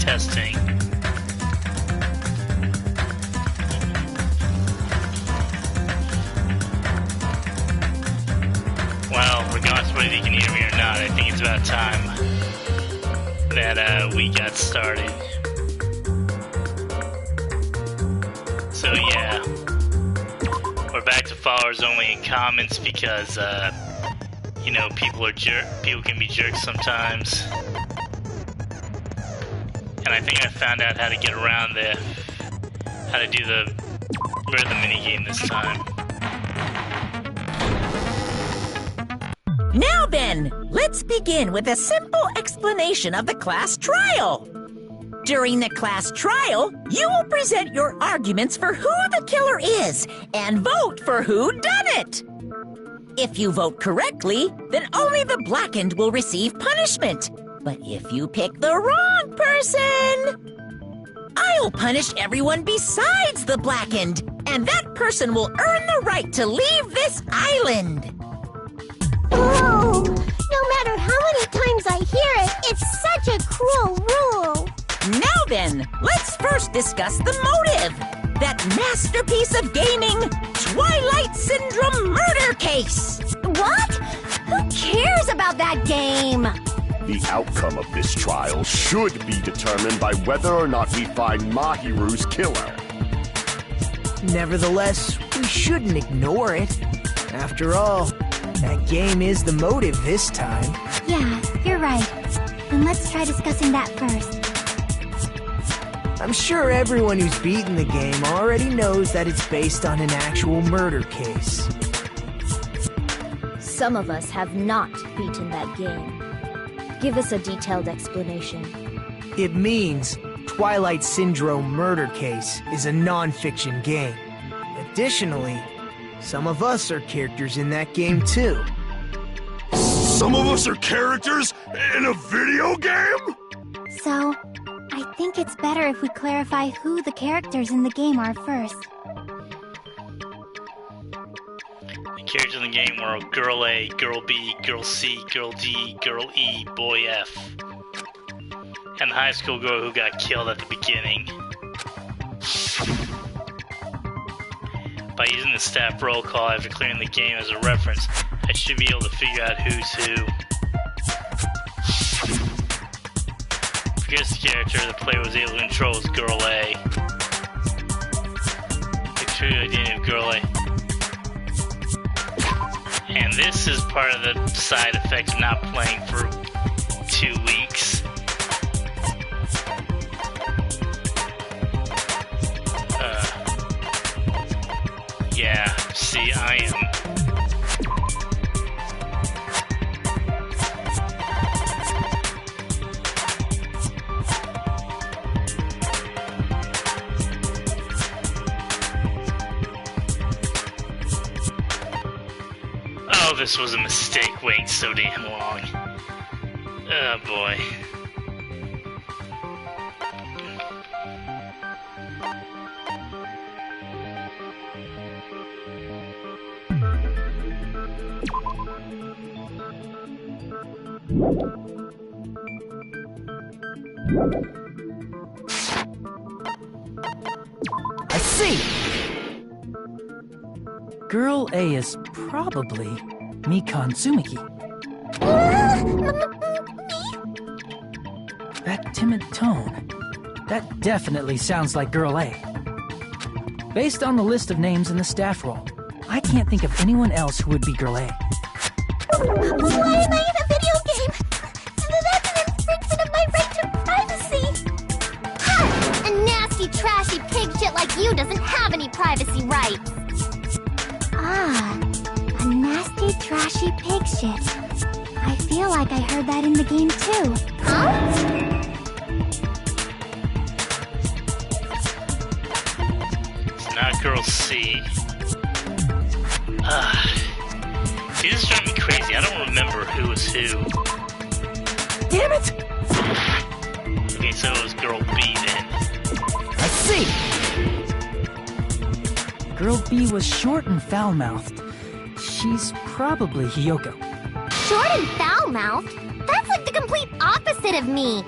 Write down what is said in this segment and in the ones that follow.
Testing. Well, regardless of whether you can hear me or not, I think it's about time that we got started. So yeah, we're back to followers only in comments because you know, people can be jerks sometimes. And I think I found out how to get around how to do the rhythm minigame this time. Now then, let's begin with a simple explanation of the class trial. During the class trial, you will present your arguments for who the killer is and vote for who done it. If you vote correctly, then only the blackened will receive punishment. But if you pick the wrong person, I'll punish everyone besides the blackened, and that person will earn the right to leave this island. Oh, no matter how many times I hear it, it's such a cruel rule. Now then, let's first discuss the motive. That masterpiece of gaming, Twilight Syndrome murder case. What? Who cares about that game? The outcome of this trial should be determined by whether or not we find Mahiru's killer. Nevertheless, we shouldn't ignore it. After all, that game is the motive this time. Yeah, you're right. Then let's try discussing that first. I'm sure everyone who's beaten the game already knows that it's based on an actual murder case. Some of us have not beaten that game. Give us a detailed explanation. It means Twilight Syndrome Murder Case is a non-fiction game. Additionally, some of us are characters in that game too. Some of us are characters in a video game? So, I think it's better if we clarify who the characters in the game are first. The characters in the game were Girl A, Girl B, Girl C, Girl D, Girl E, Boy F. And the high school girl who got killed at the beginning. By using the staff roll call after clearing the game as a reference, I should be able to figure out who's who. Forget the character the player was able to control is Girl A. The true identity of Girl A. And this is part of the side effects of not playing for 2 weeks. Yeah, see, I am. Oh, this was a mistake waiting so damn long. Oh boy. I see! Girl A is probably Mikan Tsumiki. That timid tone, that definitely sounds like Girl A. Based on the list of names in the staff roll, I can't think of anyone else who would be Girl A. Why am I in a video game? That's an infringement of my right to privacy! Ha! A nasty, trashy pig shit like you doesn't have any privacy rights! Ah, a nasty, trashy pig shit. I feel like I heard that in the game too. Huh? It's not Girl C. See, this is driving me crazy. I don't remember who was who. Damn it! Okay, so it was Girl B then. I see! Girl B was short and foul-mouthed. She's probably Hiyoko. Short and foul-mouthed? That's like the complete opposite of me!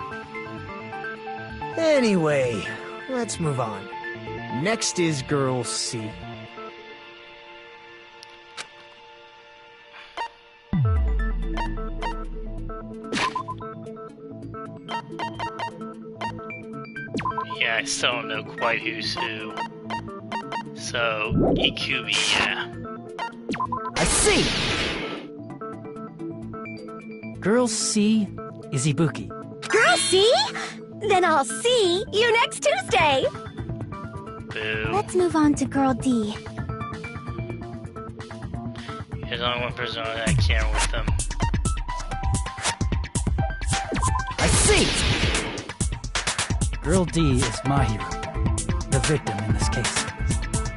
Anyway, let's move on. Next is Girl C. Yeah, I still don't know quite who's who. So, EQB, yeah. I see! Girl C is Ibuki. Girl, see? Then I'll see you next Tuesday. Boo. Let's move on to Girl D. There's only one person on that camera with them. I see! Girl D is Mahiru, the victim in this case.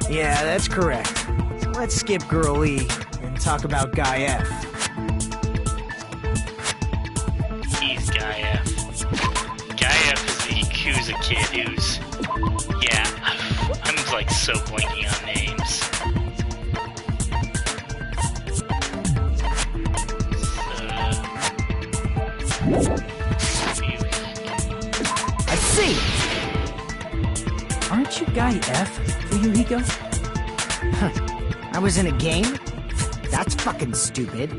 Yeah, that's correct. Let's skip Girl E and talk about Guy F. He's Guy F. Guy F is the Yakuza kid who's... Yeah, I'm like so blanking on names. I see! Aren't you Guy F, Fuyuhiko? I was in a game? That's fucking stupid.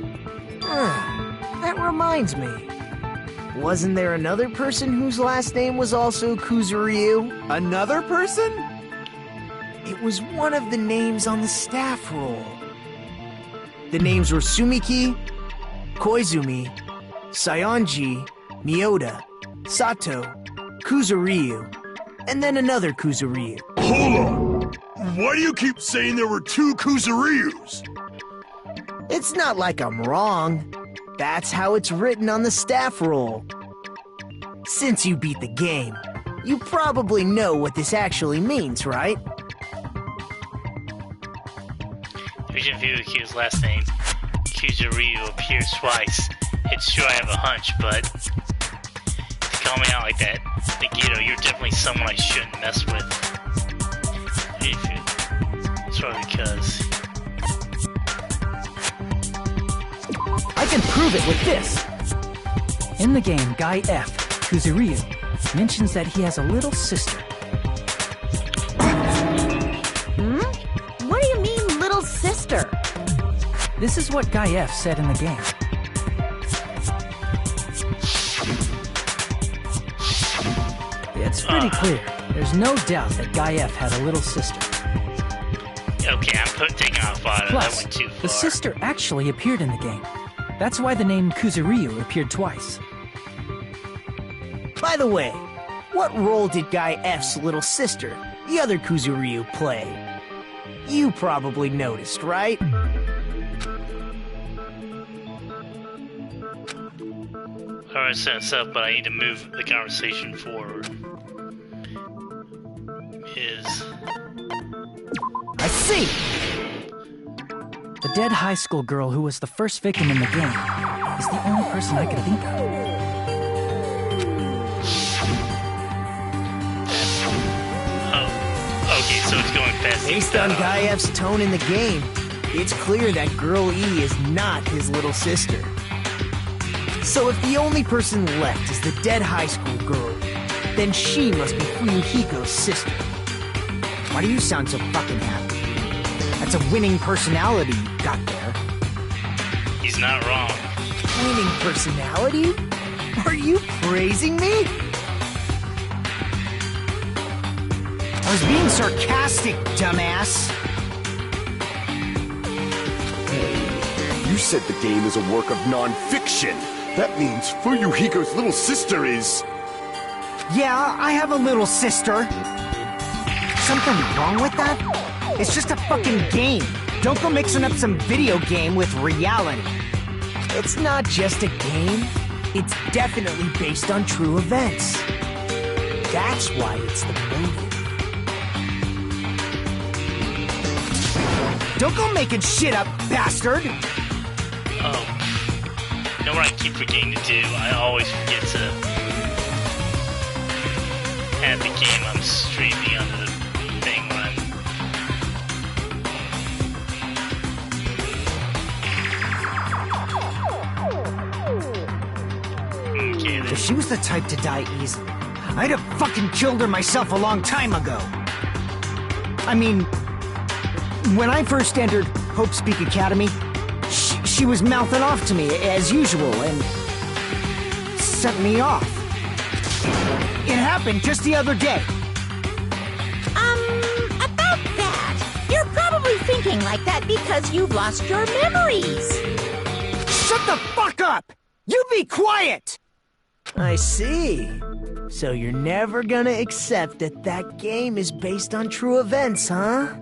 That reminds me. Wasn't there another person whose last name was also Kuzuryu? Another person? It was one of the names on the staff roll. The names were Sumiki, Koizumi, Sayonji, Miyoda, Sato, Kuzuryu, and then another Kuzuryu. Hold on! Why do you keep saying there were two Kuzuryus? It's not like I'm wrong. That's how it's written on the staff roll. Since you beat the game, you probably know what this actually means, right? The reason Fuyuhiko's last name, Kuzuryu, appears twice. It's true I have a hunch, but to call me out like that, Nagito, you're definitely someone I shouldn't mess with. It's probably because... I can prove it with this! In the game, Guy F, Kuzuryu, mentions that he has a little sister. What do you mean, little sister? This is what Guy F said in the game. It's pretty clear. There's no doubt that Guy F had a little sister. Okay, I'm taking off on it. That Plus, went too far. the sister actually appeared in the game. That's why the name Kuzuryu appeared twice. By the way, what role did Guy F's little sister, the other Kuzuryu, play? You probably noticed, right? Alright, set us up, but I need to move the conversation forward. I see! The dead high school girl who was the first victim in the game is the only person I can think of. Oh, okay, so it's going fast. Based on Guy F's tone in the game, it's clear that Girl E is not his little sister. So if the only person left is the dead high school girl, then she must be Fuyuhiko's sister. Why do you sound so fucking happy? That's a winning personality you got there. He's not wrong. Winning personality? Are you praising me? I was being sarcastic, dumbass. Hey, you said the game is a work of non-fiction. That means Fuyuhiko's little sister is... Yeah, I have a little sister. Something wrong with that? It's just a fucking game. Don't go mixing up some video game with reality. It's not just a game. It's definitely based on true events. That's why it's the movie. Don't go making shit up, bastard! Oh. You know what I keep forgetting to do? I always forget to have the game I'm streaming on the thing run. Okay, If she was the type to die easily, I'd have fucking killed her myself a long time ago. I mean, when I first entered Hope's Peak Academy, she was mouthing off to me as usual and sent me off. It happened just the other day. About that, you're probably thinking like that because you've lost your memories. Shut the fuck up! You be quiet! I see. So you're never gonna accept that game is based on true events, huh?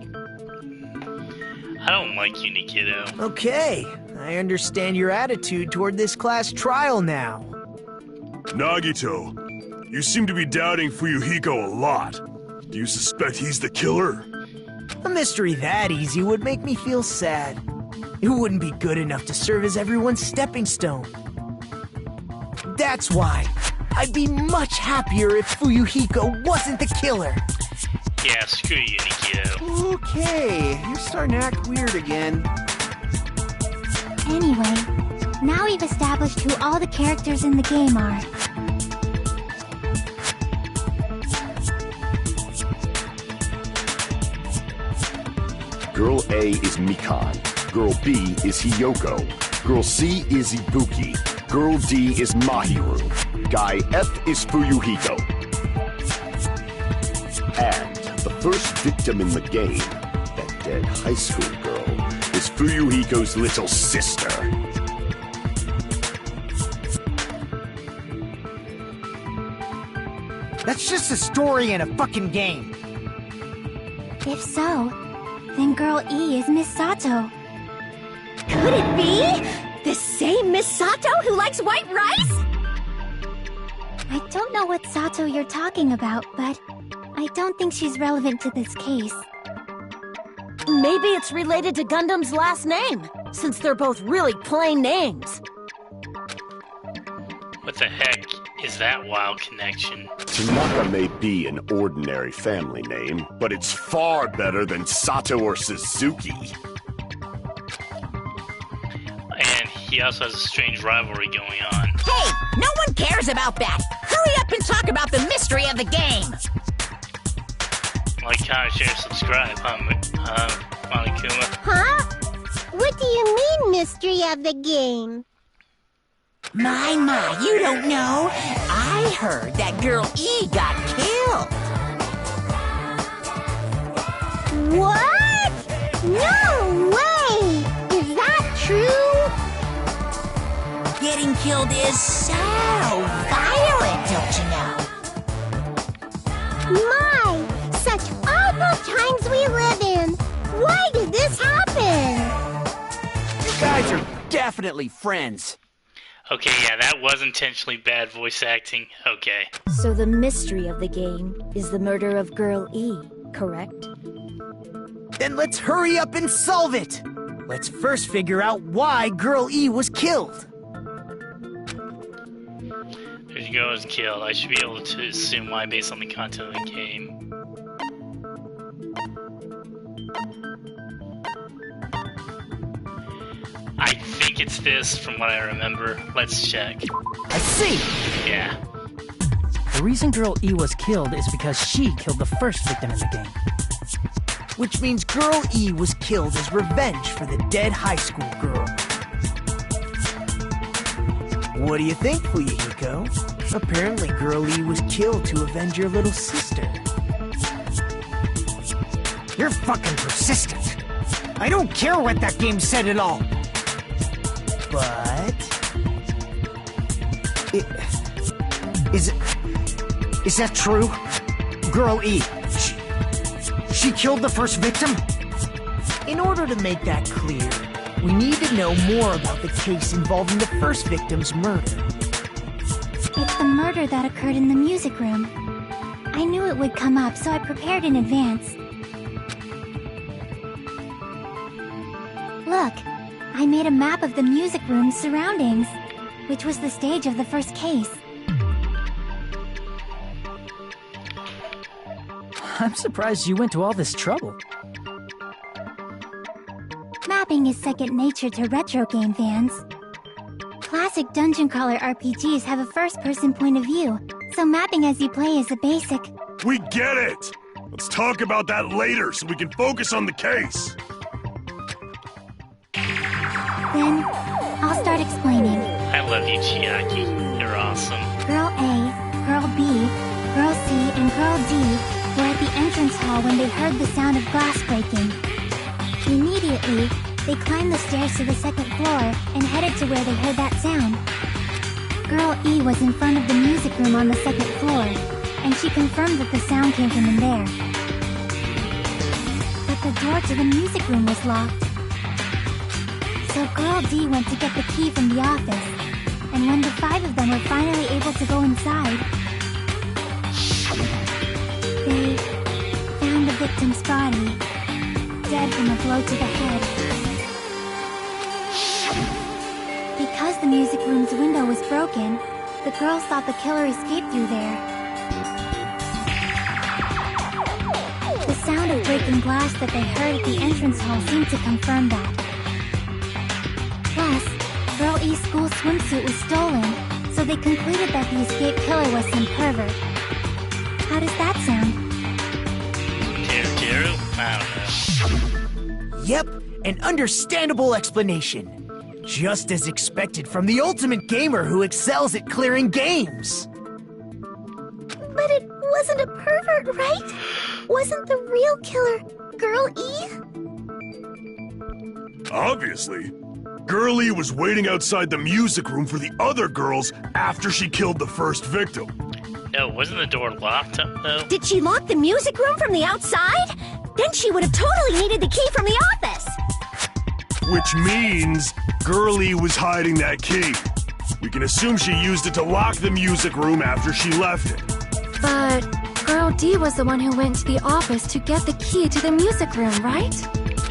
I don't like you, Nikito. Okay, I understand your attitude toward this class trial now. Nagito, you seem to be doubting Fuyuhiko a lot. Do you suspect he's the killer? A mystery that easy would make me feel sad. It wouldn't be good enough to serve as everyone's stepping stone. That's why I'd be much happier if Fuyuhiko wasn't the killer. Yeah, screw you, Nikito. Okay, you're starting to act weird again. Anyway, now we've established who all the characters in the game are. Girl A is Mikan. Girl B is Hiyoko. Girl C is Ibuki. Girl D is Mahiru. Guy F is Fuyuhiko. And the first victim in the game, that dead high school girl, is Fuyuhiko's little sister. That's just a story in a fucking game. If so, then Girl E is Miss Sato. Could it be? The same Miss Sato who likes white rice? I don't know what Sato you're talking about, but I don't think she's relevant to this case. Maybe it's related to Gundam's last name, since they're both really plain names. What the heck is that wild connection? Tanaka may be an ordinary family name, but it's far better than Sato or Suzuki. And he also has a strange rivalry going on. Hey, no one cares about that. Hurry up and talk about the mystery of the game. Like, comment, share, subscribe, Monokuma. Huh? What do you mean, mystery of the game? My, you don't know. I heard that Girl E got killed. What? No way! Is that true? Getting killed is so violent, don't you know? My, such awful times we live in. Why did this happen? You guys are definitely friends. Okay, yeah, that was intentionally bad voice acting. Okay. So the mystery of the game is the murder of Girl E, correct? Then let's hurry up and solve it! Let's first figure out why Girl E was killed. There you go, was killed. I should be able to assume why based on the content of the game. I think it's this from what I remember. Let's check. I see! Yeah. The reason Girl E was killed is because she killed the first victim in the game. Which means Girl E was killed as revenge for the dead high school girl. What do you think, Fuyuhiko? Apparently Girl E was killed to avenge your little sister. You're fucking persistent. I don't care what that game said at all. But... Is that true? Girl E, she killed the first victim? In order to make that clear, we need to know more about the case involving the first victim's murder. It's the murder that occurred in the music room. I knew it would come up, so I prepared in advance. Look, I made a map of the music room's surroundings, which was the stage of the first case. I'm surprised you went to all this trouble. Mapping is second nature to retro game fans. Classic dungeon crawler RPGs have a first-person point of view, so mapping as you play is a basic. We get it! Let's talk about that later so we can focus on the case. Then, I'll start explaining. I love you, Chiaki. You're awesome. Girl A, Girl B, Girl C, and Girl D were at the entrance hall when they heard the sound of glass breaking. Immediately, they climbed the stairs to the second floor and headed to where they heard that sound. Girl E was in front of the music room on the second floor, and she confirmed that the sound came from in there. But the door to the music room was locked. So Girl D went to get the key from the office, and when the 5 of them were finally able to go inside, they found the victim's body, dead from a blow to the head. Because the music room's window was broken, the girls thought the killer escaped through there. The sound of breaking glass that they heard at the entrance hall seemed to confirm that. Plus, Girl E's school swimsuit was stolen, so they concluded that the escaped killer was some pervert. How does that sound? Teru? I don't know. Yep, an understandable explanation. Just as expected from the ultimate gamer who excels at clearing games. But it wasn't a pervert, right? Wasn't the real killer Girl E? Obviously. Girlie was waiting outside the music room for the other girls after she killed the first victim. No, wasn't the door locked up, though? Did she lock the music room from the outside? Then she would have totally needed the key from the office. Which means Girlie was hiding that key. We can assume she used it to lock the music room after she left it. But Girl D was the one who went to the office to get the key to the music room, right?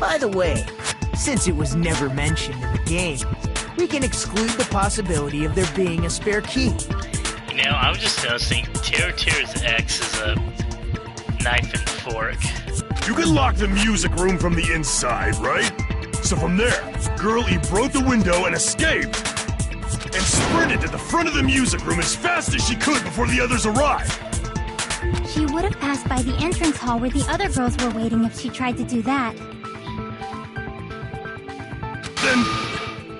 By the way, since it was never mentioned in the game, we can exclude the possibility of there being a spare key. You know, I was just noticing Teru's ex is a knife and fork. You can lock the music room from the inside, right? So from there, Girl E broke the window and escaped, and sprinted to the front of the music room as fast as she could before the others arrived. She would have passed by the entrance hall where the other girls were waiting if she tried to do that. Then,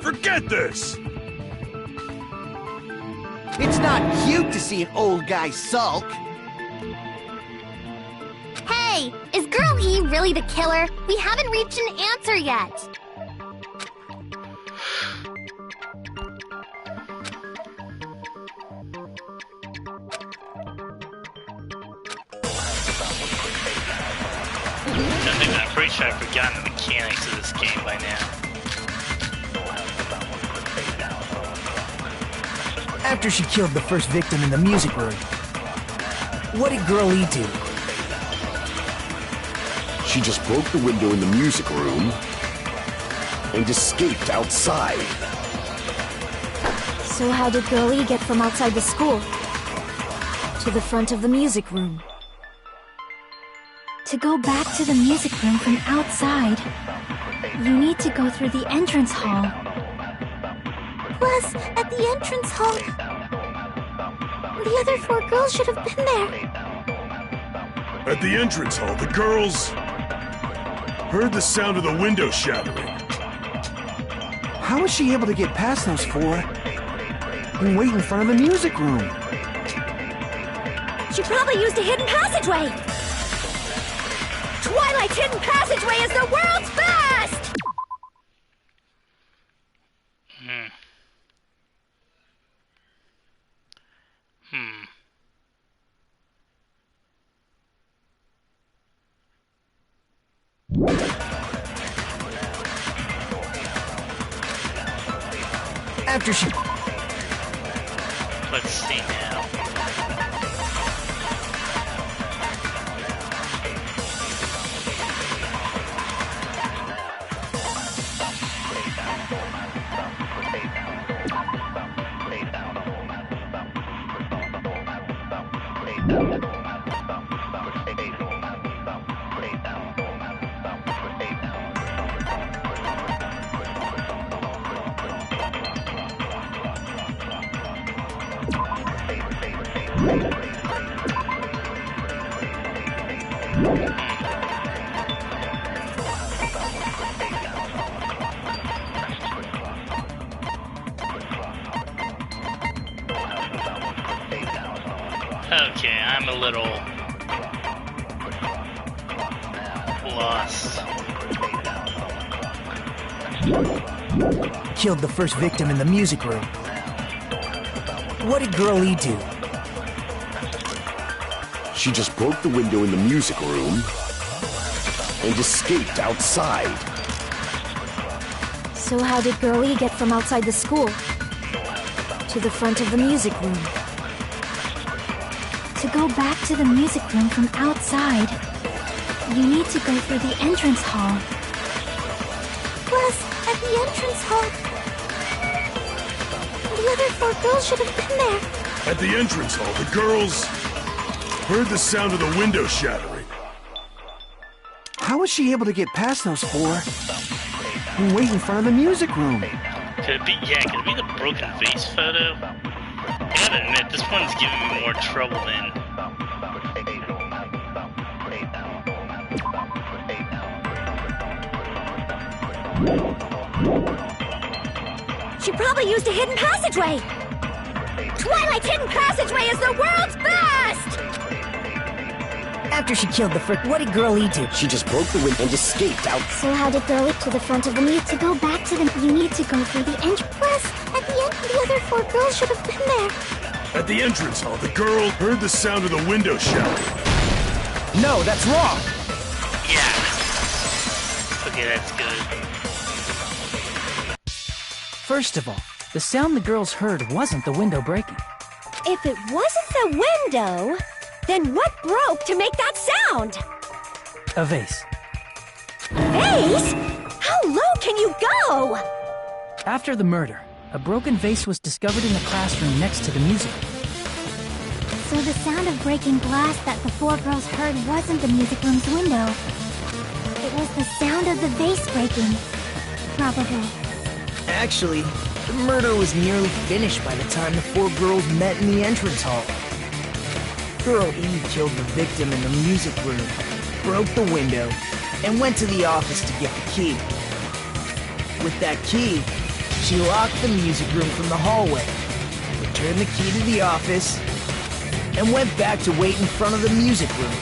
forget this! It's not cute to see an old guy sulk. Hey, is Girl E really the killer? We haven't reached an answer yet. I'm pretty sure I've forgotten the mechanics of this game by now. After she killed the first victim in the music room, what did Girl E do? She just broke the window in the music room and escaped outside. So how did Girl E get from outside the school to the front of the music room? To go back to the music room from outside, you need to go through the entrance hall. Plus, at the entrance hall, the other 4 girls should have been there. At the entrance hall, the girls heard the sound of the window shattering. How was she able to get past those 4 and wait in front of the music room? She probably used a hidden passageway. Twilight's hidden passageway is the world's best! After she... Let's see now. Okay, I'm a little lost. Killed the first victim in the music room. What did Girl E do? She just broke the window in the music room and escaped outside. So how did Girl E get from outside the school to the front of the music room? To go back to the music room from outside, you need to go through the entrance hall. Plus, at the entrance hall, the other 4 girls should have been there. At the entrance hall, the girls heard the sound of the window shattering. How was she able to get past those 4 and wait in front of the music room? Could it be, could it be the broken vase photo? I gotta admit, this one's giving me more trouble than... She probably used a hidden passageway. Twilight's hidden passageway is the world's best! After she killed the frick, what did Girl E do? She just broke the window and escaped out. So how did Girl E to the front of the music? To go back to the... You need to go through the entrance. Plus, at the end, the other 4 girls should have been there. At the entrance hall, the girl heard the sound of the window shattering. No, that's wrong. Yeah. Okay, that's good. First of all, the sound the girls heard wasn't the window breaking. If it wasn't the window, then what broke to make that sound? A vase. Vase? How low can you go? After the murder, a broken vase was discovered in the classroom next to the music room. So the sound of breaking glass that the 4 girls heard wasn't the music room's window. It was the sound of the vase breaking. Probably. Actually, the murder was nearly finished by the time the 4 girls met in the entrance hall. Girl E killed the victim in the music room, broke the window, and went to the office to get the key. With that key, she locked the music room from the hallway, returned the key to the office, and went back to wait in front of the music room.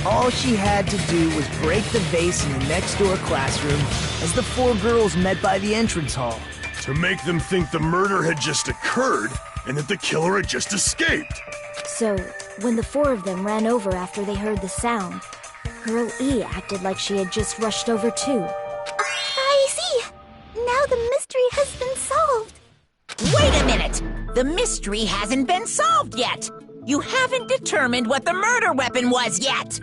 All she had to do was break the vase in the next door classroom as the 4 girls met by the entrance hall. To make them think the murder had just occurred and that the killer had just escaped. So, when the 4 of them ran over after they heard the sound, Girl E acted like she had just rushed over too. I see. Now the mystery has been solved. Wait a minute! The mystery hasn't been solved yet! You haven't determined what the murder weapon was yet!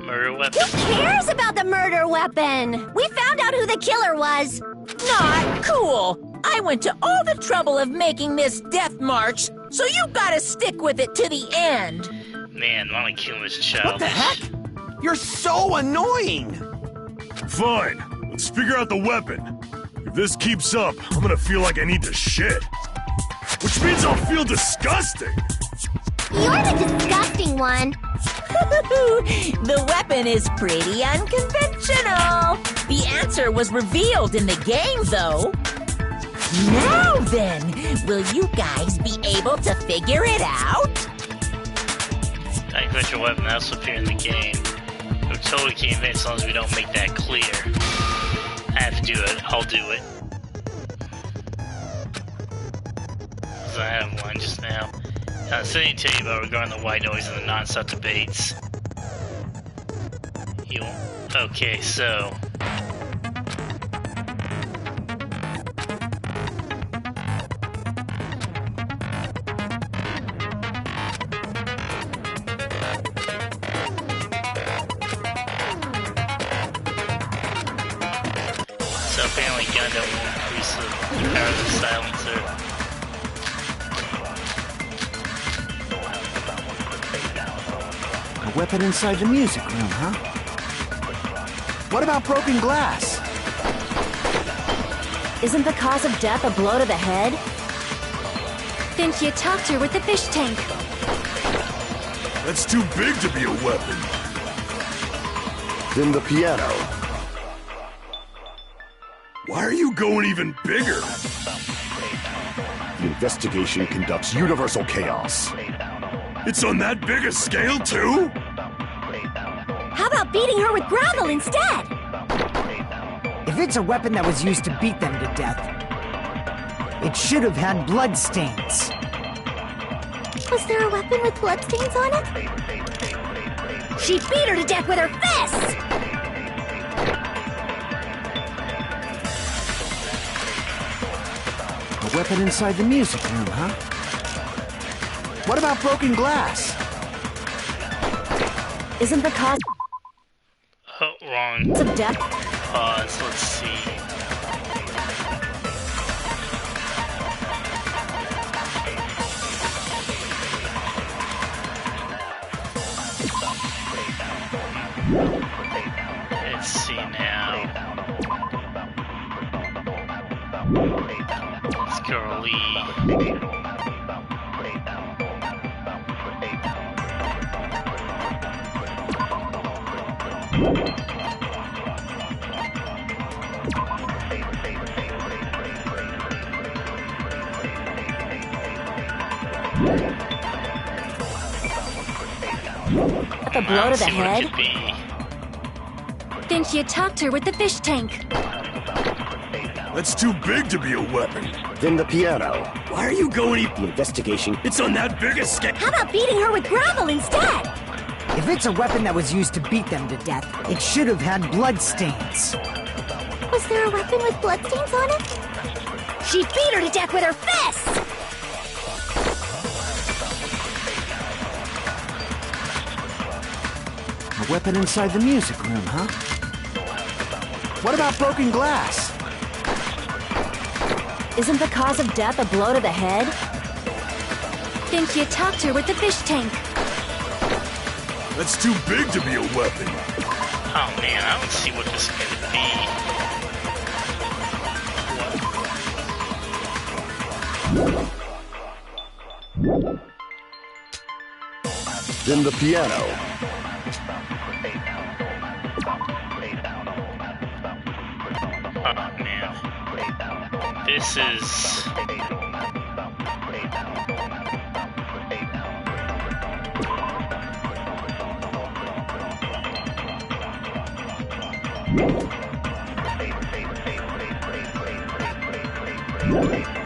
Murder weapon? Who cares about the murder weapon? We found out who the killer was. Not cool! I went to all the trouble of making this death march, so you gotta stick with it to the end! Man, I want to kill this child. What the heck? You're so annoying! Fine, let's figure out the weapon. If this keeps up, I'm gonna feel like I need to shit. Which means I'll feel disgusting! You're the disgusting one. The weapon is pretty unconventional. The answer was revealed in the game, though. Now then, will you guys be able to figure it out? Unconventional weapon that's appear in the game. We totally can't admit as long as we don't make that clear. I have to do it. I'll do it. Because I have one just now. Something to tell you about regarding the white noise and the non-stop debates. Okay, so... So apparently Gundam will increase the power of the silencer. A weapon inside the music room, huh? What about broken glass? Isn't the cause of death a blow to the head? Then she attacked her with the fish tank. That's too big to be a weapon. Then the piano. Why are you going even bigger? The investigation conducts universal chaos. It's on that big a scale, too? How about beating her with gravel instead? If it's a weapon that was used to beat them to death, it should have had blood stains. Was there a weapon with bloodstains on it? She beat her to death with her fists! A weapon inside the music room, huh? What about broken glass? Isn't the cause Oh, wrong. of death? Pause, let's see. Let's see now. It's girly. A blow to the See what it head? could be. Think you attacked her with the fish tank. That's too big to be a weapon. Then the piano. Why are you going The investigation. It's on that big a scale. How about beating her with gravel instead? If it's a weapon that was used to beat them to death, it should have had blood stains. Was there a weapon with bloodstains on it? She beat her to death with her fists! A weapon inside the music room, huh? What about broken glass? Isn't the cause of death a blow to the head? Think you attacked her with the fish tank. That's too big to be a weapon. Oh man, I don't see what this could be. Then the piano. Oh man. This is...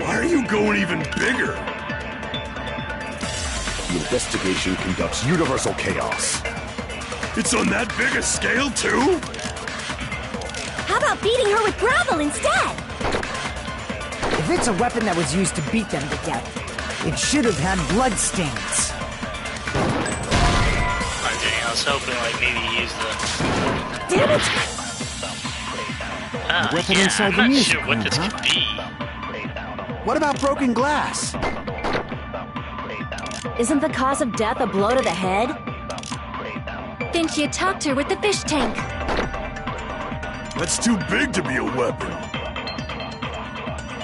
Why are you going even bigger? The investigation conducts universal chaos. It's on that big a scale, too? How about beating her with gravel instead? If it's a weapon that was used to beat them to death, it should have had blood stains. Oh dang, I was hoping like maybe use the... Damn it! Oh, weapon yeah, inside I'm the not music sure what room, this huh? could be. What about broken glass? Isn't the cause of death a blow to the head? Think you attacked her with the fish tank. That's too big to be a weapon.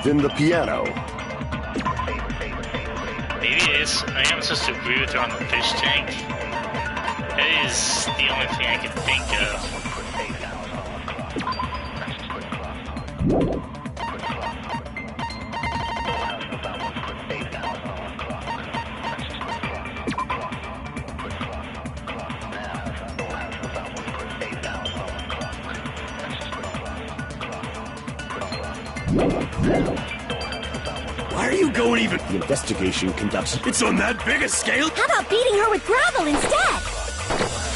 Then the piano. Maybe it is. I am supposed to agree with her on the fish tank. That is the only thing I can think of. Why are you going even... The investigation conducts. It's on that big a scale? How about beating her with gravel instead?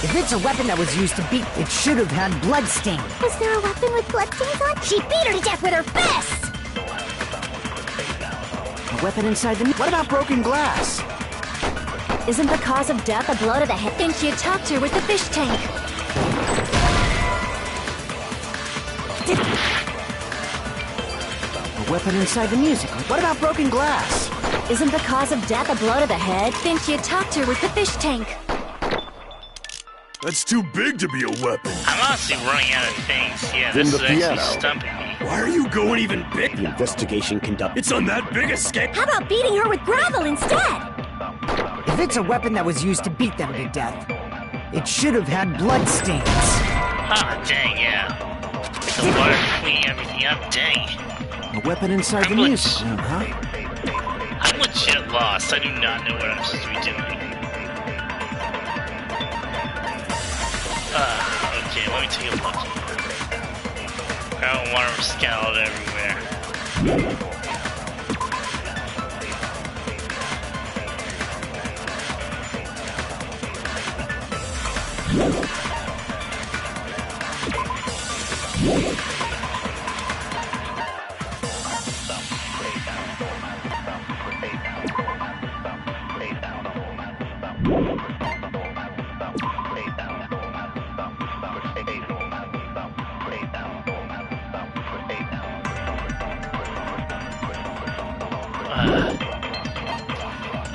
If it's a weapon that was used to beat, it should have had blood stains. Was there a weapon with bloodstains on it? She beat her to death with her fists! A weapon inside the... What about broken glass? Isn't the cause of death a blow to the head? Think you attacked her with the fish tank. A weapon inside the music room. What about broken glass? Isn't the cause of death a blow to the head? Think you attacked her with the fish tank. That's too big to be a weapon. I'm honestly running out of things. Yeah, Then this the is actually piano. stumping me. Why are you going even big? The investigation conducts. It's on that big a scale. How about beating her with gravel instead? If it's a weapon that was used to beat them to death, it should have had blood stains. Ah, dang, yeah. The water cleaning everything up, dang. A weapon inside the I'm like- music room, huh? legit lost. I do not know what I'm supposed to be doing. Okay, let me take a look. I don't want to scout everywhere.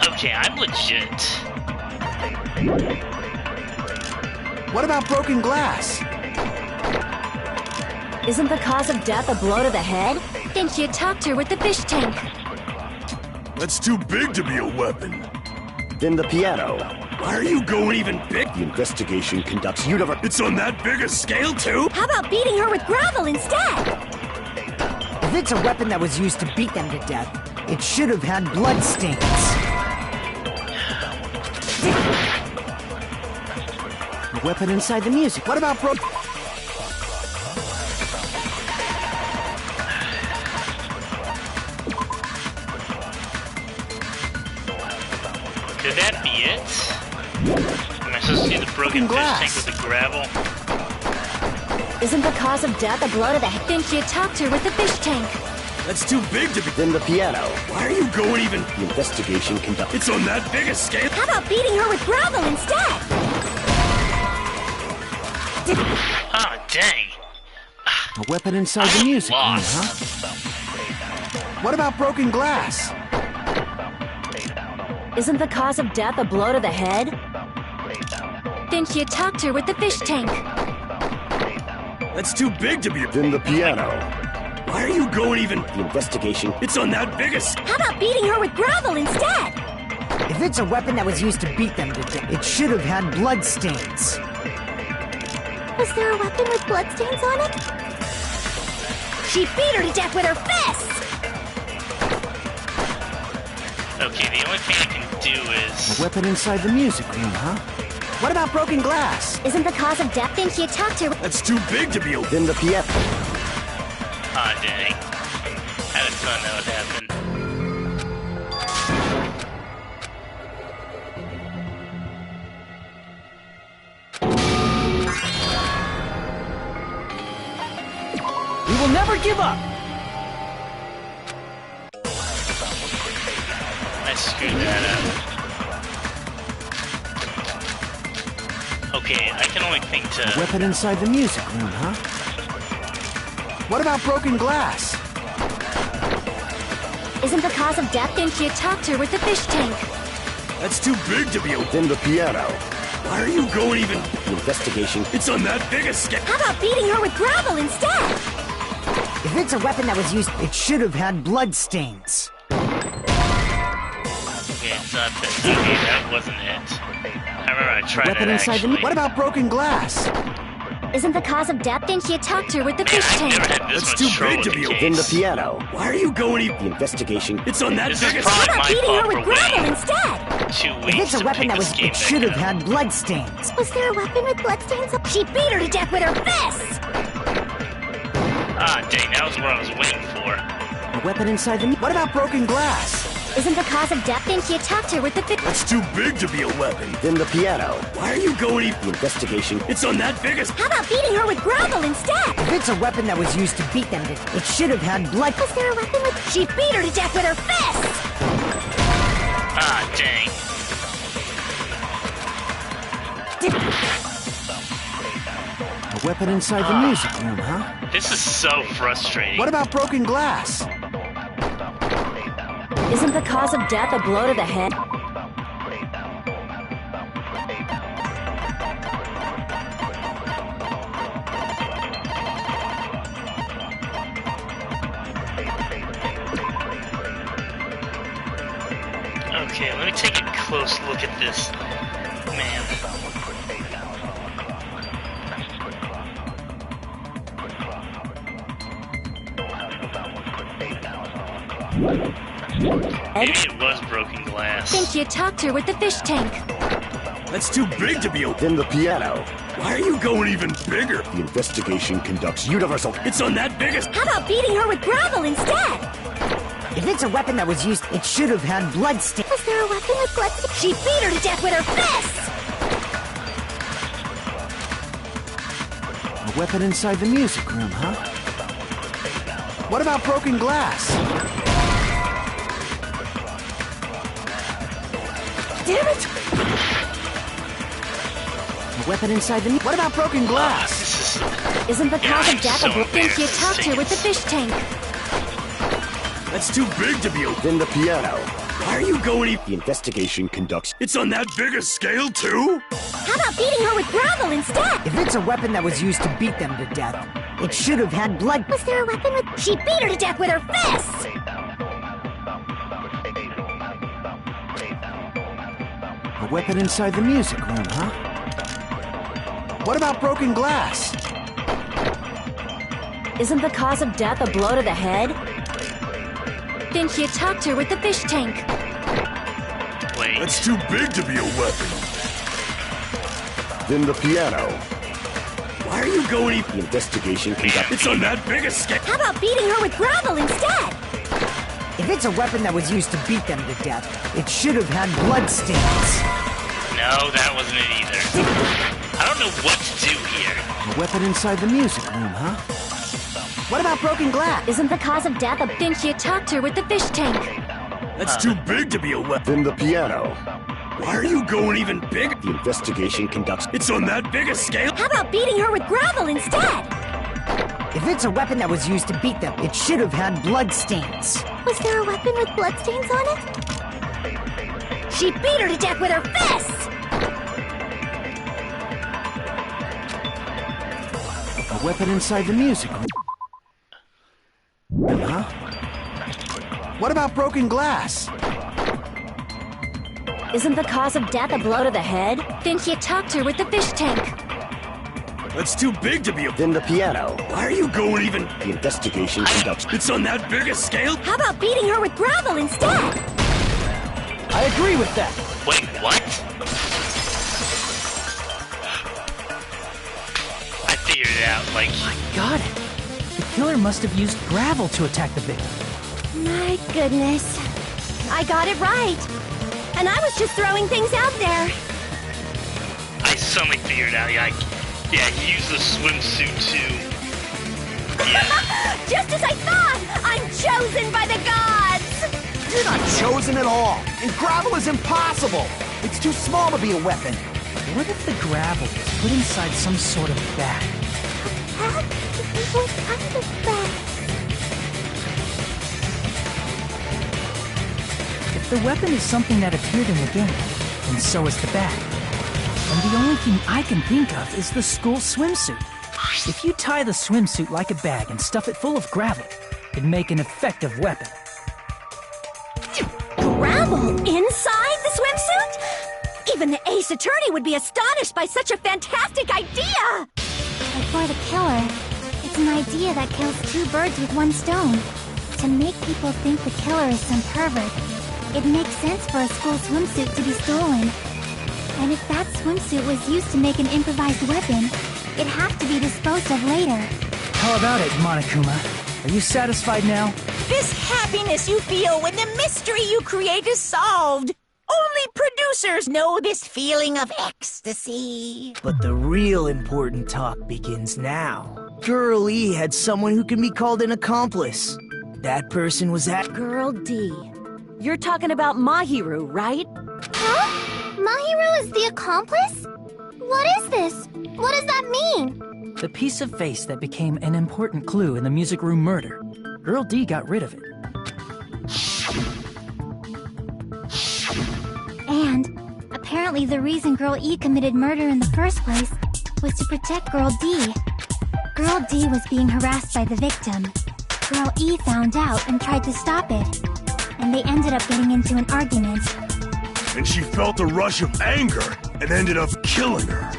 Okay, I'm legit. What about broken glass? Isn't the cause of death a blow to the head? Then she attacked her with the fish tank. That's too big to be a weapon. Then the piano. Why are you going even big? The investigation conducts universe. It's on that big a scale, too? How about beating her with gravel instead? If it's a weapon that was used to beat them to death, it should have had blood stains. A weapon inside the music. What about broken... Could that be it? Am I supposed to do the broken fish tank with the gravel? Isn't the cause of death a blow to the head? Then she attacked her with the fish tank. That's too big to be... Then the piano. Why are you going even... The investigation conducts... It's on that big a scale? How about beating her with gravel instead? Ah, dang. A weapon inside the music room, Lost. huh? What about broken glass? Isn't the cause of death a blow to the head? Then she attacked her with the fish tank. That's too big to be... Then the piano. Why are you going even... The investigation... It's on that big a... How about beating her with gravel instead? If it's a weapon that was used to beat them to death, it should have had blood stains. Was there a weapon with bloodstains on it? She beat her to death with her fists! Okay, the only thing I can do is... A weapon inside the music room, huh? What about broken glass? Isn't the cause of death? Then she attacked her. That's too big to be a... Then the piano. Ah, dang. I had a ton that would happen. We will never give up! I screwed that up. Okay, I can only think A to... weapon inside the music room, huh? What about broken glass? Isn't the cause of death? Then she attacked her with the fish tank. That's too big to be a... Then the piano. Why are you going even... The investigation... It's on that big a scale... How about beating her with gravel instead? If it's a weapon that was used, it should have had blood stains. Okay, it's not that. Okay, that wasn't it. I remember I tried Weapon that inside actually. the... What about broken glass? Isn't the cause of death? Then she attacked her with the Man, fish I've tank. never had this That's much too trouble big to with be the a- Then the case. piano. Why are you going even... The investigation... It's on that This big is a... How probably about my beating her fault with for gravel waiting instead? 2 If weeks it's a to weapon pick that this was, game it should back have up. had blood stains. Was there a weapon with bloodstains? She beat her to death with her fists! Ah, dang, that was what I was waiting for. A weapon inside the... What about broken glass? Isn't the cause of death? Then she attacked her with the fish... That's too big to be a weapon. Then the piano. Why are you going even... The investigation... It's on that big a... How about beating her with gravel instead? If it's a weapon that was used to beat them to death, it should have had blood. Was there a weapon with... She beat her to death with her fists! Ah, dang. A weapon inside the music room, huh? This is so frustrating. What about broken glass? Isn't the cause of death a blow to the head? Okay, let me take a close look at this. Man. Maybe it was broken glass. Think you talked her with the fish tank. That's too big to be a... Then the piano. Why are you going even bigger? The investigation conducts universal... It's on that biggest... How about beating her with gravel instead? If it's a weapon that was used, it should have had blood stains. Was there a weapon with blood? She beat her to death with her fists! A weapon inside the music room, huh? What about broken glass? Damn it! A weapon inside the... What about broken glass? Isn't the cause of death so a think you talked her with the fish tank? That's too big to be a... Then the piano. Why are you going... The investigation conducts... It's on that big a scale, too? How about beating her with gravel instead? If it's a weapon that was used to beat them to death, it should have had blood. Was there a weapon with... She beat her to death with her fists! A weapon inside the music room, huh? What about broken glass? Isn't the cause of death a blow to the head? Think you talked her with the fish tank. Wait. That's too big to be a weapon. Then the piano. Why are you going... The investigation conducts... It's on that big a scale... How about beating her with gravel instead? If it's a weapon that was used to beat them to death, it should have had blood stains. No, that wasn't it either. I don't know what to do here. A weapon inside the music room, huh? What about broken glass? Isn't the cause of death a think you talked her with the fish tank? That's too big to be a weapon. Then the piano. Why are you going even bigger? The investigation conducts... It's on that big a scale? How about beating her with gravel instead? If it's a weapon that was used to beat them, it should have had blood stains. Was there a weapon with bloodstains on it? She beat her to death with her fists! A weapon inside the music room. Huh? What about broken glass? Isn't the cause of death a blow to the head? Think you talked her with the fish tank. That's too big to be a... Then the piano. Why are you going even... The investigation conducts... It's on that big a scale? How about beating her with gravel instead? I agree with that. Wait, what? I figured it out, like... Got it. The killer must have used gravel to attack the victim. My goodness. I got it right. And I was just throwing things out there. I suddenly figured it out, yeah, he used the swimsuit too. Yeah. Just as I thought! I'm chosen by the gods! You're not chosen at all. And gravel is impossible. It's too small to be a weapon. What if the gravel was put inside some sort of bag? What kind of bag? If the weapon is something that appeared in the game, then so is the bag. And the only thing I can think of is the school swimsuit. If you tie the swimsuit like a bag and stuff it full of gravel, it'd make an effective weapon. Gravel inside the swimsuit? Even the ace attorney would be astonished by such a fantastic idea! But for the killer, it's an idea that kills two birds with one stone. To make people think the killer is some pervert, it makes sense for a school swimsuit to be stolen. And if that swimsuit was used to make an improvised weapon, it'd have to be disposed of later. How about it, Monokuma? Are you satisfied now? This happiness you feel when the mystery you create is solved. Only producers know this feeling of ecstasy. But the real important talk begins now. Girl E had someone who can be called an accomplice. That person was at... Girl D. You're talking about Mahiru, right? Huh? Mahiru is the accomplice? What is this? What does that mean? The piece of face that became an important clue in the music room murder. Girl D got rid of it. And apparently the reason Girl E committed murder in the first place was to protect Girl D. Girl D was being harassed by the victim. Girl E found out and tried to stop it. And they ended up getting into an argument. And she felt a rush of anger and ended up killing her.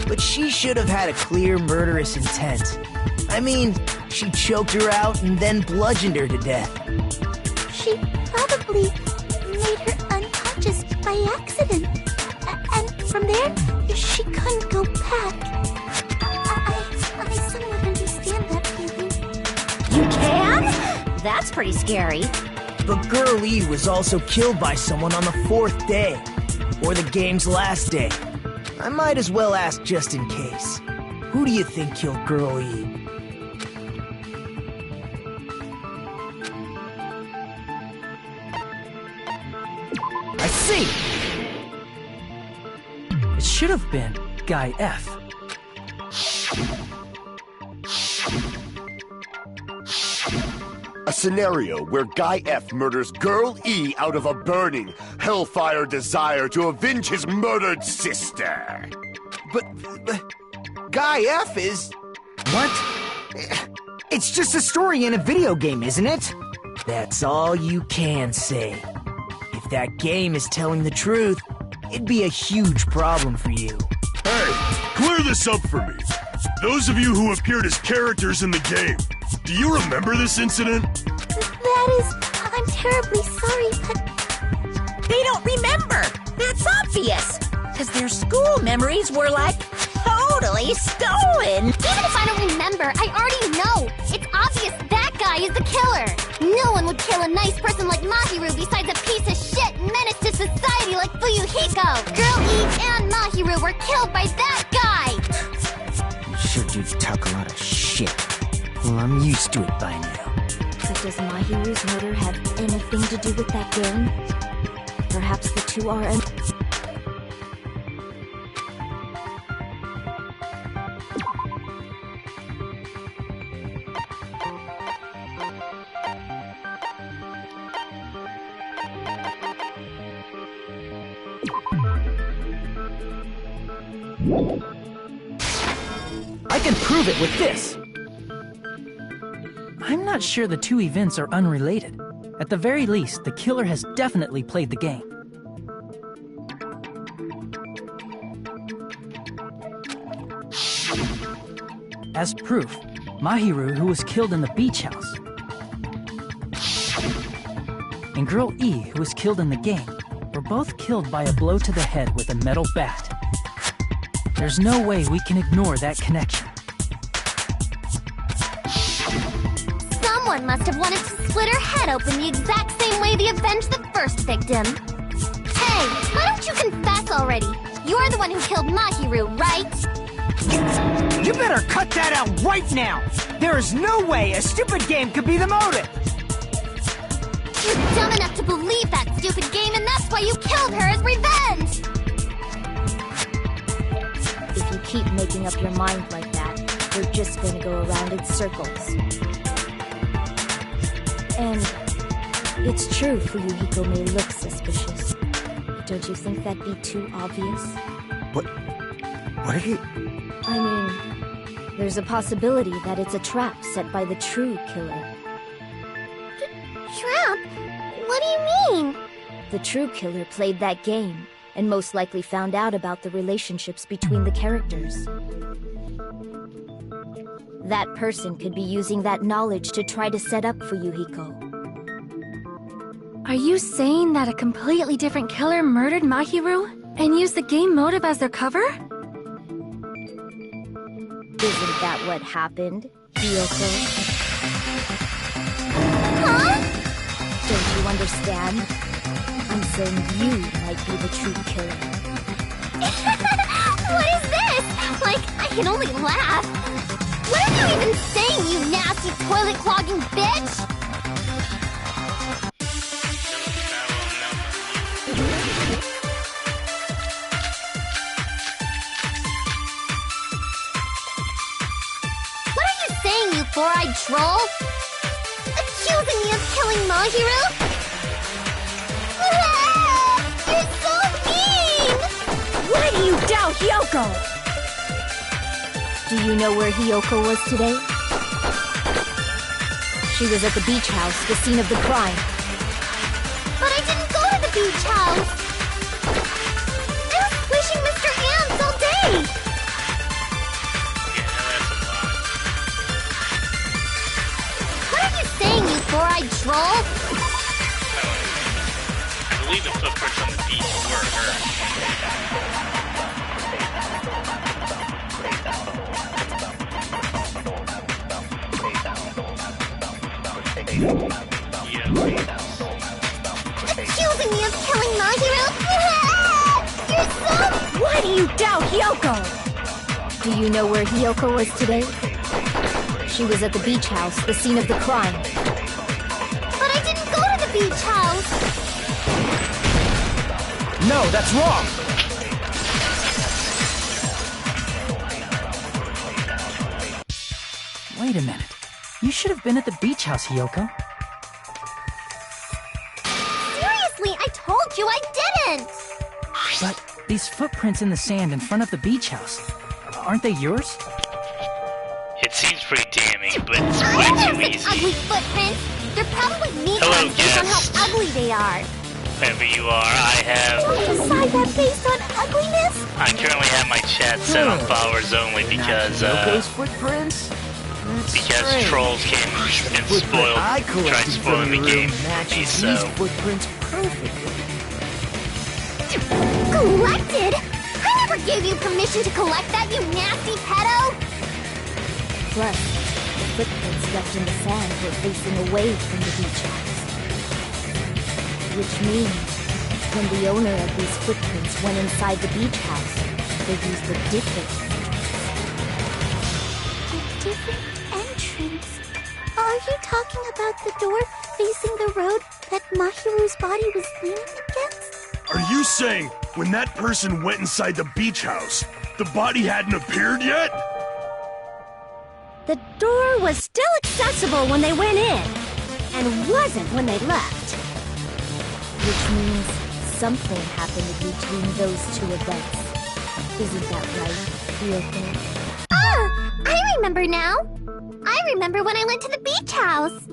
But she should have had a clear murderous intent. I mean, she choked her out and then bludgeoned her to death. She probably made her unconscious by accident. And from there, she couldn't go back. I somewhat understand that feeling. You can? That's pretty scary. But Girl E was also killed by someone on the 4th day, or the game's last day. I might as well ask just in case. Who do you think killed Girl E? I see! It should have been Guy F. A scenario where Guy F murders Girl E out of a burning, hellfire desire to avenge his murdered sister. But Guy F is... What? It's just a story in a video game, isn't it? That's all you can say. If that game is telling the truth, it'd be a huge problem for you. Hey, clear this up for me. Those of you who appeared as characters in the game, do you remember this incident? I'm terribly sorry, but... They don't remember! That's obvious! Because their school memories were, like, totally stolen! Even if I don't remember, I already know! It's obvious that guy is the killer! No one would kill a nice person like Mahiru besides a piece of shit menace to society like Fuyuhiko! Girl E and Mahiru were killed by that guy! You sure do talk a lot of shit. Well, I'm used to it by now. But does Mahiru's murder have anything to do with that game? Perhaps the two are... I can prove it with this! I'm not sure the two events are unrelated. At the very least, the killer has definitely played the game. As proof, Mahiru, who was killed in the beach house, and Girl E, who was killed in the game, were both killed by a blow to the head with a metal bat. There's no way we can ignore that connection. Someone must have wanted to split her head open the exact same way they avenged the first victim. Hey, why don't you confess already? You're the one who killed Mahiru, right? You better cut that out right now! There is no way a stupid game could be the motive! You're dumb enough to believe that stupid game, and that's why you killed her as revenge! If you keep making up your mind like that, we're just going to go around in circles. And it's true Fuyuhiko may look suspicious. Don't you think that'd be too obvious? What are you... I mean, there's a possibility that it's a trap set by the true killer. Trap? What do you mean? The true killer played that game, and most likely found out about the relationships between the characters. That person could be using that knowledge to try to set up Fuyuhiko. Are you saying that a completely different killer murdered Mahiru and used the game motive as their cover? Isn't that what happened, Hiyoko? Huh? Don't you understand? I'm saying you might be the true killer. What is this? Like, I can only laugh. What are you even saying, you nasty toilet-clogging bitch? What are you saying, you four-eyed troll? Accusing me of killing Mahiru? You're so mean! Why do you doubt Hiyoko? Do you know where Hiyoko was today? She was at the beach house, the scene of the crime. But I didn't go to the beach house! I was wishing Mr. Ants all day! Yeah, that's a lot. What are you saying, you four-eyed troll? believe the footprints on the beach were hers. Accusing me of killing Mahiro? You're so... Why do you doubt Hyoko? Do you know where Hyoko was today? She was at the beach house, the scene of the crime. But I didn't go to the beach house. No, that's wrong! Wait a minute. You should have been at the beach house, Hyoko. Seriously, I told you I didn't. But these footprints in the sand in front of the beach house, aren't they yours? It seems pretty damning, but it's I way don't too think easy. ugly footprints. They're probably neat Hello, ones based on guest. how ugly they are. Whoever you are, I have... Don't decide that based on ugliness. I currently have my chat set on followers only because, Hyoko's footprints? That's because strange. trolls came and Footprint I tried collected spoiling from the your game room for me, matches so... these footprints perfectly. Collected? I never gave you permission to collect that, you nasty pedo! Plus, the footprints left in the sand were facing away from the beach house. Which means, when the owner of these footprints went inside the beach house, they used a different A different entrance. Are you talking about the door facing the road that Mahiru's body was leaning against? Are you saying when that person went inside the beach house, the body hadn't appeared yet? The door was still accessible when they went in, and wasn't when they left. Which means something happened between those two events. Isn't that right, Hyoko? Ah! I remember now! I remember when I went to the beach house!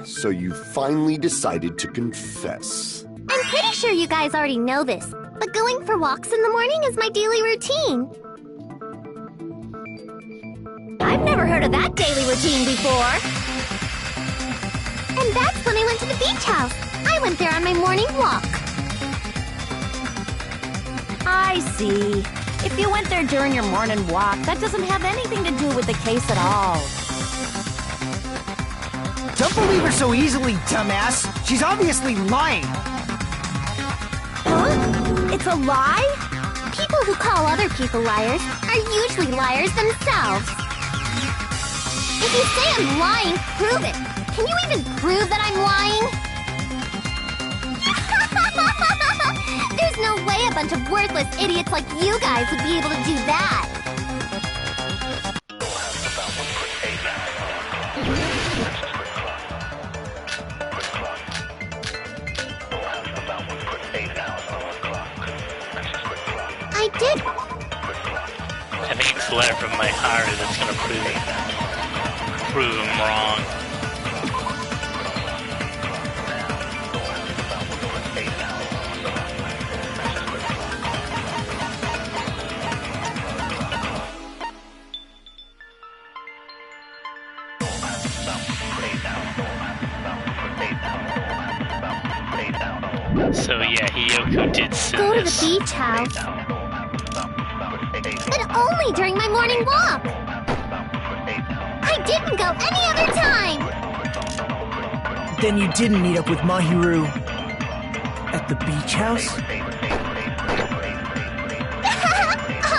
So you finally decided to confess. I'm pretty sure you guys already know this, but going for walks in the morning is my daily routine. I've never heard of that daily routine before. And that's when I went to the beach house. I went there on my morning walk. I see. If you went there during your morning walk, that doesn't have anything to do with the case at all. Don't believe her so easily, dumbass! She's obviously lying! Huh? It's a lie? People who call other people liars are usually liars themselves. If you say I'm lying, prove it. Can you even prove that I'm lying? There's no way a bunch of worthless idiots like you guys would be able to do that. I did. I think it's the letter from my heart that's gonna prove him wrong. So yeah, Hyoko did send Go to the this. beach house. But only during my morning walk. I didn't go any other time. Then you didn't meet up with Mahiru at the beach house?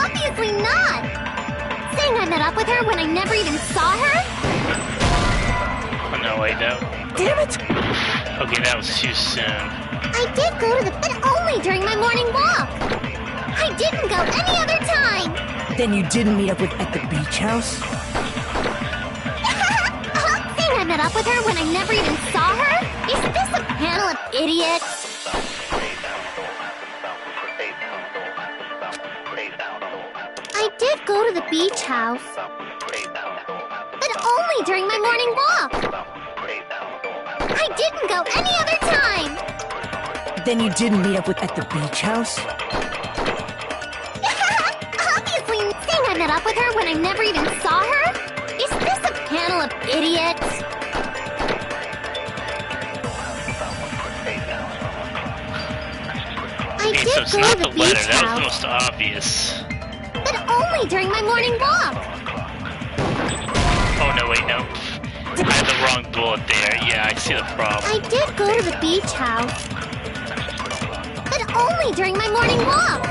Obviously not. Saying I met up with her when I never even saw her? Oh, no, wait, no. Damn it! Okay, that was too soon. I did go to the... but only during my morning walk. I didn't go any other time. Then you didn't meet up with at the beach house? Saying I met up with her when I never even saw her? Is this a panel of idiots? I did go to the beach house. But only during my morning walk. I didn't go any other time. Then you didn't meet up with at the beach house? Obviously, saying I met up with her when I never even saw her? Is this a panel of idiots? Okay, did so it's go not to the the letter. beach That was the house, most obvious. but only during my morning walk. Oh, no, wait, no. I had the wrong bullet there. Yeah, I see the problem. I did go to the beach house, but only during my morning walk.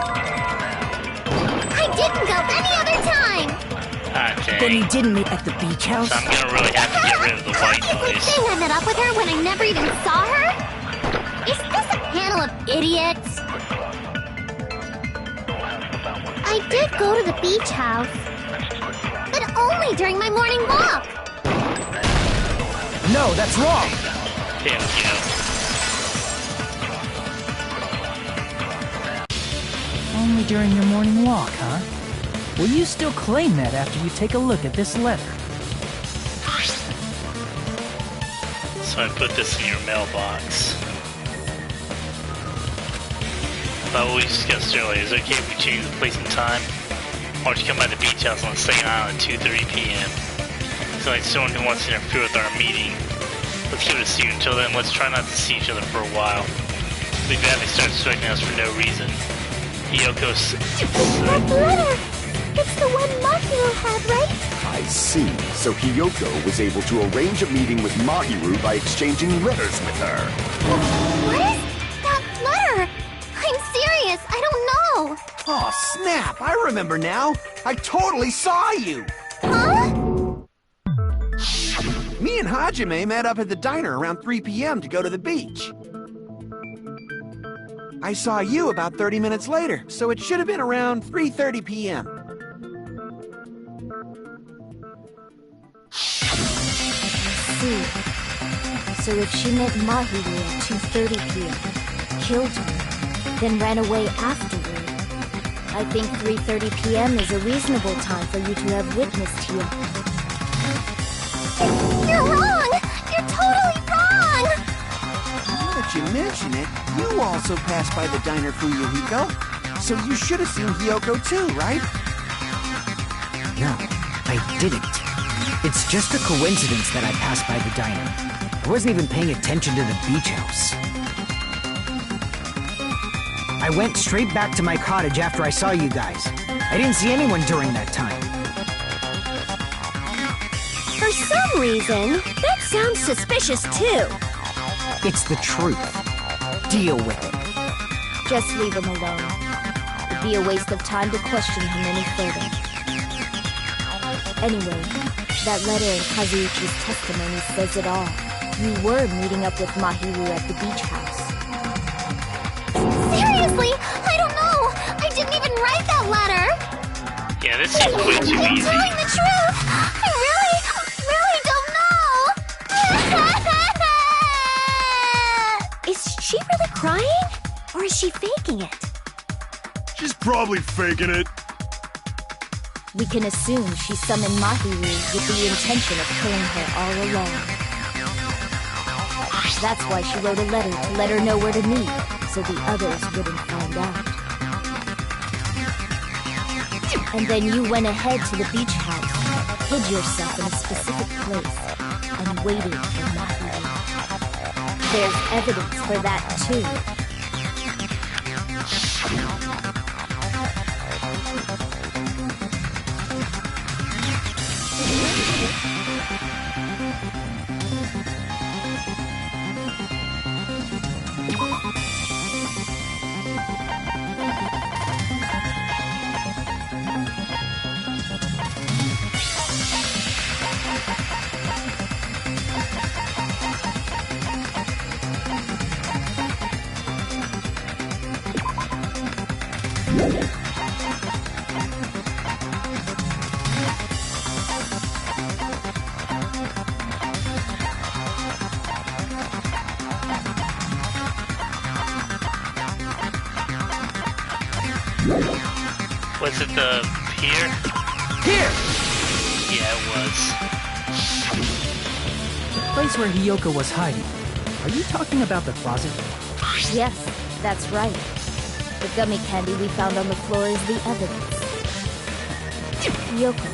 I didn't go any other time. Ah, dang. Then you didn't meet at the beach house? So I'm gonna really have to get rid of the white You noise. think I met up with her when I never even saw her? Is this a panel of idiots? I did go to the beach house, but only during my morning walk. No, that's wrong. There we go. Only during your morning walk, huh? Will you still claim that after you take a look at this letter? So I put this in your mailbox. About what we discussed earlier, is it okay if we change the place and time? Why don't you come by the beach house on Staten Island at 2:30 p.m. It's like someone who wants to interfere with our meeting. Let's give it a see you. Until then, let's try not to see each other for a while. We badly start striking us for no reason. Hyoko's... That letter! It's the one Mahiro had, right? I see. So Hiyoko was able to arrange a meeting with Mahiru by exchanging letters with her. What is that letter? I'm serious, I don't know. Oh, snap! I remember now. I totally saw you. Huh? Me and Hajime met up at the diner around 3 p.m. to go to the beach. I saw you about 30 minutes later, so it should have been around 3:30 p.m. See. So if she met Mahiru at 2:30 p.m., killed her, then ran away afterward, I think 3:30 p.m. is a reasonable time for you to have witnessed Hiyoko. You're wrong! You're totally wrong! Now that you mention it, you also passed by the diner, Fuyuhiko. So you should have seen Hiyoko too, right? No, I didn't. It's just a coincidence that I passed by the diner. I wasn't even paying attention to the beach house. I went straight back to my cottage after I saw you guys. I didn't see anyone during that time. For some reason, that sounds suspicious too. It's the truth. Deal with it. Just leave him alone. It'd be a waste of time to question him any further. Anyway, that letter in Kazuichi's testimony says it all. You were meeting up with Mahiru at the beach house. Seriously, I don't know! I didn't even write that letter! Yeah, this seems way too I'm easy. telling the truth! I really don't know! Is she really crying? Or is she faking it? She's probably faking it. We can assume she summoned Mahiru with the intention of killing her all along. That's why she wrote a letter to let her know where to meet, so the others wouldn't find out. And then you went ahead to the beach house, hid yourself in a specific place, and waited for Mahiru. There's evidence for that, too. Was it the pier? Here! Yeah, it was. The place where Hiyoko was hiding. Are you talking about the closet? Yes, that's right. The gummy candy we found on the floor is the evidence. Yoko,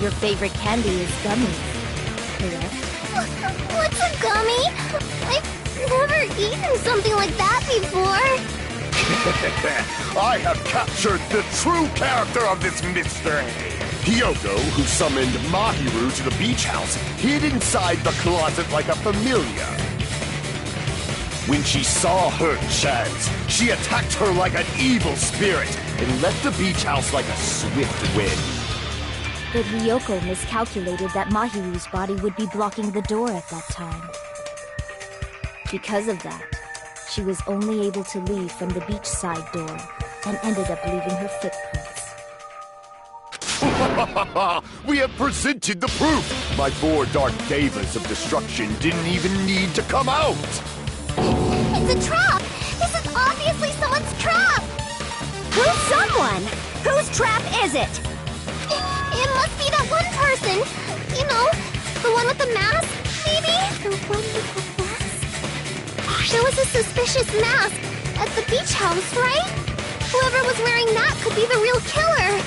your favorite candy is gummies, correct? What's a gummy? I've never eaten something like that before. I have captured the true character of this mystery. Hyoko, who summoned Mahiru to the beach house, hid inside the closet like a familiar. When she saw her chance, she attacked her like an evil spirit and left the beach house like a swift wind. But Hyoko miscalculated that Mahiru's body would be blocking the door at that time. Because of that, she was only able to leave from the beachside door and ended up leaving her footprints. We have presented the proof! My 4 dark devas of destruction didn't even need to come out! It's a trap! This is obviously someone's trap! Who's someone? Whose trap is it? It must be that one person! You know, the one with the mask, maybe? The one with the mask? There was a suspicious mask at the beach house, right? Whoever was wearing that could be the real killer!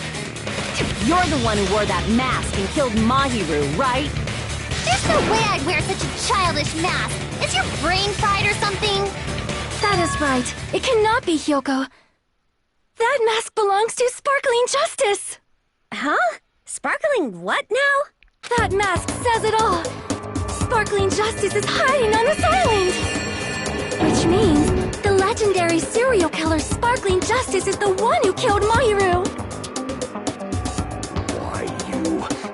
You're the one who wore that mask and killed Mahiru, right? There's no way I'd wear such a childish mask! Is your brain fried or something? That is right. It cannot be Hyoko. That mask belongs to Sparkling Justice! Huh? Sparkling what now? That mask says it all! Sparkling Justice is hiding on this island! Which means the legendary serial killer Sparkling Justice is the one who killed Mahiru! Why,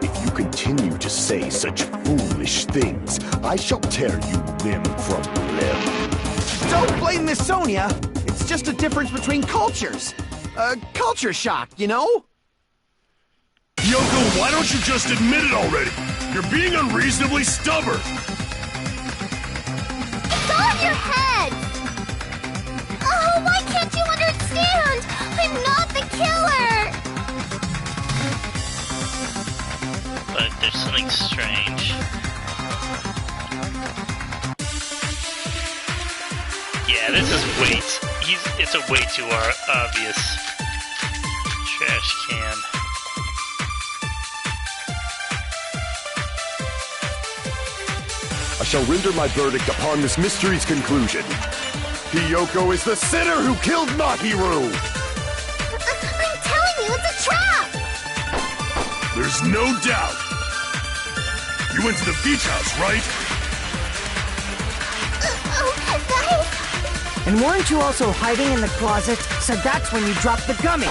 if you continue to say such foolish things, I shall tear you limb from limb. Don't blame Miss Sonia. It's just a difference between cultures. Culture shock, you know? Hyoko, why don't you just admit it already? You're being unreasonably stubborn. It's all in your head! Oh, why can't you understand? I'm not the killer! But there's something strange. Yeah, this is way it's a way too obvious trash can. I shall render my verdict upon this mystery's conclusion. Hyoko is the sinner who killed Mahiru! I'm telling you, it's a trap! There's no doubt. You went to the beach house, right? And weren't you also hiding in the closet? So that's when you dropped the gummy.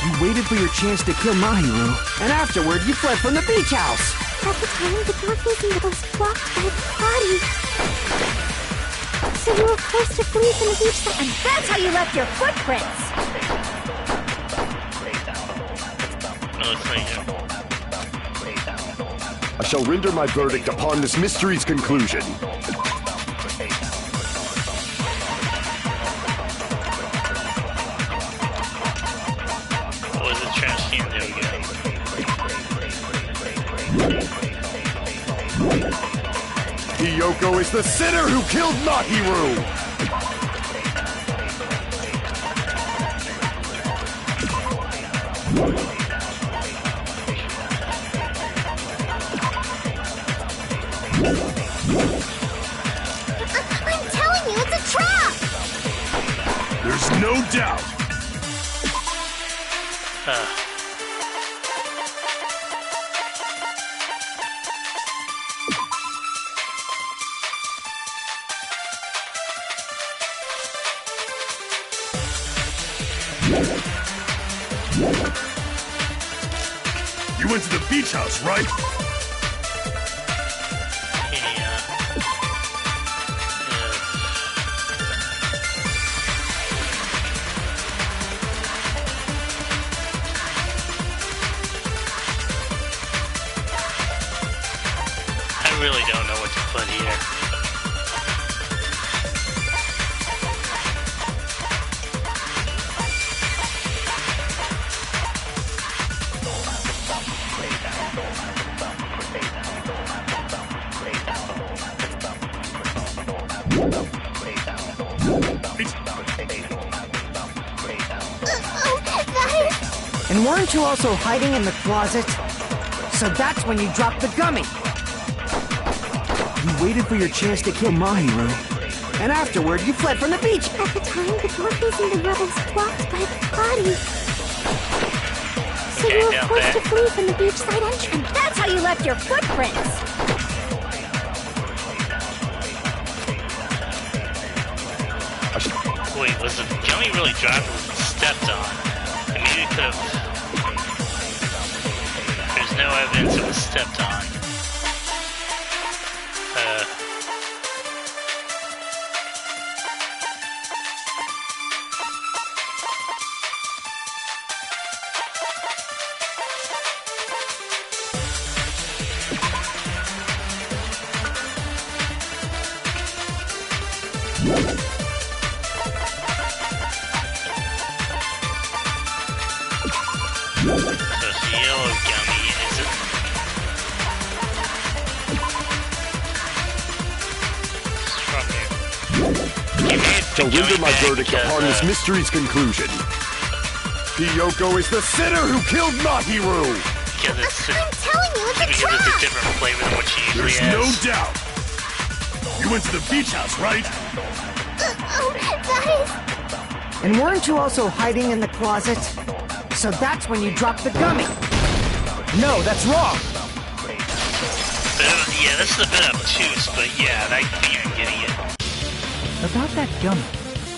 You waited for your chance to kill Mahiru, and afterward you fled from the beach house. At the time, the door facing the was blocked by the body. So you were forced to flee from the beach side. And that's how you left your footprints! I shall render my verdict upon this mystery's conclusion. What was the trash can? There we go. Hyoko is the sinner who killed Mahiru! I'm telling you, it's a trap! There's no doubt. You went to the beach house, right? I really don't know what to put here. And weren't you also hiding in the closet? So that's when you dropped the gummy. You waited for your chance to kill Mahiru, And afterward, you fled from the beach. At the time, the door facing the rebels blocked by the bodies. So you were forced to flee from the beachside entrance. That's how you left your footprints. Wait, was the gummy really dropped or was it stepped on? I mean, it could have... There's no evidence it was stepped on. To render my verdict upon this mystery's conclusion. Hiyoko is the sinner who killed Mahiru! Because it's I'm telling you, it's a trap! it's a different flavor than what she usually There's no has. doubt. You went to the beach house, right? That is... And weren't you also hiding in the closet? So that's when you dropped the gummy. No, that's wrong. Yeah, this is a bit obtuse, but yeah, I think I'm getting it. About that gummy,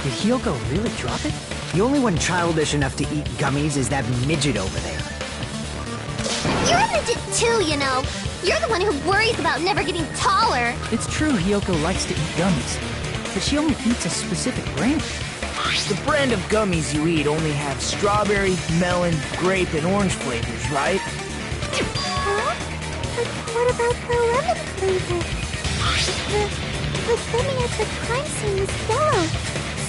did Hiyoko really drop it? The only one childish enough to eat gummies is that midget over there. You're a midget too, you know. You're the one who worries about never getting taller. It's true Hiyoko likes to eat gummies, but she only eats a specific brand. The brand of gummies you eat only have strawberry, melon, grape, and orange flavors, right? Huh? But what about the lemon flavor? The gummy at the crime scene was yellow,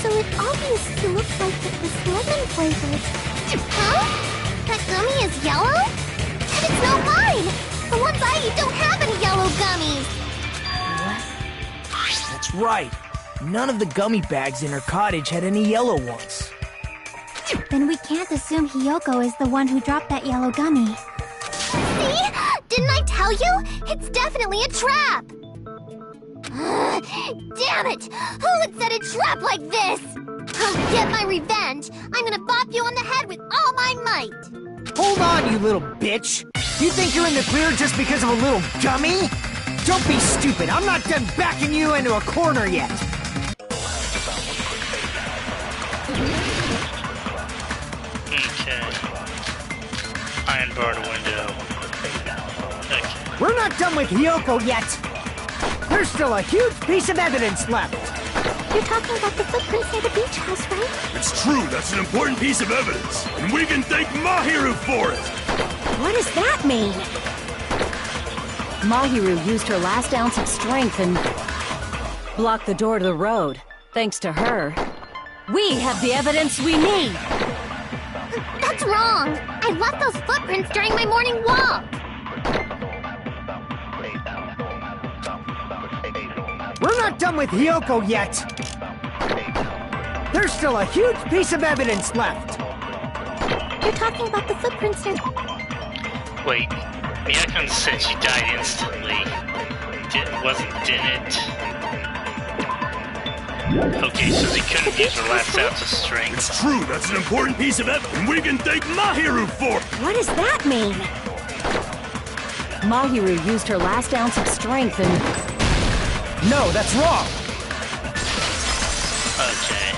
so it obviously looked like it was lemon flavored. Huh? That gummy is yellow? And it's not mine! The ones I eat don't have any yellow gummies! What? That's right. None of the gummy bags in her cottage had any yellow ones. Then we can't assume Hiyoko is the one who dropped that yellow gummy. See? Didn't I tell you? It's definitely a trap! Damn it! Who would set a trap like this? I'll get my revenge! I'm gonna bop you on the head with all my might! Hold on, you little bitch! You think you're in the clear just because of a little gummy? Don't be stupid! I'm not done backing you into a corner yet! Okay. Iron barred window. Okay. We're not done with Hiyoko yet! There's still a huge piece of evidence left! You're talking about the footprints near the beach house, right? It's true, that's an important piece of evidence. And we can thank Mahiru for it! What does that mean? Mahiru used her last ounce of strength and blocked the door to the road. Thanks to her, we have the evidence we need! That's wrong! I left those footprints during my morning walk! We're not done with Hiyoko yet! There's still a huge piece of evidence left! You're talking about the footprints near... Wait, Miyakon said she died instantly. Didn't it? Okay, so they couldn't use her last ounce of strength. It's true, that's an important piece of evidence, and we can thank Mahiru for it! What does that mean? Mahiru used her last ounce of strength and... No, that's wrong! Okay.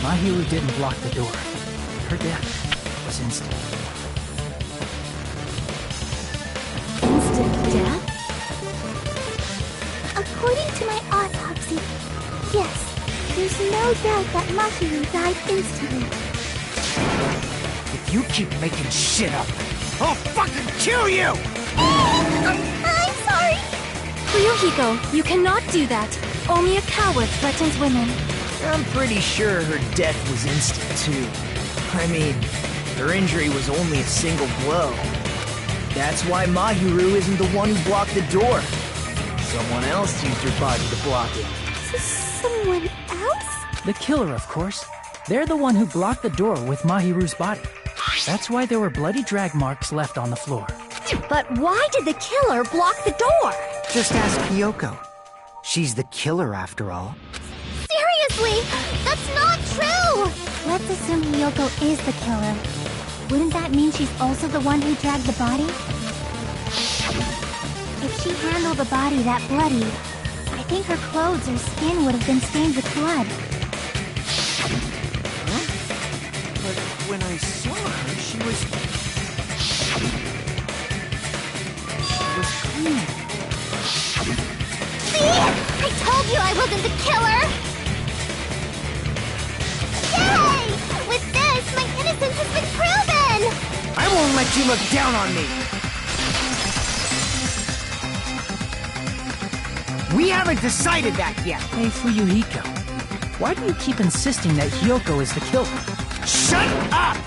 Mahiru didn't block the door. Her death was instant. Instant death? According to my autopsy, yes, there's no doubt that Mahiru died instantly. If you keep making shit up, I'll fucking kill you! I'm sorry! Ryuhiko, you cannot do that. Only a coward threatens women. I'm pretty sure her death was instant, too. I mean, her injury was only a single blow. That's why Mahiru isn't the one who blocked the door. Someone else used her body to block it. Someone else? The killer, of course. They're the one who blocked the door with Mahiru's body. That's why there were bloody drag marks left on the floor. But why did the killer block the door? Just ask Hiyoko. She's the killer after all. Seriously, that's not true! Let's assume Hiyoko is the killer. Wouldn't that mean she's also the one who dragged the body? If she handled the body that bloody, I think her clothes or skin would have been stained with blood. Huh? But when I saw her, she was clean. See? I told you I wasn't the killer! Yay! With this, my innocence has been proven! I won't let you look down on me! We haven't decided that yet! Hey, Fuyuhiko, why do you keep insisting that Hiyoko is the killer? Shut up!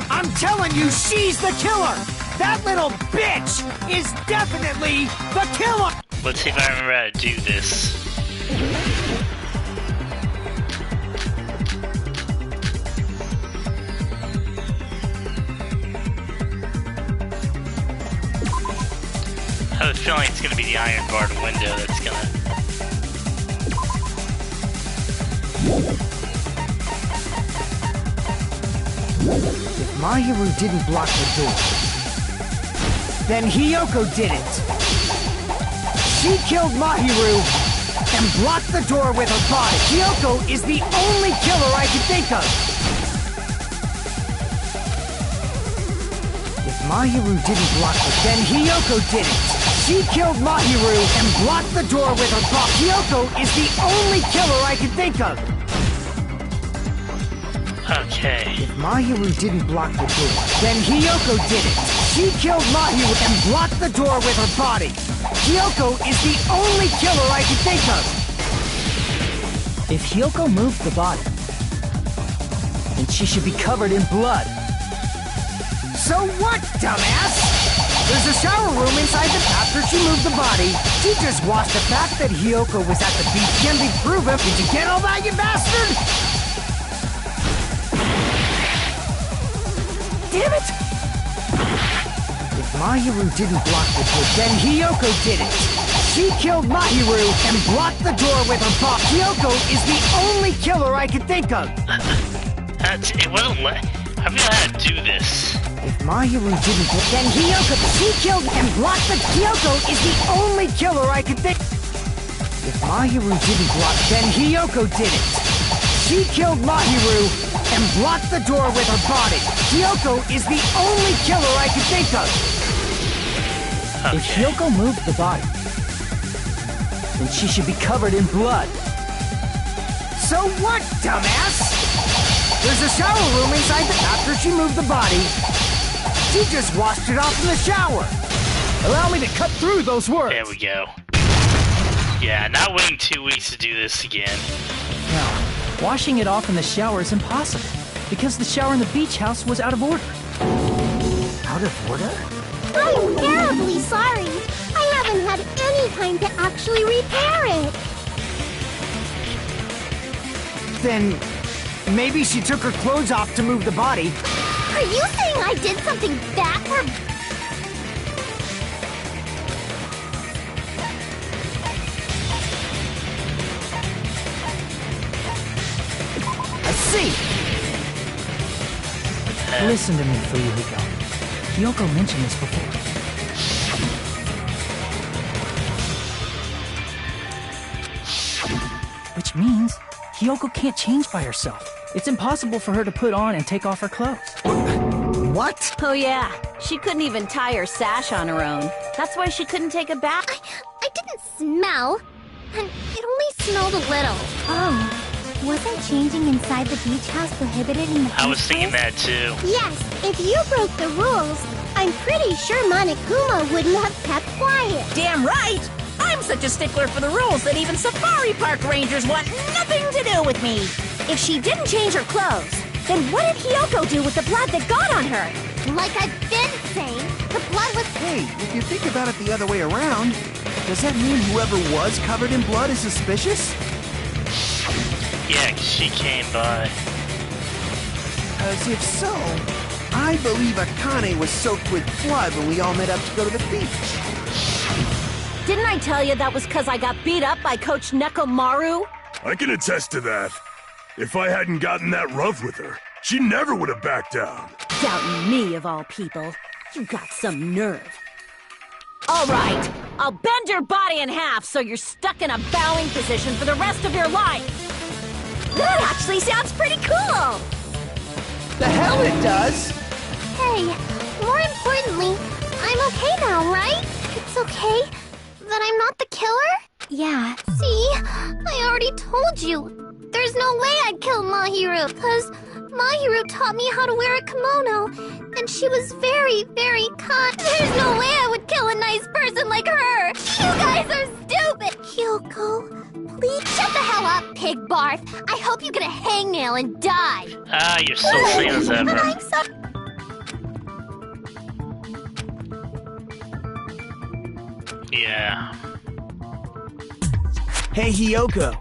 I'm telling you, she's the killer! That little bitch is definitely the killer! Let's see if I remember how to do this. I have a feeling it's gonna be the iron barred window that's gonna... If Mahiru didn't block the door, then Hiyoko didn't. She killed Mahiru and blocked the door with her body. Hiyoko is the only killer I can think of. If Mahiru didn't block it, then Hiyoko didn't. She killed Mahiru and blocked the door with her body. Hiyoko is the only killer I can think of. Okay. If Mahiru didn't block the door, then Hiyoko did it. She killed Mahiru and blocked the door with her body. Hiyoko is the only killer I can think of. If Hiyoko moved the body, then she should be covered in blood. So what, dumbass? There's a shower room inside after she moved the body. She just washed the fact that Hiyoko was at the beach can be proven. Did you get all that, you bastard? Damn it! If Mahiru didn't block the door, then Hiyoko did it. She killed Mahiru and blocked the door with her paw. Hiyoko is the only killer I can think of. It wasn't I forgot how to do this. If Mahiru didn't block, then Hiyoko, she killed and blocked the... Hiyoko is the only killer I can think... If Mahiru didn't block, then Hiyoko did it. She killed Mahiru and blocked the door with her body. Hiyoko is the only killer I can think of. Okay. If Hiyoko moved the body, then she should be covered in blood. So what, dumbass? There's a shower room inside after she moved the body. She just washed it off in the shower. Allow me to cut through those words. There we go. Yeah, not waiting 2 weeks to do this again. No, washing it off in the shower is impossible, because the shower in the beach house was out of order. Out of order? I'm terribly sorry. I haven't had any time to actually repair it. Then maybe she took her clothes off to move the body. Are you saying I did something bad for... I see. Listen to me, Fuyuhiko. Hiyoko mentioned this before. Which means Hiyoko can't change by herself. It's impossible for her to put on and take off her clothes. What? Oh yeah, she couldn't even tie her sash on her own. That's why she couldn't take a bath. I didn't smell. And it only smelled a little. Oh. Wasn't changing inside the beach house prohibited in the I was thinking that too. Yes, if you broke the rules, I'm pretty sure Monokuma wouldn't have kept quiet. Damn right! I'm such a stickler for the rules that even safari park rangers want nothing to do with me. If she didn't change her clothes, then what did Hiyoko do with the blood that got on her? Like I've been saying, the blood was... Hey, if you think about it the other way around, does that mean whoever was covered in blood is suspicious? Yeah, 'cause she came by. As if so, I believe Akane was soaked with blood when we all met up to go to the beach. Didn't I tell you that was because I got beat up by Coach Nekomaru? I can attest to that. If I hadn't gotten that rough with her, she never would have backed down. Doubting me, of all people. You got some nerve. All right, I'll bend your body in half so you're stuck in a bowing position for the rest of your life. That actually sounds pretty cool! The hell it does! Hey, more importantly, I'm okay now, right? It's okay that I'm not the killer? Yeah. See, I already told you. There's no way I'd kill Mahiru, because Mahiru taught me how to wear a kimono, and she was very, very kind. There's no way I would kill a nice person like her! You guys are stupid! Hyoko, please shut the hell up, pig barf. I hope you get a hangnail and die. Ah, you're so sane as ever. But I'm so... Yeah. Hey, Hyoko.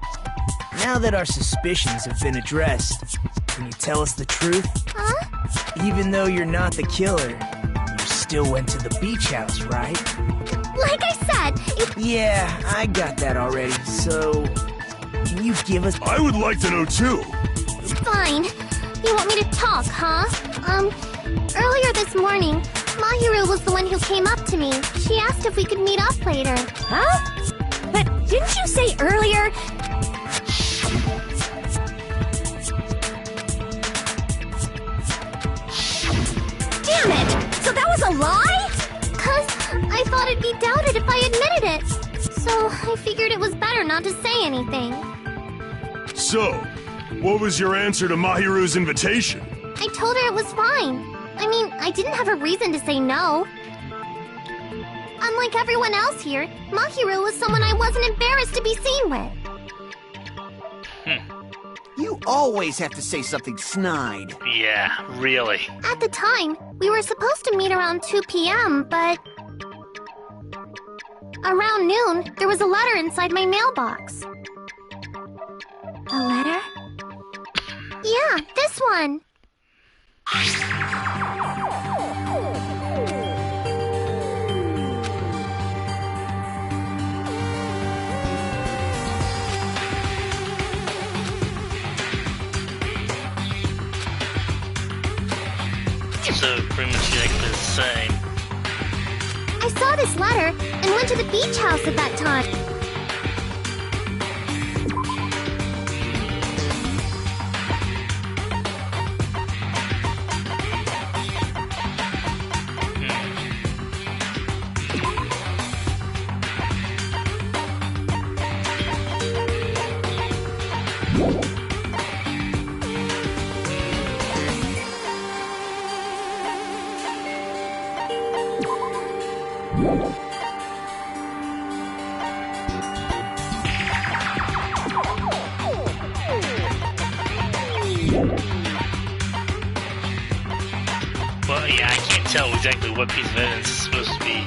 Now that our suspicions have been addressed, can you tell us the truth? Huh? Even though you're not the killer, you still went to the beach house, right? Like I said, it... Yeah, I got that already, so... Can you give us... I would like to know too. Fine. You want me to talk, huh? Earlier this morning, Mahiru was the one who came up to me. She asked if we could meet up later. Huh? But didn't you say earlier... Damn it! So that was a lie? 'Cause I thought it'd be doubted if I admitted it. So I figured it was better not to say anything. So, what was your answer to Mahiru's invitation? I told her it was fine. I mean, I didn't have a reason to say no. Unlike everyone else here, Mahiru was someone I wasn't embarrassed to be seen with. You always have to say something snide. Yeah, really. At the time, we were supposed to meet around 2 p.m., but... Around noon, there was a letter inside my mailbox. A letter? Yeah, this one. So pretty much exactly the same. I saw this letter and went to the beach house at that time. Well, yeah, I can't tell exactly what piece of evidence is supposed to be.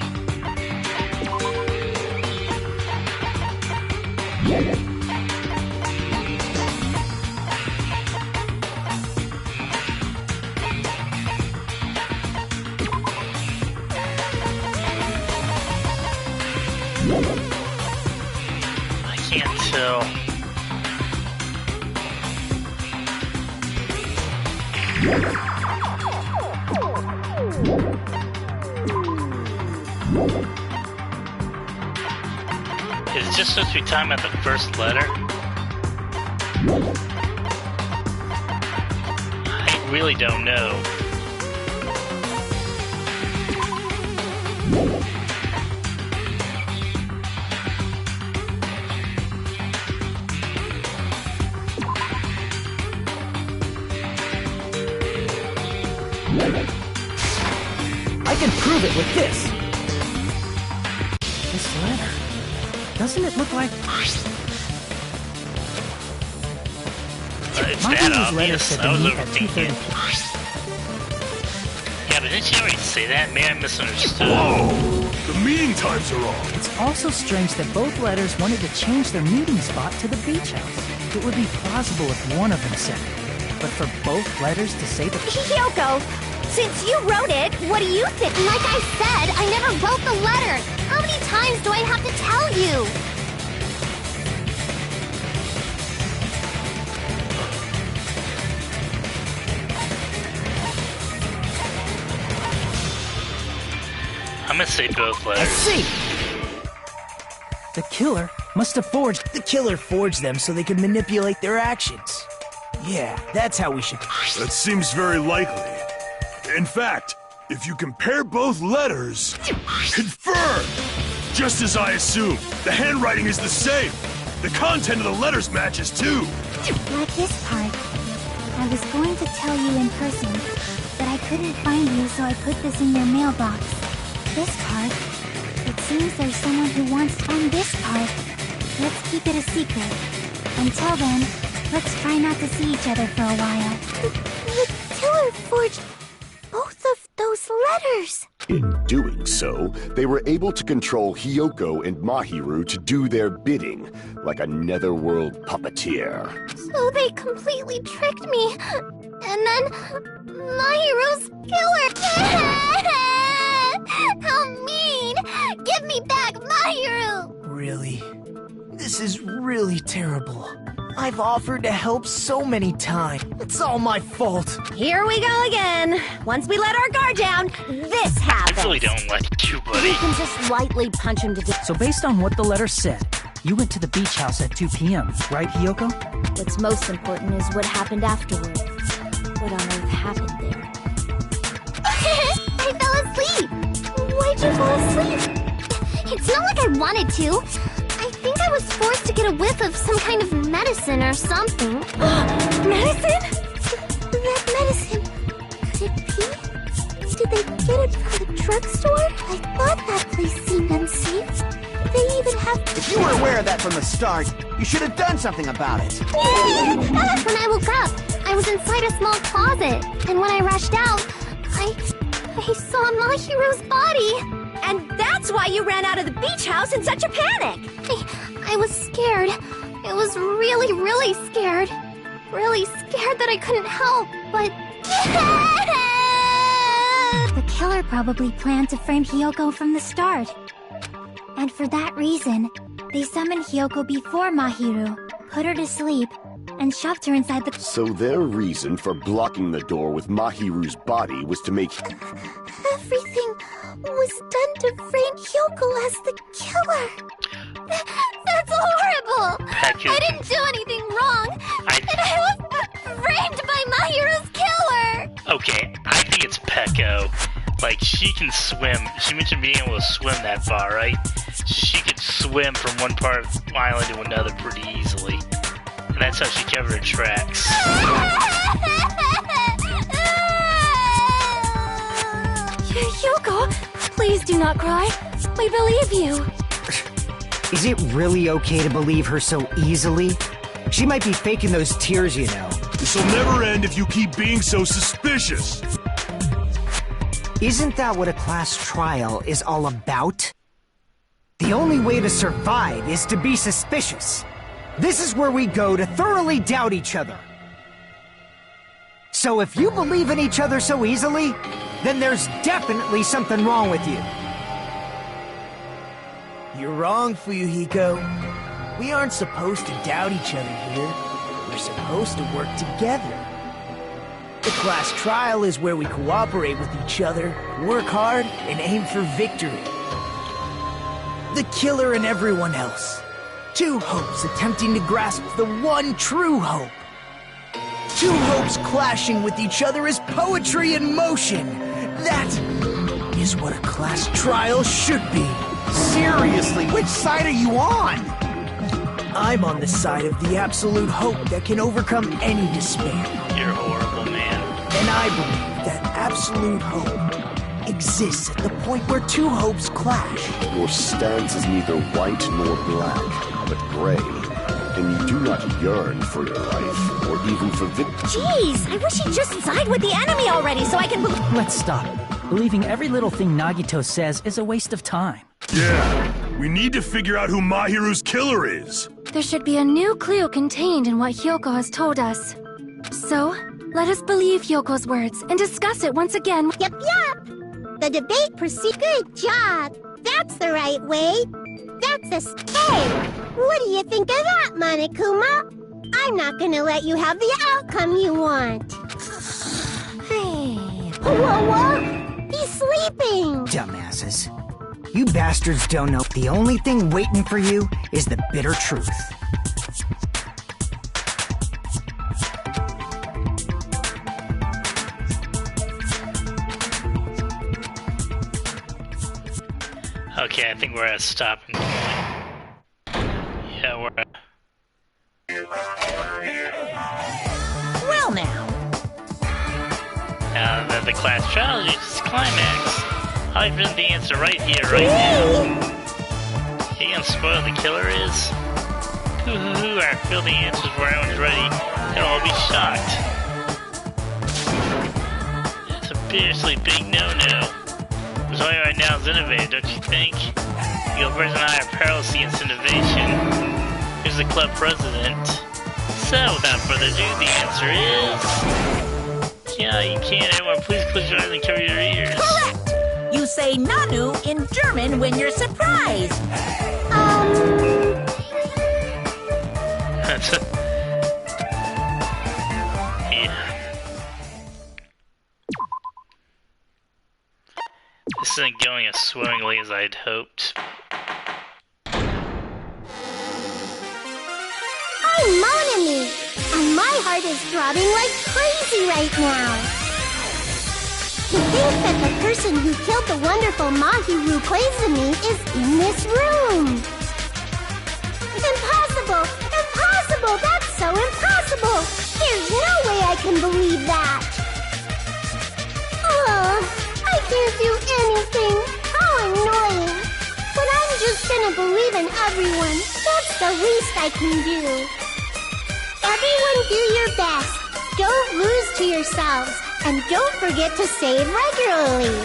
I can't tell. Is it just supposed to be talking about the first letter? I really don't know. I can prove it with this. This letter. Doesn't it look like... It's My that letter obvious. said I to was meet at overthinking 2:30 it. Yeah, but didn't she already say that? Maybe I misunderstood. Whoa! The meeting times are off. It's also strange that both letters wanted to change their meeting spot to the beach house. It would be plausible if one of them said it. But for both letters to say the... Hyoko, since you wrote it, what do you think? Like I said, I never wrote the letter. How many times times do I have to tell you? I'm gonna say both letters. Let's see. The killer must have forged. The killer forged them so they could manipulate their actions. Yeah, that's how we should. That seems very likely. In fact, if you compare both letters, confirmed! Just as I assumed, the handwriting is the same. The content of the letters matches too. Like this part. I was going to tell you in person, but I couldn't find you, so I put this in your mailbox. This part. It seems there's someone who wants to find this part. Let's keep it a secret. Until then, let's try not to see each other for a while. The killer forged both of those letters. In doing so, they were able to control Hiyoko and Mahiru to do their bidding, like a netherworld puppeteer. So they completely tricked me. And then Mahiru's killer. How mean! Give me back Mahiru! Really? This is really terrible. I've offered to help so many times. It's all my fault. Here we go again. Once we let our guard down, this happens. I really don't like you, buddy. You can just lightly punch him to death. So based on what the letter said, you went to the beach house at 2 p.m., right, Hiyoko? What's most important is what happened afterward. What on earth happened there? I fell asleep. Why'd you fall asleep? It's not like I wanted to. I think I was forced to get a whiff of some kind of medicine or something. Medicine? That medicine. Could it be? Did they get it from the drugstore? I thought that place seemed unsafe. They even have... If you were aware of that from the start, you should have done something about it. When I woke up, I was inside a small closet. And when I rushed out, I saw Mahiru's body. And that's why you ran out of the beach house in such a panic. I was scared. I was really, really scared. Really scared that I couldn't help, but... The killer probably planned to frame Hiyoko from the start. And for that reason, they summoned Hiyoko before Mahiru, put her to sleep, and shoved her inside the... So their reason for blocking the door with Mahiru's body was to make... Everything was done to frame Hiyoko as the killer. That's horrible! I didn't do anything wrong, and I was framed by Mahiru's killer! Okay, I think it's Pecco. Like, she can swim. She mentioned being able to swim that far, right? She could swim from one part of the island to another pretty easily. And that's how she covered her tracks. Hiyoko, please do not cry. We believe you. Is it really okay to believe her so easily? She might be faking those tears, you know. This'll never end if you keep being so suspicious. Isn't that what a class trial is all about? The only way to survive is to be suspicious. This is where we go to thoroughly doubt each other. So if you believe in each other so easily, then there's definitely something wrong with you. You're wrong, Fuyuhiko. We aren't supposed to doubt each other here. We're supposed to work together. The class trial is where we cooperate with each other, work hard, and aim for victory. The killer and everyone else. Two hopes attempting to grasp the one true hope. Two hopes clashing with each other is poetry in motion. That is what a class trial should be. Seriously, which side are you on? I'm on the side of the absolute hope that can overcome any despair. You're horrible, man. And I believe that absolute hope exists at the point where two hopes clash. Your stance is neither white nor black, but gray. And you do not yearn for your life, or even for victory. Jeez, I wish he'd just side with the enemy already so I can believe... Let's stop. Believing every little thing Nagito says is a waste of time. Yeah, we need to figure out who Mahiru's killer is. There should be a new clue contained in what Hiyoko has told us. So, let us believe Hyoko's words and discuss it once again. Yep. The debate proceeds. Good job. That's the right way. That's a stay. What do you think of that, Monokuma? I'm not gonna let you have the outcome you want. Whoa! He's sleeping! Dumbasses. You bastards don't know the only thing waiting for you is the bitter truth. Okay, I think we're at a stopping point. Yeah, we're at... Well now. Now that the class trial reaches climax, I'll present the answer right here, right now. You gonna spoil the killer is? Hoo-hoo-hoo, I feel the answers where everyone's ready. They'll all be shocked. It's a seriously big no-no. What's only right now is innovative, don't you think? Gilbert and I are perilously against innovation. Who's the club president? So, without further ado, the answer is... Yeah, you can. Everyone, please close your eyes and cover your ears. Correct! You say Nanu in German when you're surprised. Yeah. This isn't going as swimmingly as I'd hoped. I'm Monami, and my heart is throbbing like crazy right now. To think that the person who killed the wonderful Mahiru Koizumi is in this room. Impossible! Impossible! That's so impossible! There's no way I can believe that! Oh, I can't do anything! How annoying! But I'm just gonna believe in everyone. That's the least I can do. Everyone do your best. Don't lose to yourselves. And don't forget to save regularly.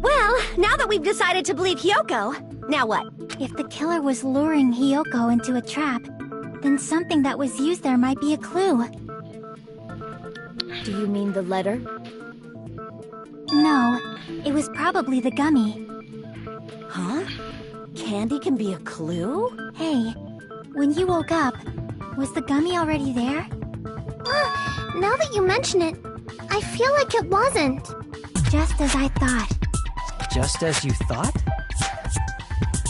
Well, now that we've decided to believe Hiyoko, now what? If the killer was luring Hiyoko into a trap, then something that was used there might be a clue. Do you mean the letter? No, it was probably the gummy. Huh? Candy can be a clue? Hey, when you woke up, was the gummy already there? Now that you mention it, I feel like it wasn't. Just as I thought. Just as you thought?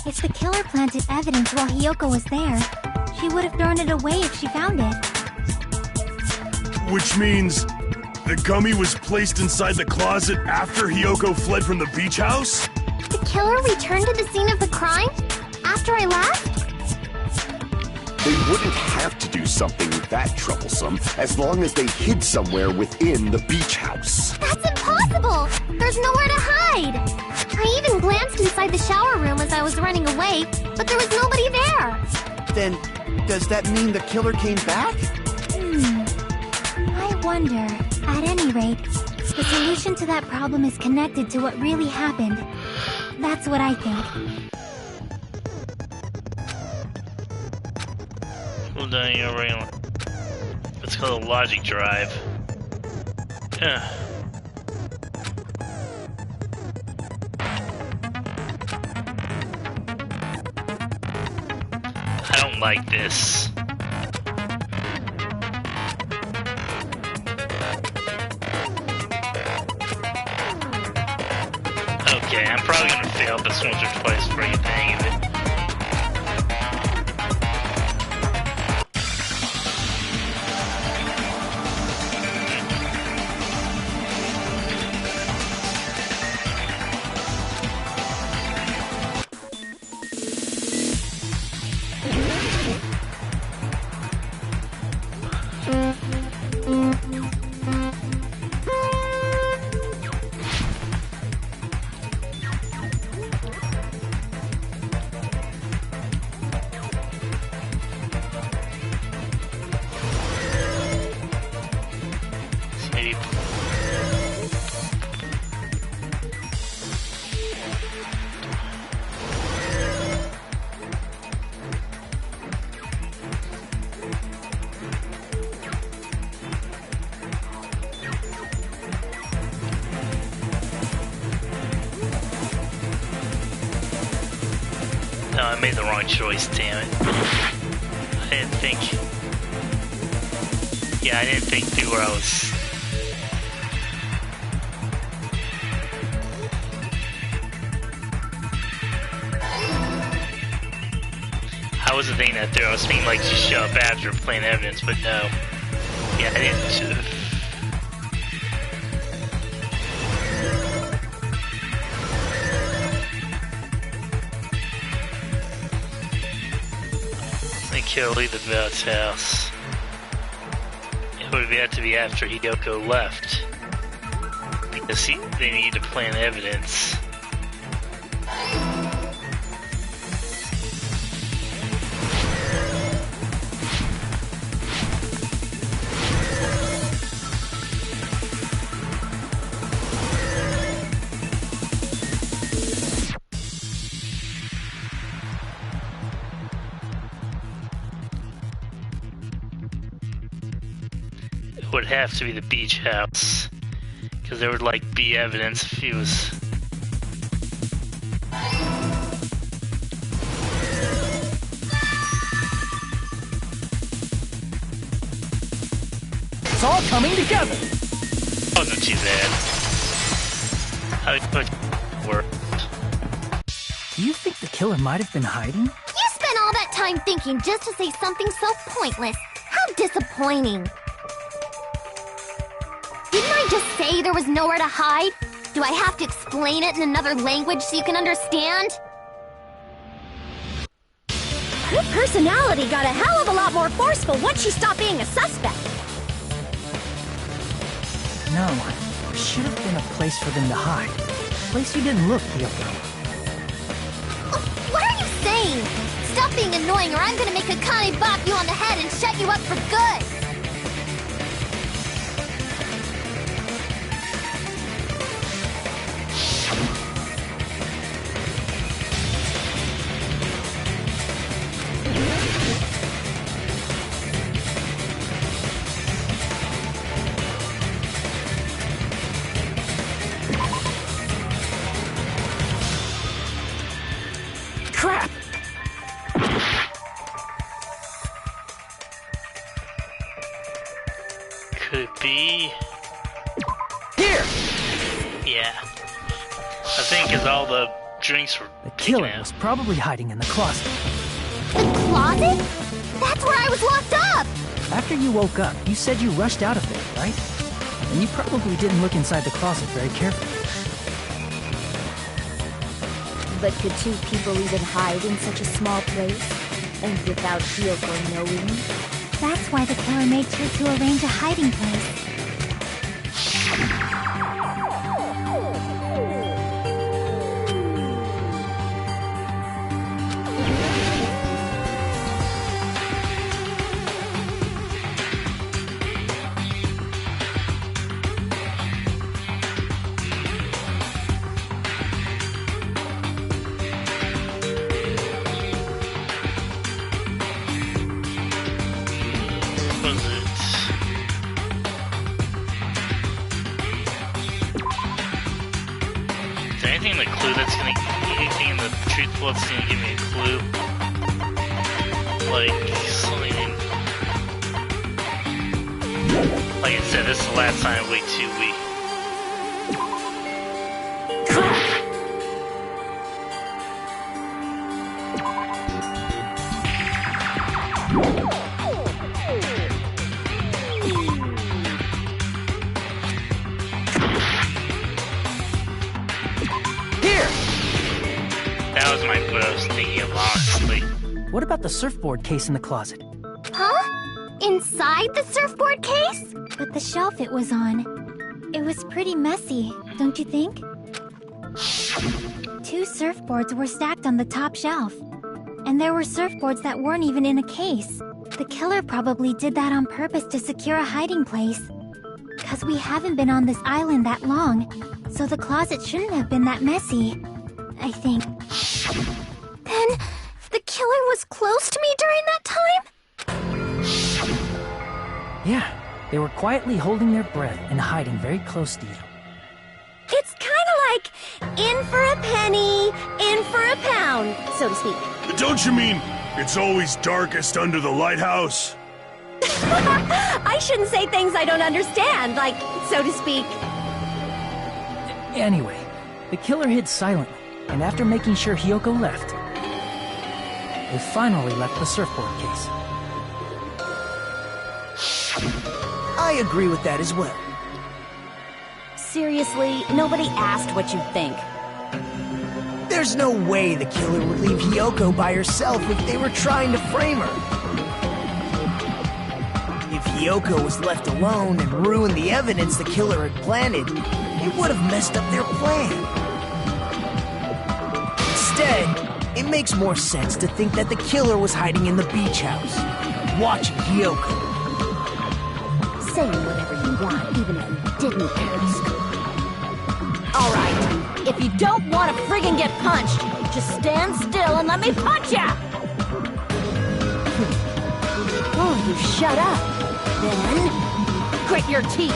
If the killer planted evidence while Hiyoko was there, she would have thrown it away if she found it. Which means the gummy was placed inside the closet after Hiyoko fled from the beach house? The killer returned to the scene of the crime? After I left? They wouldn't have to do something that troublesome as long as they hid somewhere within the beach house. That's impossible! There's nowhere to hide! I even glanced inside the shower room as I was running away, but there was nobody there! Then, does that mean the killer came back? I wonder. At any rate, the solution to that problem is connected to what really happened. That's what I think. Well done, you're right. It's called a logic drive. I don't like this. Okay, I'm probably gonna fail this once or twice before I get the hang of it. I made the wrong choice, damn it. I didn't think... Yeah, I didn't think through where I was... I wasn't thinking that through. I was thinking, like, just show up after playing evidence, but no. Yeah, I didn't... should've... Kill leave the Velvet's house. It would have to be after Hideko left. Because they need to plant evidence. Would have to be the beach house, because there would like be evidence if he was. It's all coming together. Wasn't too bad. I would work. Do you think the killer might have been hiding? You spent all that time thinking just to say something so pointless. How disappointing. Didn't I just say there was nowhere to hide? Do I have to explain it in another language so you can understand? Her personality got a hell of a lot more forceful once she stopped being a suspect. No, there should have been a place for them to hide. A place you didn't look, Hiyoko. Oh, what are you saying? Stop being annoying or I'm gonna make Akane bop you on the head and shut you up for good! Crap! Could it be? Here! Yeah. I think because all the drinks were. The killer was probably hiding in the closet. The closet? That's where I was locked up! After you woke up, you said you rushed out of there, right? And you probably didn't look inside the closet very carefully. But could two people even hide in such a small place? And without Hiyoko knowing? That's why the killer made sure to arrange a hiding place. Anything in the clue that's gonna, anything in the truthful that's gonna give me a clue? Like, something. Like I said, this is the last time way too weak. That was what I was thinking of, honestly. What about the surfboard case in the closet? Huh? Inside the surfboard case? But the shelf it was on. It was pretty messy, don't you think? 2 surfboards were stacked on the top shelf. And there were surfboards that weren't even in a case. The killer probably did that on purpose to secure a hiding place. 'Cause we haven't been on this island that long, so the closet shouldn't have been that messy, I think. Then, the killer was close to me during that time? Yeah, they were quietly holding their breath and hiding very close to you. It's kinda like in for a penny, in for a pound, so to speak. Don't you mean it's always darkest under the lighthouse? I shouldn't say things I don't understand, like, so to speak. Anyway, the killer hid silently, and after making sure Hiyoko left, they finally left the surfboard case. I agree with that as well. Seriously, nobody asked what you think. There's no way the killer would leave Hiyoko by herself if they were trying to frame her. If Hiyoko was left alone and ruined the evidence the killer had planted, it would have messed up their plan. Instead, it makes more sense to think that the killer was hiding in the beach house, watching Hiyoko. Saying whatever you want, even if you didn't ask. All right, if you don't want to friggin' get punched, just stand still and let me punch ya! Oh, you shut up. Then, grit your teeth.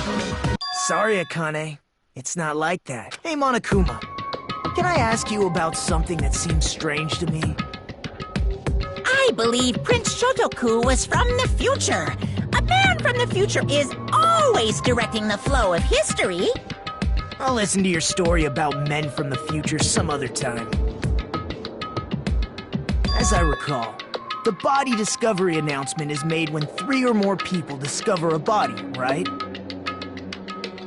Sorry, Akane. It's not like that. Hey, Monokuma. Can I ask you about something that seems strange to me? I believe Prince Shotoku was from the future. A man from the future is always directing the flow of history. I'll listen to your story about men from the future some other time. As I recall, the body discovery announcement is made when 3 or more people discover a body, right?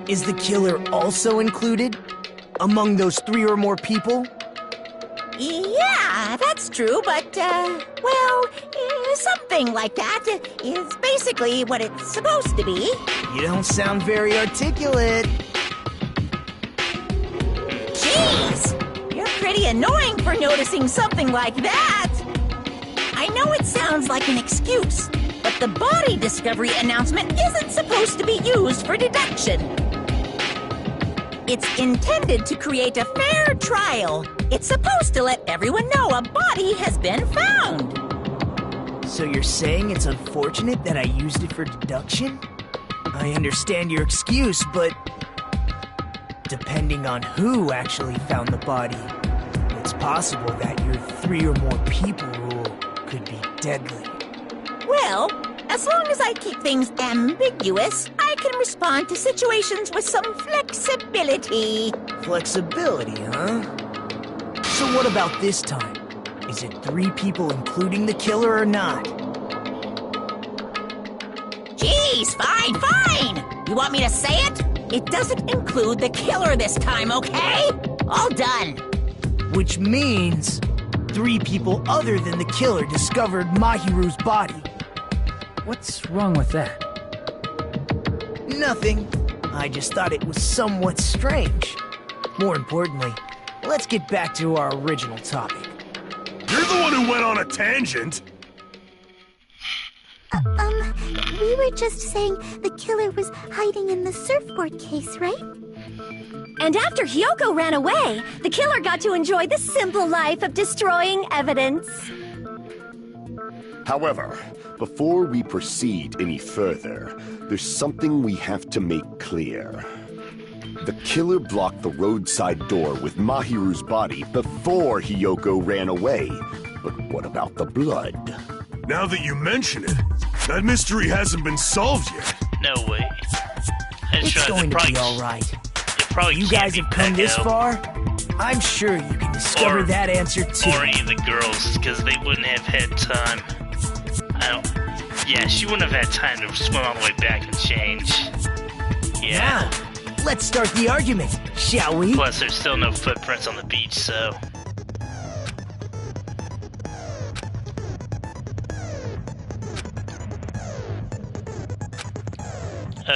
Is the killer also included among those 3 or more people? Yeah, that's true, but, something like that is basically what it's supposed to be. You don't sound very articulate. Jeez! You're pretty annoying for noticing something like that! I know it sounds like an excuse, but the body discovery announcement isn't supposed to be used for deduction. It's intended to create a fair trial. It's supposed to let everyone know a body has been found. So you're saying it's unfortunate that I used it for deduction? I understand your excuse, but depending on who actually found the body, it's possible that your 3 or more people rule could be deadly. Well, as long as I keep things ambiguous, I can respond to situations with some flexibility. Flexibility, huh? So what about this time? Is it 3 people including the killer or not? Jeez, fine! You want me to say it? It doesn't include the killer this time, okay? All done. Which means 3 people other than the killer discovered Mahiru's body. What's wrong with that? Nothing. I just thought it was somewhat strange. More importantly, let's get back to our original topic. You're the one who went on a tangent. We were just saying the killer was hiding in the surfboard case, right? And after Hiyoko ran away, the killer got to enjoy the simple life of destroying evidence. However, before we proceed any further, there's something we have to make clear. The killer blocked the roadside door with Mahiru's body before Hiyoko ran away. But what about the blood? Now that you mention it, that mystery hasn't been solved yet. No way. It's going to be alright. You guys have come this far? I'm sure you can discover that answer too. Or any of the girls, because they wouldn't have had time. Yeah, she wouldn't have had time to swim all the way back and change. Yeah. Now, let's start the argument, shall we? Plus, there's still no footprints on the beach, so...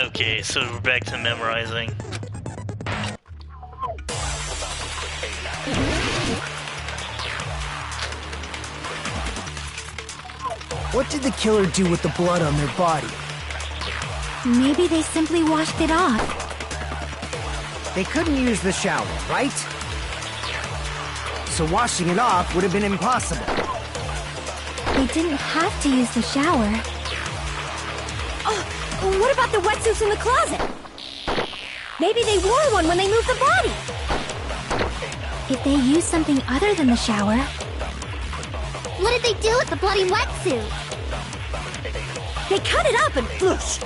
Okay, so we're back to memorizing. What did the killer do with the blood on their body? Maybe they simply washed it off. They couldn't use the shower, right? So washing it off would have been impossible. They didn't have to use the shower. Oh, what about the wetsuits in the closet? Maybe they wore one when they moved the body. If they use something other than the shower... What did they do with the bloody wetsuit? They cut it up and flush.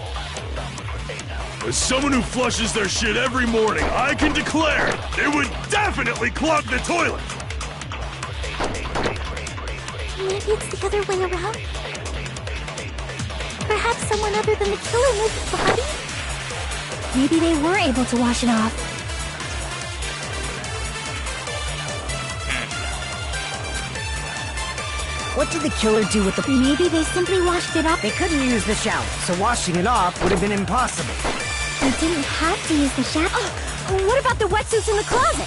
As someone who flushes their shit every morning, I can declare it would definitely clog the toilet! Maybe it's the other way around? Perhaps someone other than the killer moved the body? Maybe they were able to wash it off. What did the killer do with the... Maybe they simply washed it up. They couldn't use the shower, so washing it off would have been impossible. They didn't have to use the shower. Oh, what about the wetsuits in the closet?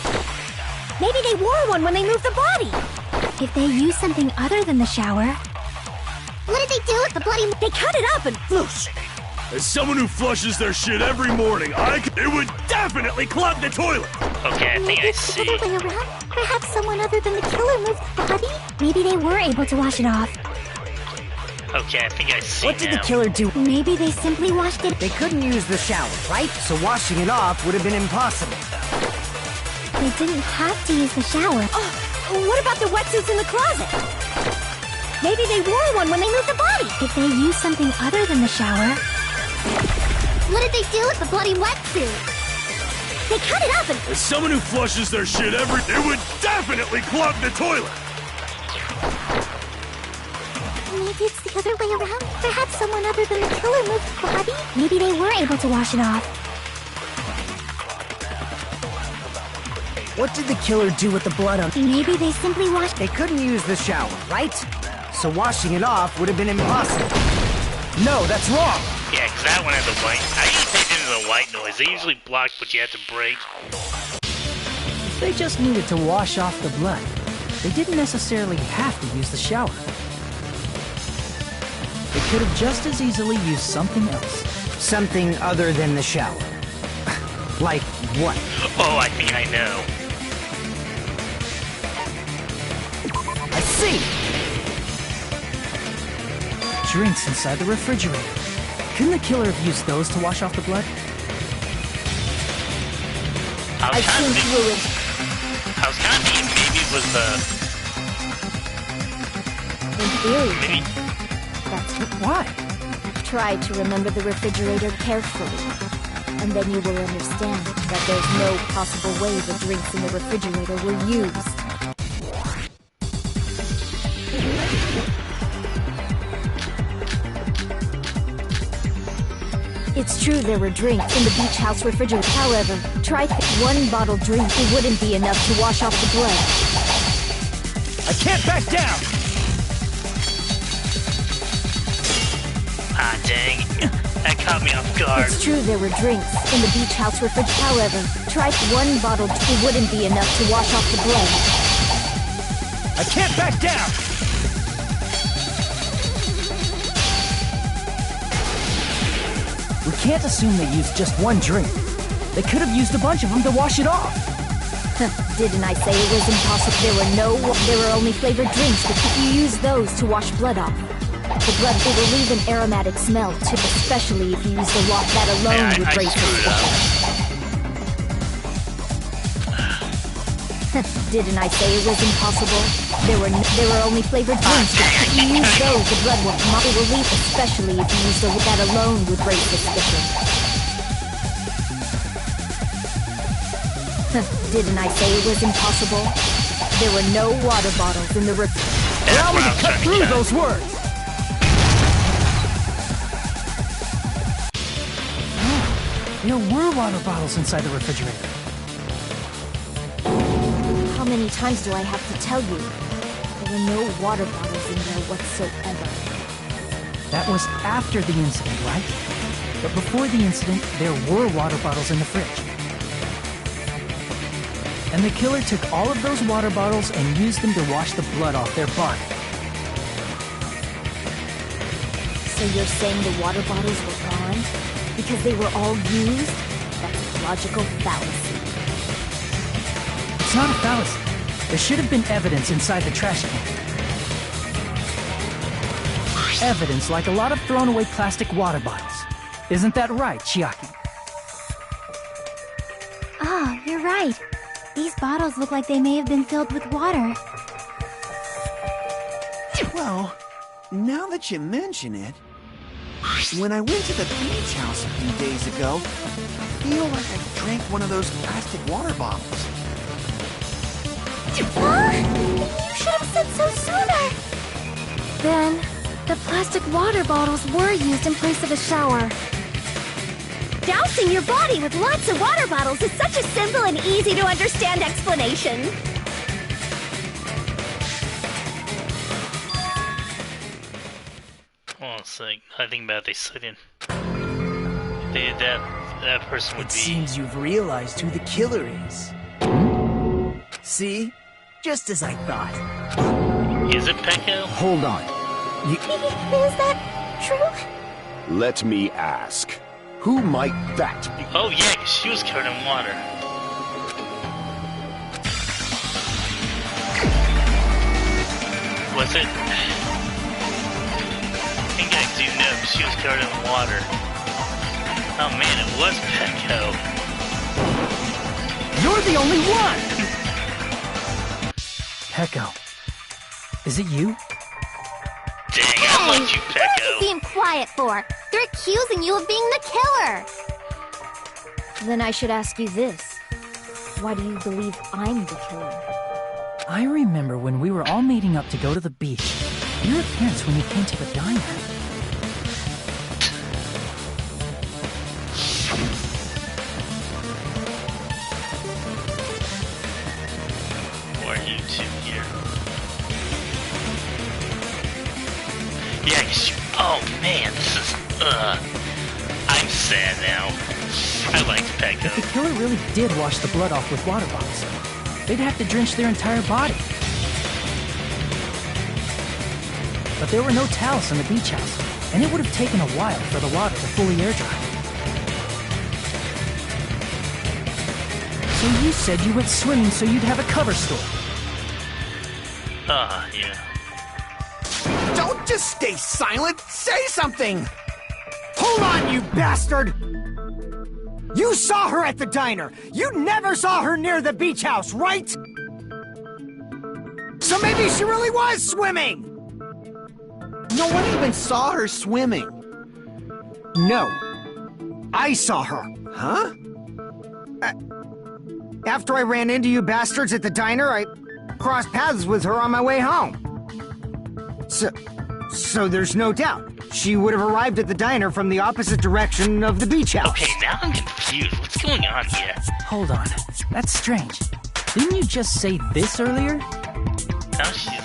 Maybe they wore one when they moved the body. If they use something other than the shower... What did they do with the bloody... They cut it up and flush. As someone who flushes their shit every morning, it would definitely clog the toilet! Okay, I think I see. Maybe it's the other way around? Perhaps someone other than the killer moved the body? Maybe they were able to wash it off. Okay, I think I see. What did the killer do? Maybe they simply washed it... They couldn't use the shower, right? So washing it off would have been impossible. They didn't have to use the shower. Oh, what about the wetsuits in the closet? Maybe they wore one when they moved the body. If they used something other than the shower... What did they do with the bloody wetsuit? They cut it up and... As someone who flushes their shit it would definitely clog the toilet! Maybe it's the other way around? Perhaps someone other than the killer moved the body? Maybe they were able to wash it off. What did the killer do with the blood on... Maybe they simply washed... They couldn't use the shower, right? So washing it off would have been impossible. No, that's wrong! Yeah, because that one had the white... I didn't pay attention to the white noise. They usually block what you have to break. If they just needed to wash off the blood, they didn't necessarily have to use the shower. They could have just as easily used something else. Something other than the shower. Like what? Oh, I think I know. I see! Drinks inside the refrigerator. Couldn't the killer have used those to wash off the blood? I was kind of thinking maybe it was the... In theory, Maybe... that's Why? Try to remember the refrigerator carefully, and then you will understand that there's no possible way the drinks in the refrigerator were used. It's true there were drinks in the beach house refrigerator. However, try one bottle drink. It wouldn't be enough to wash off the blood. I can't back down! Ah, dang. That caught me off guard. It's true there were drinks in the beach house refrigerator. However, try one bottle. It wouldn't be enough to wash off the blood. I can't back down! We can't assume they used just one drink. They could have used a bunch of them to wash it off. Didn't I say it was impossible? There were only flavored drinks, but if you use those to wash blood off, the blood will leave an aromatic smell too, especially if you use the lot that alone would raise suspicion. Didn't I say it was impossible? There were only flavored drinks, but if you use those, the blood will leave, especially if you use the that alone would raise suspicion. Didn't I say it was impossible? There were no water bottles in the refrigerator. Allow me to cut through those words! There were water bottles inside the refrigerator. How many times do I have to tell you? There were no water bottles in there whatsoever. That was after the incident, right? But before the incident, there were water bottles in the fridge. And the killer took all of those water bottles and used them to wash the blood off their body. So you're saying the water bottles were gone? Because they were all used? That's a logical fallacy. It's not a fallacy. There should have been evidence inside the trash can. Evidence like a lot of thrown away plastic water bottles. Isn't that right, Chiaki? Oh, you're right. These bottles look like they may have been filled with water. Well, now that you mention it, when I went to the beach house a few days ago, I feel like I drank one of those plastic water bottles. Huh? You should have said so sooner. Then, the plastic water bottles were used in place of a shower. Dousing your body with lots of water bottles is such a simple and easy to understand explanation. Hold on a sec. I think about they said in. That person would It be. seems you've realized who the killer is. See? Just as I thought. Is it Pecco? Hold on. Is that true? Let me ask. Who might that be? Oh yeah, 'cause she was covered in water. Was it? I think I do know 'cause she was covered in water. Oh man, it was Pecco. You're the only one! Pecco. Is it you? Dang, I like you, What are you Pecco. being quiet for? They're accusing you of being the killer. Then I should ask you this. Why do you believe I'm the killer? I remember when we were all meeting up to go to the beach. Your appearance when you came to the diner. Why are you two here? Yeah, 'cause you. Oh man, this is. I'm sad now. I liked If Pecco. the killer really did wash the blood off with water bottles, they'd have to drench their entire body. But there were no towels in the beach house, and it would have taken a while for the water to fully air dry. So you said you went swimming so you'd have a cover story. Yeah. Don't just stay silent! Say something! Hold on, you bastard! You saw her at the diner! You never saw her near the beach house, right? So maybe she really was swimming! No one even saw her swimming. No. I saw her. Huh? After I ran into you bastards at the diner, I crossed paths with her on my way home. So there's no doubt. She would have arrived at the diner from the opposite direction of the beach house. Okay, now I'm confused. What's going on here? Hold on. That's strange. Didn't you just say this earlier? Now she's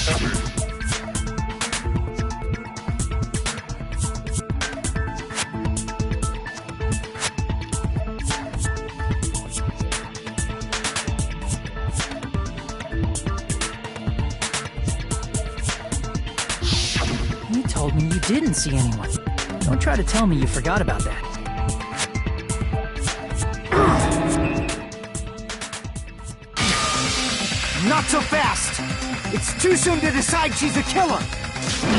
covered. You told me you didn't see anyone. Don't try to tell me you forgot about that. Not so fast! It's too soon to decide she's a killer!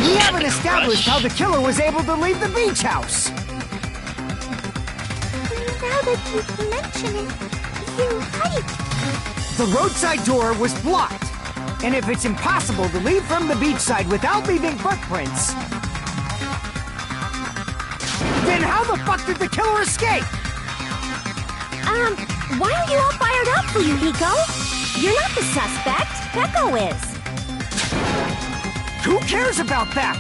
We haven't established how the killer was able to leave the beach house! Now that you mention it, you're right. The roadside door was blocked, and if it's impossible to leave from the beachside without leaving footprints, then how the fuck did the killer escape? Why are you all fired up, Fuyuhiko? You're not the suspect. Pecco is. Who cares about that?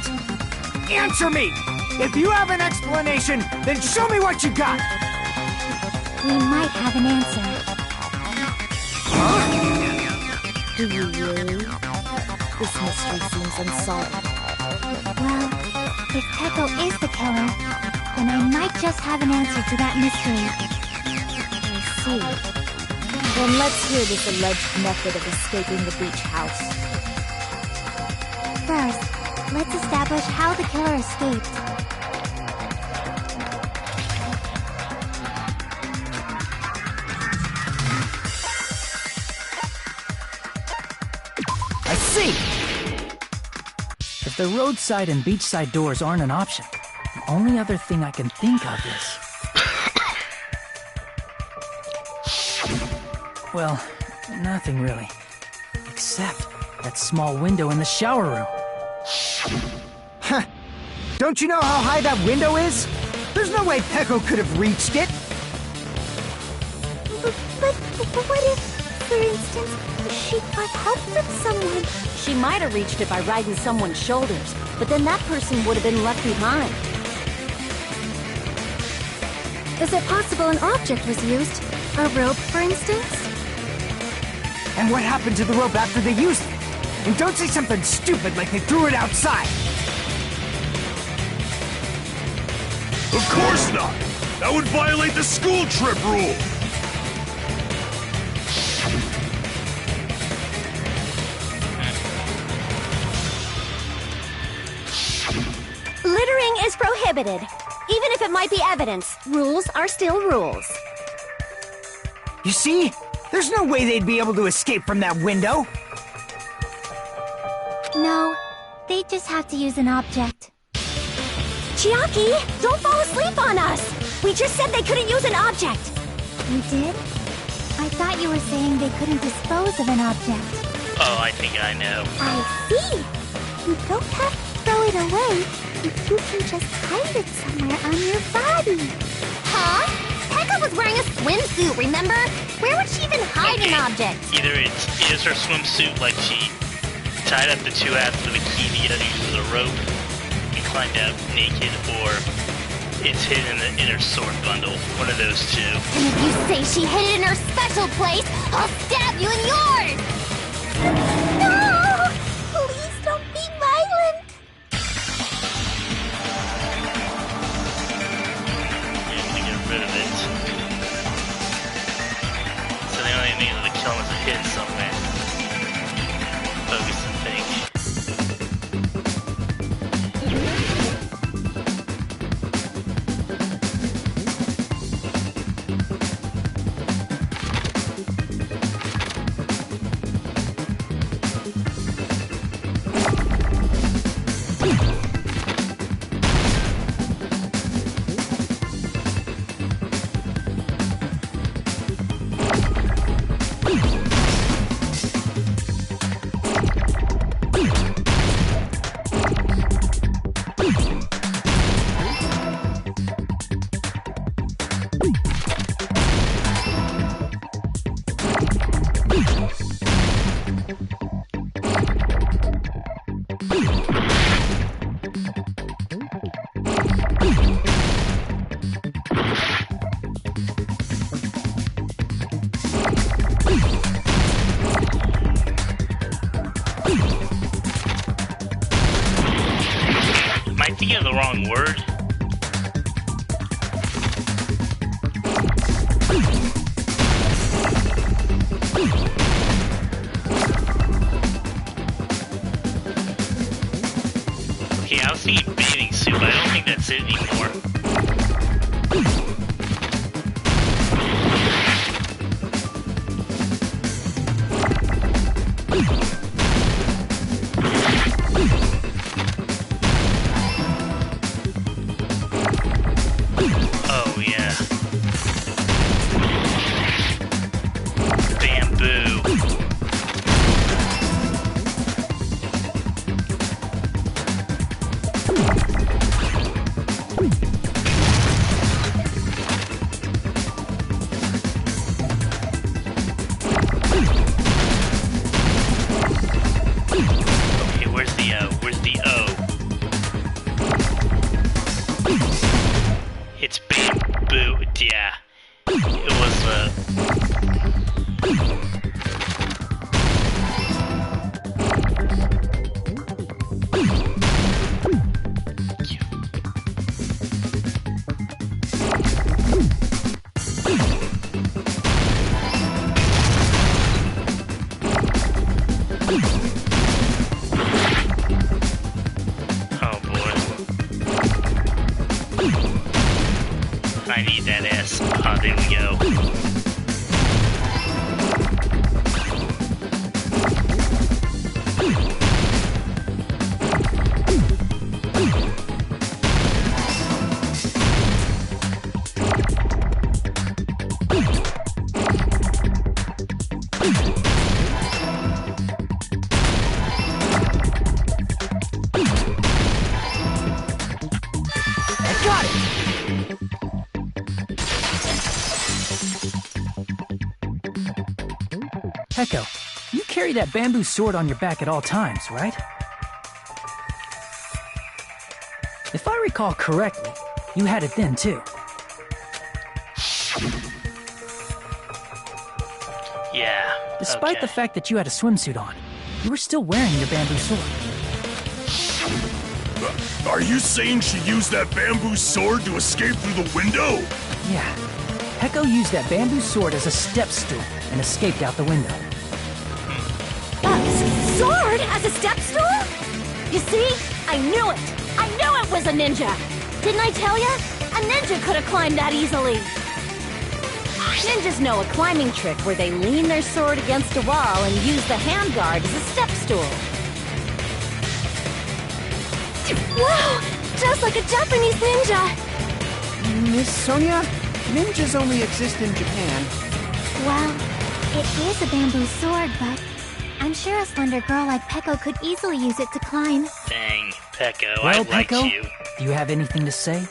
Answer me! If you have an explanation, then show me what you got! We might have an answer. Do you really? This mystery seems unsolved. Well, if Pecco is the killer, then I might just have an answer to that mystery. I see. Then let's hear this alleged method of escaping the beach house. First, let's establish how the killer escaped. I see! If the roadside and beachside doors aren't an option, the only other thing I can think of is... Well, nothing really. Except that small window in the shower room. Huh. Don't you know how high that window is? There's no way Peko could have reached it. But what if, for instance, she got help from someone? She might have reached it by riding someone's shoulders, but then that person would have been left behind. Is it possible an object was used? A rope, for instance? And what happened to the rope after they used it? And don't say something stupid like they threw it outside. Of course not! That would violate the school trip rule! Littering is prohibited. Even if it might be evidence, rules are still rules. You see? There's no way they'd be able to escape from that window. No, they just have to use an object. Chiaki, don't fall asleep on us! We just said they couldn't use an object! You did? I thought you were saying they couldn't dispose of an object. Oh, I think I know. I see! You don't have to throw it away if you can just hide it somewhere on your body. Huh? Pekka was wearing a swimsuit, remember? Where would she even hide an object? Either it is her swimsuit, like she tied up the two halves with a key the other uses a rope and climbed out naked, or it's hidden in her sword bundle. One of those two. And if you say she hid it in her special place, I'll stab you in yours! No! Please don't be violent! Yeah, I'm gonna get rid of it. So the only thing to kill him is hidden somewhere. Focus and think. Thinking of the wrong word. Okay, I was thinking bathing suit, but I don't think that's it anymore. I need that S. Oh, there we go. Peko, you carry that bamboo sword on your back at all times, right? If I recall correctly, you had it then too. Yeah. Despite the fact that you had a swimsuit on, you were still wearing your bamboo sword. Are you saying she used that bamboo sword to escape through the window? Yeah. Peko used that bamboo sword as a step stool and escaped out the window. Sword as a step stool? You see? I knew it! I knew it was a ninja! Didn't I tell ya? A ninja could have climbed that easily! Ninjas know a climbing trick where they lean their sword against a wall and use the handguard as a step stool. Wow! Just like a Japanese ninja! Miss Sonia, ninjas only exist in Japan. Well, it is a bamboo sword, but I'm sure a slender girl like Peko could easily use it to climb. Dang, Peko, Well, I liked Peko, you. do you have anything to say?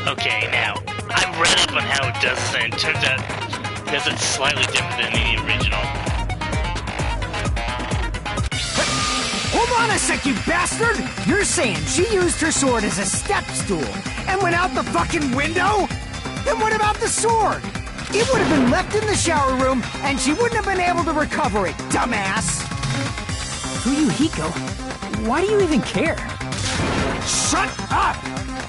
Okay, now, I've read up on how it does this, and it turns out it does it slightly different than the original. Hold on a sec, you bastard! You're saying she used her sword as a step stool and went out the fucking window? Then what about the sword? It would have been left in the shower room and she wouldn't have been able to recover it, dumbass! Fuyuhiko, why do you even care? Shut up!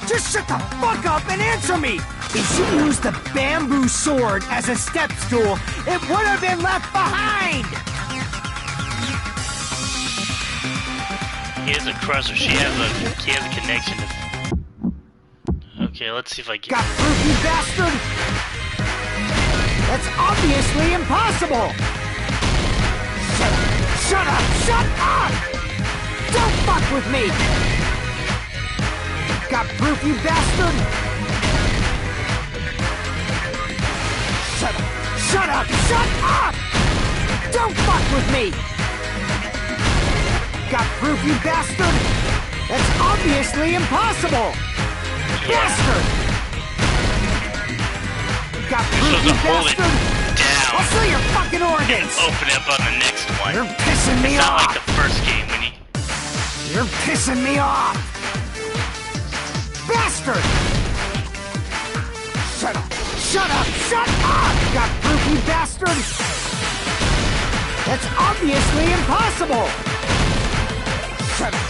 Just shut the fuck up and answer me! If she used the bamboo sword as a step stool, it would have been left behind! He has a crush, or he has a connection to... Okay, let's see if I can... Got proof, you bastard? That's obviously impossible! Shut up! Shut up! Don't fuck with me! Got proof, you bastard? Shut up! Shut up! Shut up! Don't fuck with me! Got proof, you bastard? That's obviously impossible! Bastard! Got proof, you bastard? Down. I'll steal your fucking organs! Open up on the next one. You're pissing me it's not off! like the first game when you... You're pissing me off! Bastard! Shut up! Shut up! Shut up! Got proof, you bastard? That's obviously impossible! Shut up!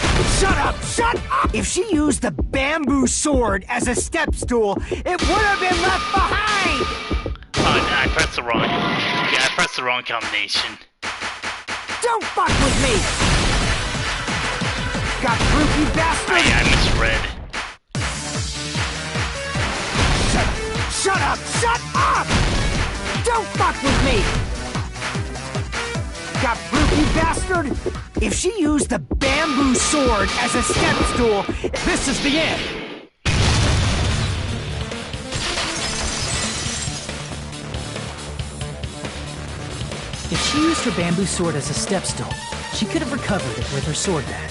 Shut up! Shut up! If she used the bamboo sword as a step stool, it would have been left behind! Oh, I pressed the wrong... Yeah, I pressed the wrong combination. Don't fuck with me! Got proof, you bastard? Oh, yeah, I misread. Shut up! Shut up! Don't fuck with me! Got proof, you bastard? If she used the bamboo sword as a step stool, this is the end! If she used her bamboo sword as a step stool, she could have recovered it with her sword bag.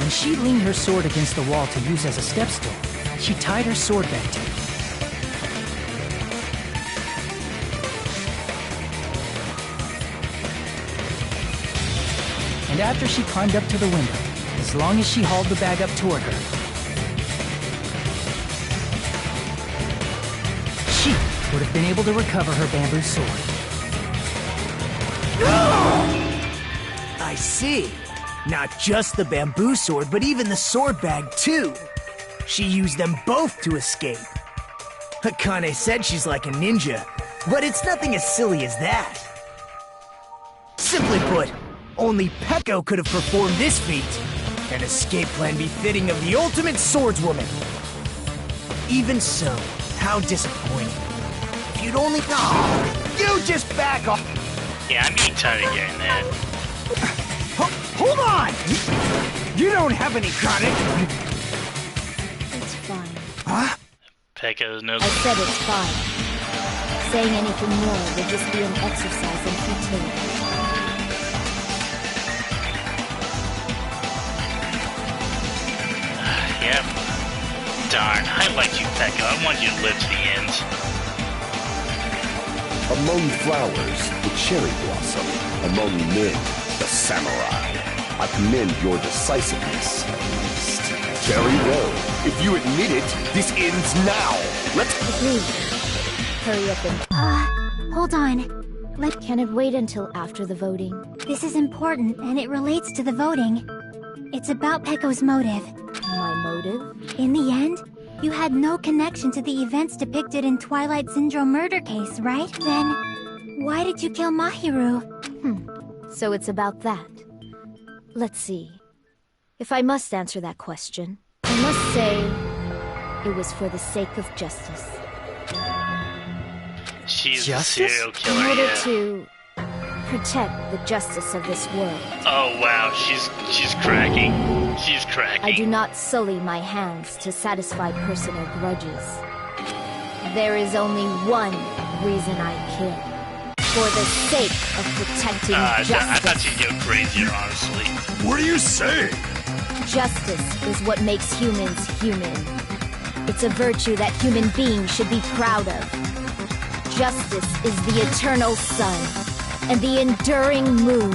When she leaned her sword against the wall to use as a step stool, she tied her sword bag to it. And after she climbed up to the window, as long as she hauled the bag up toward her, she would have been able to recover her bamboo sword. I see. Not just the bamboo sword, but even the sword bag, too. She used them both to escape. Akane said she's like a ninja, but it's nothing as silly as that. Simply put, only Peko could have performed this feat. An escape plan befitting of the ultimate swordswoman. Even so, how disappointing. If you'd only... Oh, you just back off! Yeah, I'm getting tired of hearing that. Hold on! You don't have any chronic. It's fine. Huh? Pecco's nose. I said it's fine. Saying anything more would just be an exercise in futility. Yep. Darn, I liked you, Pecco. I wanted you to live to the end. Among flowers, the cherry blossom. Among men, the samurai. I commend your decisiveness, at least. Very well. If you admit it, this ends now. Let's... Agreed. Hurry up and... Hold on. Can it wait until after the voting? This is important, and it relates to the voting. It's about Pecco's motive. My motive? In the end, you had no connection to the events depicted in Twilight Syndrome murder case, right? Then, why did you kill Mahiru? So it's about that. Let's see. If I must answer that question, I must say it was for the sake of justice. She's a Justice? serial In killer, order yeah. to protect the justice of this world. Oh wow, she's cracking. She's cracking. I do not sully my hands to satisfy personal grudges. There is only one reason I kill. For the sake of protecting I justice. thought you'd go crazier, honestly. What are you saying? Justice is what makes humans human. It's a virtue that human beings should be proud of. Justice is the eternal sun and the enduring moon,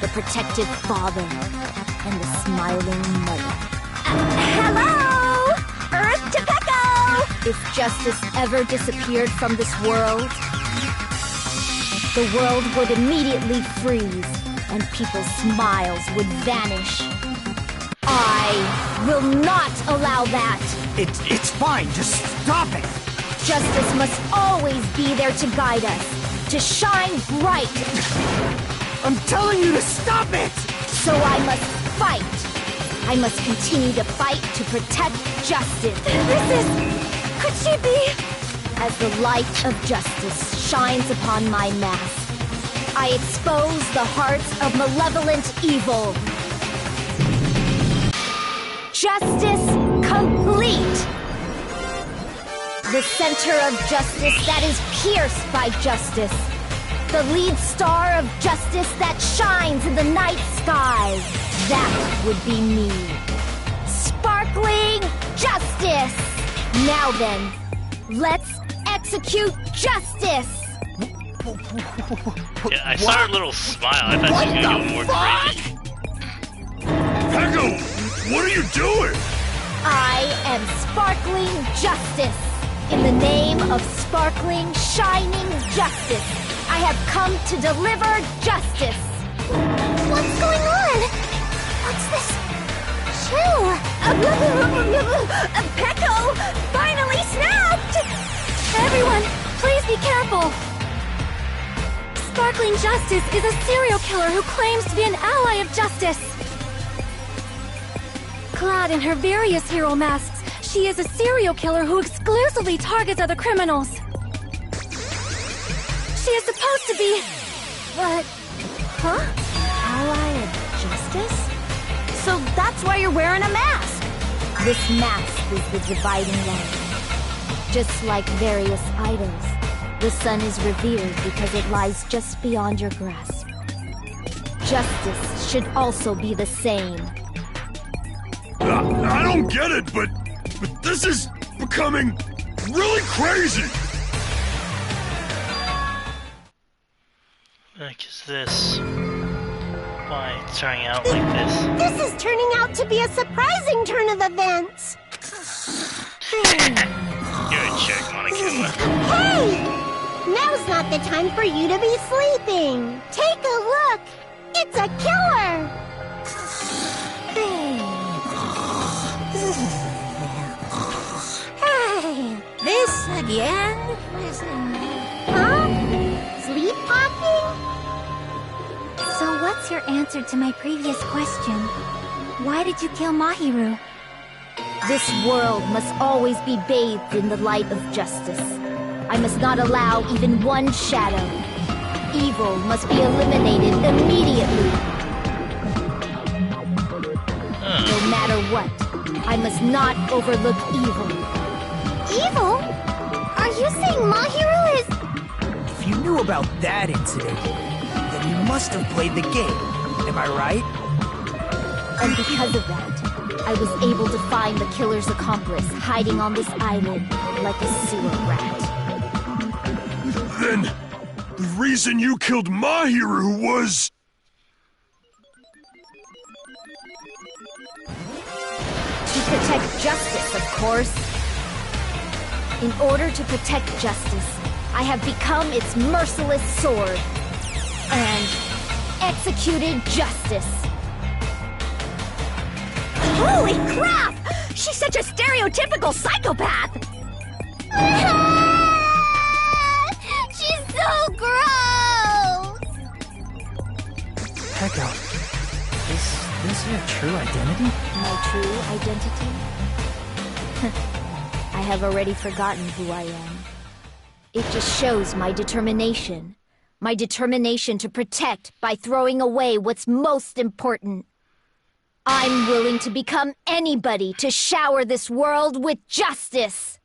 the protective father and the smiling mother. Hello! Earth to Pecco! If justice ever disappeared from this world, the world would immediately freeze and people's smiles would vanish. I will not allow that! It's fine, just stop it! Justice must always be there to guide us, to shine bright. I'm telling you to stop it! So I must fight. I must continue to fight to protect justice. Could she be? As the light of justice shines upon my mask, I expose the hearts of malevolent evil. Justice complete! The center of justice that is pierced by justice. The lead star of justice that shines in the night sky. That would be me. Sparkling justice! Now then, let's execute justice! Yeah, I saw her little smile. I thought she was gonna go more crazy. Pecco, what are you doing? I am sparkling justice. In the name of sparkling, shining justice, I have come to deliver justice. What's going on? What's this? Chill! Pecco finally snapped! Everyone, please be careful! Sparkling Justice is a serial killer who claims to be an ally of justice. Clad in her various hero masks, she is a serial killer who exclusively targets other criminals. She is supposed to be... But... Huh? Ally of justice? So that's why you're wearing a mask. This mask is the dividing line. Just like various idols, the sun is revered because it lies just beyond your grasp. Justice should also be the same. I don't get it, but this is becoming really crazy. Like, is this? Why it's turning out like this? This is turning out to be a surprising turn of events. You're a jerk, Monokuma. Hey! Now's not the time for you to be sleeping. Take a look. It's a killer. This again? Huh? Sleepwalking? So what's your answer to my previous question? Why did you kill Mahiru? This world must always be bathed in the light of justice. I must not allow even one shadow, Evil must be eliminated immediately. No matter what, I must not overlook evil. Evil? Are you saying Mahiru is... If you knew about that incident, then you must have played the game. Am I right? And because of that, I was able to find the killer's accomplice hiding on this island like a sewer rat. Then, the reason you killed Mahiru was... To protect justice, of course. In order to protect justice, I have become its merciless sword and executed justice. Holy crap! She's such a stereotypical psychopath! She's so gross! Peko, is this your true identity? My true identity? I have already forgotten who I am. It just shows my determination. My determination to protect by throwing away what's most important. I'm willing to become anybody to shower this world with justice.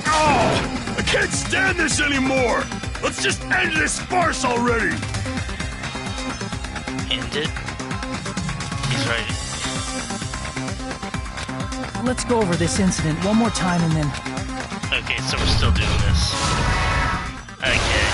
Oh! I can't stand this anymore! Let's just end this farce already! End it? He's right. Let's go over this incident one more time and then... Okay, so we're still doing this. Okay.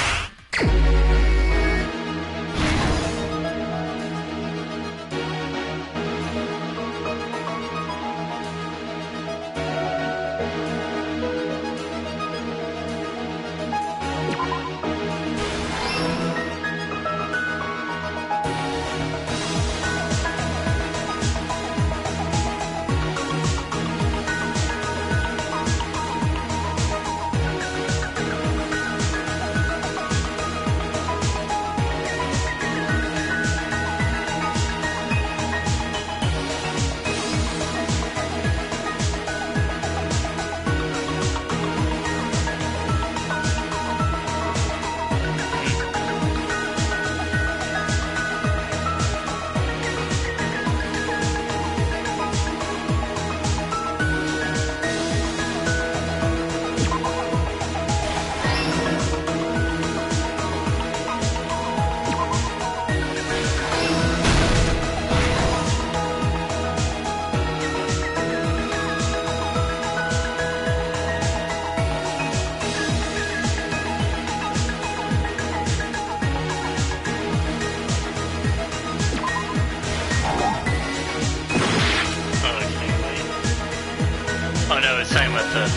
Oh no, it's time with the...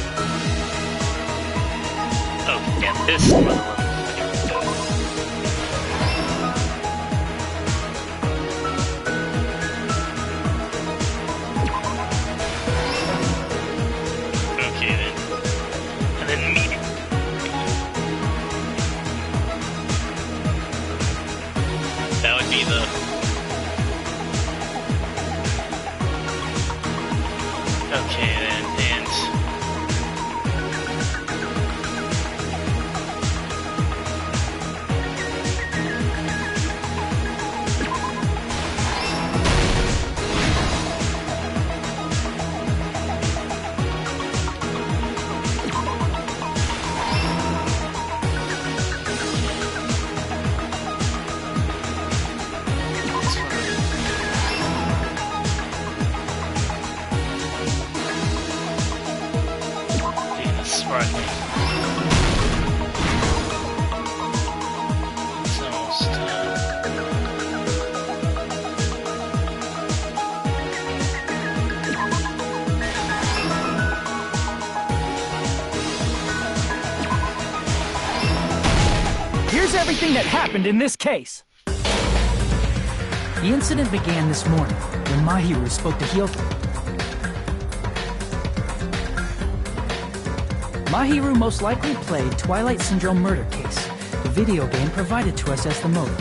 Oh, yeah, this one. Okay then. And then meeting. That would be the... Okay then, and... Here's everything that happened in this case. The incident began this morning when Mahiru spoke to Hyoki. Mahiru most likely played Twilight Syndrome Murder Case, the video game provided to us as the motive.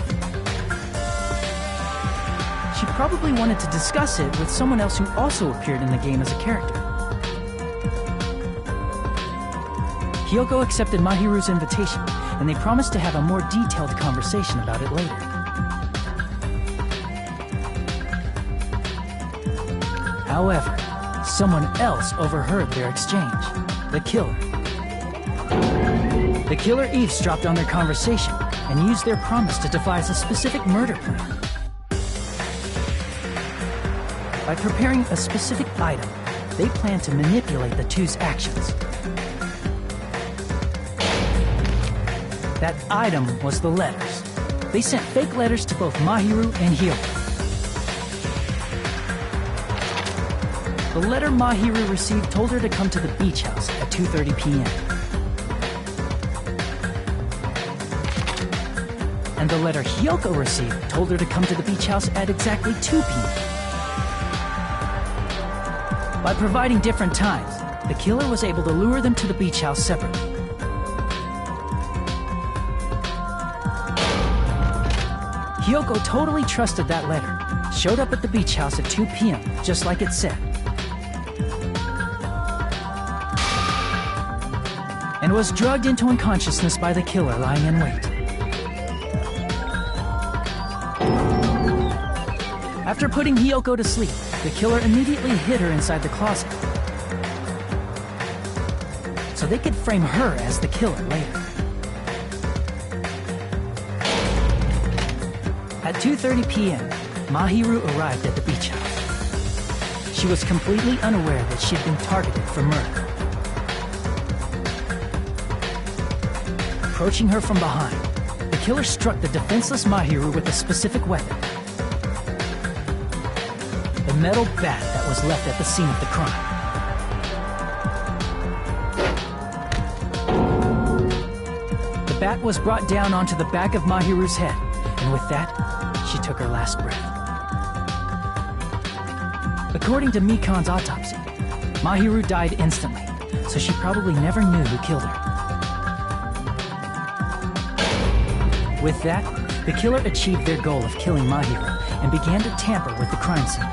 She probably wanted to discuss it with someone else who also appeared in the game as a character. Hiyoko accepted Mahiru's invitation, and they promised to have a more detailed conversation about it later. However, someone else overheard their exchange. The killer. The killer eavesdropped on their conversation and used their promise to devise a specific murder plan. By preparing a specific item, they planned to manipulate the two's actions. That item was the letters. They sent fake letters to both Mahiru and Hiyoko. The letter Mahiru received told her to come to the beach house at 2:30 p.m. And the letter Hiyoko received told her to come to the beach house at exactly 2 p.m. By providing different times, the killer was able to lure them to the beach house separately. Hiyoko totally trusted that letter, showed up at the beach house at 2 p.m., just like it said, and was drugged into unconsciousness by the killer lying in wait. After putting Hiyoko to sleep, the killer immediately hid her inside the closet, so they could frame her as the killer later. At 2:30 p.m., Mahiru arrived at the beach house. She was completely unaware that she'd been targeted for murder. Approaching her from behind, the killer struck the defenseless Mahiru with a specific weapon. The metal bat that was left at the scene of the crime. The bat was brought down onto the back of Mahiru's head, and with that, she took her last breath. According to Mikan's autopsy, Mahiru died instantly, so she probably never knew who killed her. With that, the killer achieved their goal of killing Mahiru and began to tamper with the crime scene.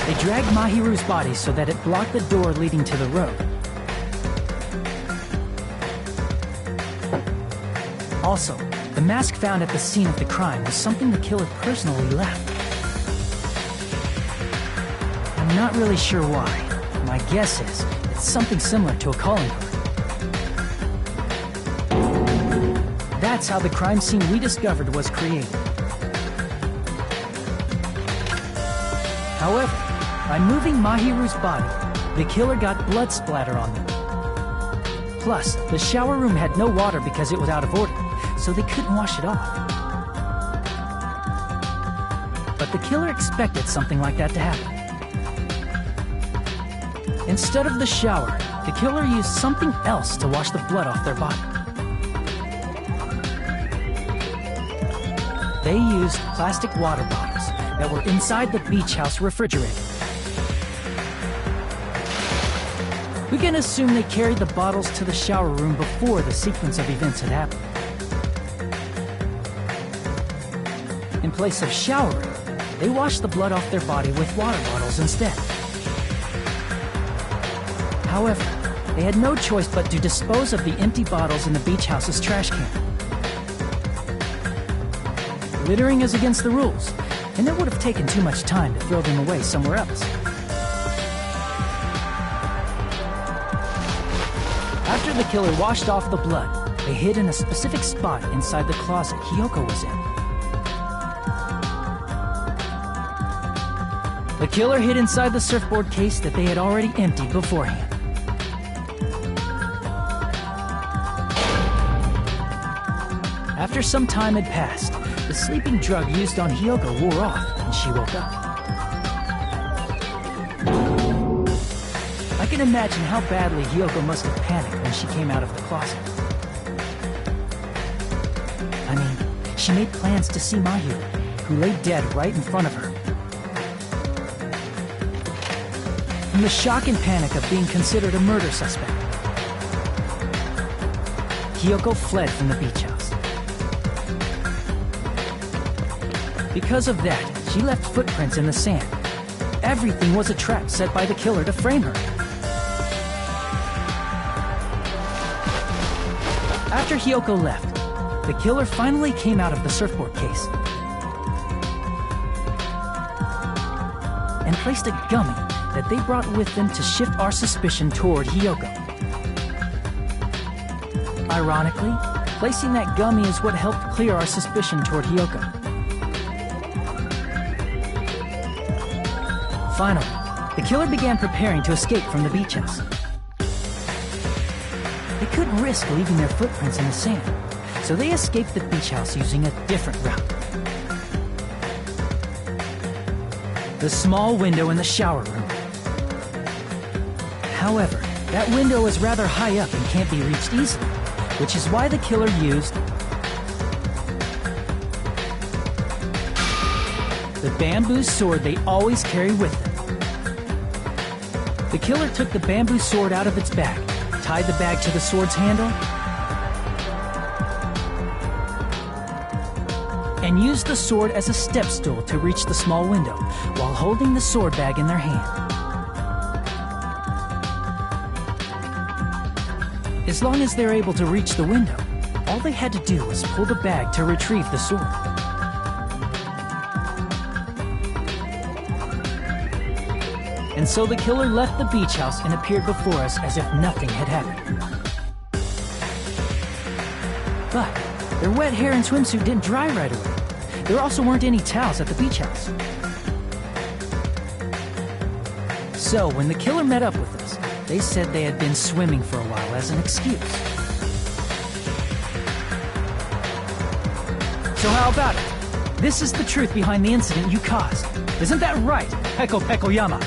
They dragged Mahiru's body so that it blocked the door leading to the road. Also, the mask found at the scene of the crime was something the killer personally left. I'm not really sure why. My guess is it's something similar to a calling card. That's how the crime scene we discovered was created. However, by moving Mahiru's body, the killer got blood splatter on them. Plus, the shower room had no water because it was out of order, so they couldn't wash it off. But the killer expected something like that to happen. Instead of the shower, the killer used something else to wash the blood off their body. They used plastic water bottles that were inside the beach house refrigerator. We can assume they carried the bottles to the shower room before the sequence of events had happened. In place of showering, they washed the blood off their body with water bottles instead. However, they had no choice but to dispose of the empty bottles in the beach house's trash can. Littering is against the rules, and it would have taken too much time to throw them away somewhere else. After the killer washed off the blood, they hid in a specific spot inside the closet Hiyoko was in. The killer hid inside the surfboard case that they had already emptied beforehand. After some time had passed, the sleeping drug used on Hiyoko wore off and she woke up. I can imagine how badly Hiyoko must have panicked when she came out of the closet. I mean, she made plans to see Mahiru, who lay dead right in front of her. In the shock and panic of being considered a murder suspect, Hiyoko fled from the beach house. Because of that, she left footprints in the sand. everything was a trap set by the killer to frame her. After Hiyoko left, the killer finally came out of the surfboard case and placed a gummy that they brought with them to shift our suspicion toward Hiyoko. Ironically, placing that gummy is what helped clear our suspicion toward Hiyoko. Finally, the killer began preparing to escape from the beach house. They couldn't risk leaving their footprints in the sand, so they escaped the beach house using a different route. The small window in the shower room. However, that window is rather high up and can't be reached easily, which is why the killer used the bamboo sword they always carry with them. The killer took the bamboo sword out of its bag, tied the bag to the sword's handle, and used the sword as a step stool to reach the small window while holding the sword bag in their hand. As long as they're able to reach the window, all they had to do was pull the bag to retrieve the sword. And so the killer left the beach house and appeared before us as if nothing had happened. But their wet hair and swimsuit didn't dry right away. There also weren't any towels at the beach house. So when the killer met up with us, they said they had been swimming for a while as an excuse. So how about it? This is the truth behind the incident you caused. Isn't that right, Peko Pekoyama?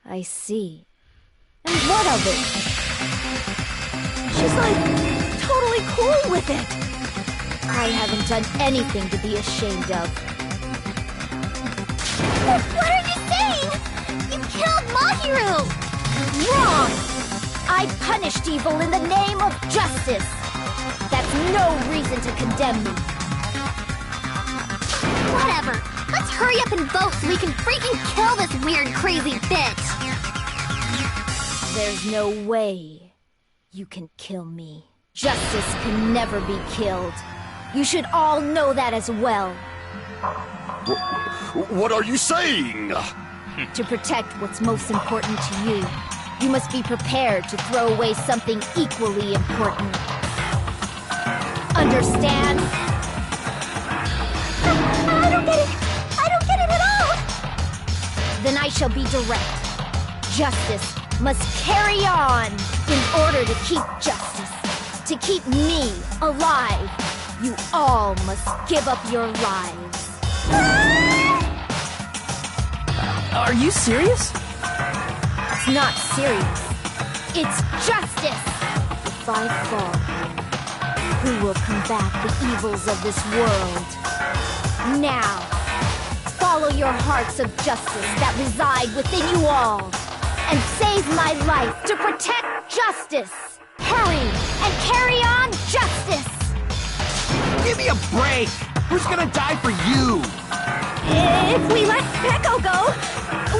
I see. And what of it? She's like totally cool with it. I haven't done anything to be ashamed of. What are you saying? You killed Mahiru! Wrong! I punished evil in the name of justice. That's no reason to condemn me. Whatever. Let's hurry up and vote so we can freaking kill this weird, crazy bitch! There's no way you can kill me. Justice can never be killed. You should all know that as well. What are you saying? To protect what's most important to you, you must be prepared to throw away something equally important. Understand? I don't get it! I don't get it at all! Then I shall be direct. Justice must carry on in order to keep justice. To keep me alive, you all must give up your lives. Are you serious? It's not serious. It's justice. If I fall, who will combat the evils of this world? Now, follow your hearts of justice that reside within you all, and save my life to protect justice. Hurry and carry on justice. Give me a break! Who's gonna die for you? If we let Peko go,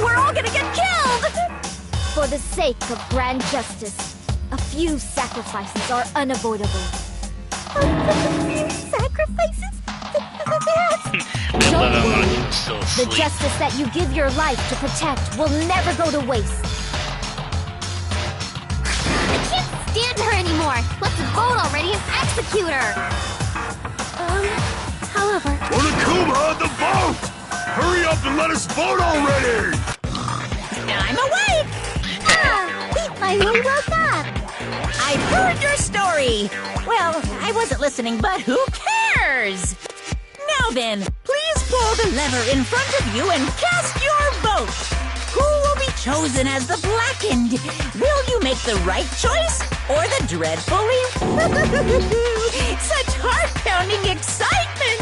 we're all gonna get killed! For the sake of grand justice, a few sacrifices are unavoidable. A few sacrifices? Don't worry. The justice that you give your life to protect will never go to waste. I can't stand her anymore! Let's vote already and execute her! However... Onokuma, the vote! Hurry up and let us vote already! I'm awake! I really love that! I've heard your story! Well, I wasn't listening, but who cares? Now then, please pull the lever in front of you and cast your vote! Who will be chosen as the blackened? Will you make the right choice or the dreadfully... Such heart-pounding excitement!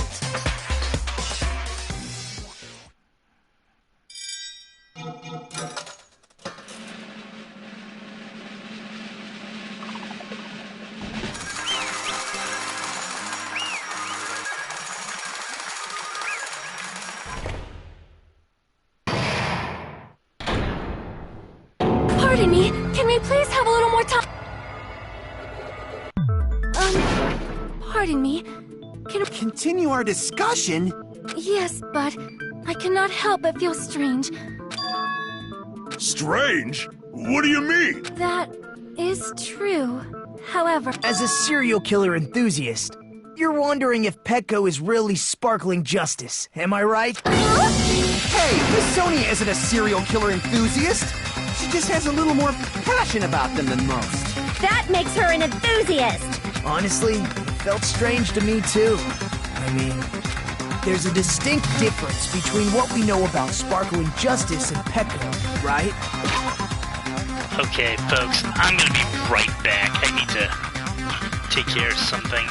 Pardon me. Continue our discussion? Yes, but I cannot help but feel strange. Strange? What do you mean? That is true. However, As a serial killer enthusiast, you're wondering if Petco is really sparkling justice, am I right? Hey, Miss Sonia isn't a serial killer enthusiast. She just has a little more passion about them than most. that makes her an enthusiast. Honestly, it felt strange to me too. I mean, there's a distinct difference between what we know about sparkling justice and Petco, right? Okay, folks, I'm gonna be right back. I need to take care of something.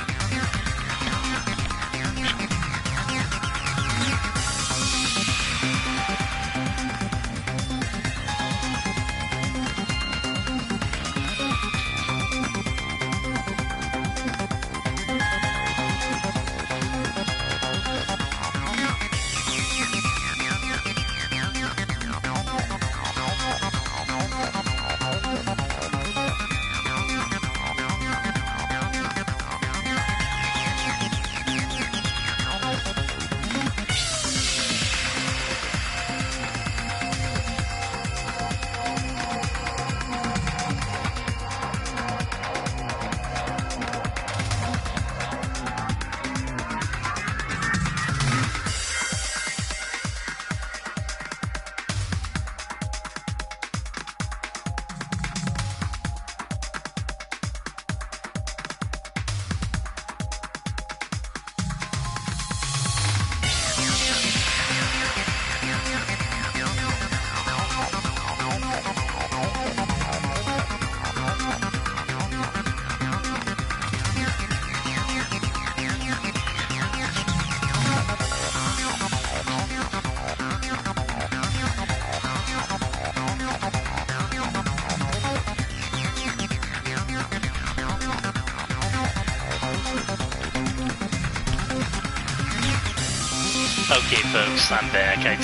Okay, folks, I'm back. I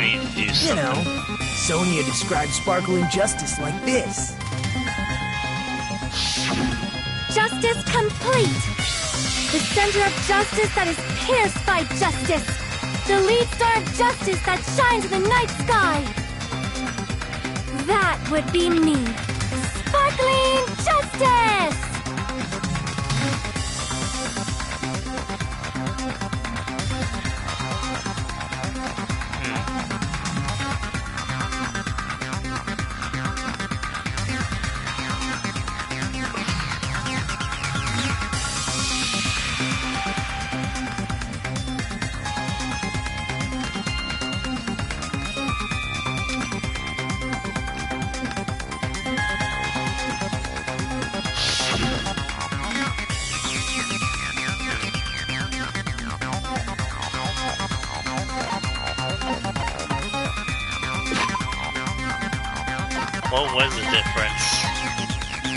need to do You something. know, Sonia described sparkling justice like this. Justice complete. The center of justice that is pierced by justice. The lead star of justice that shines in the night sky. That would be me. Sparkling justice! What was the difference?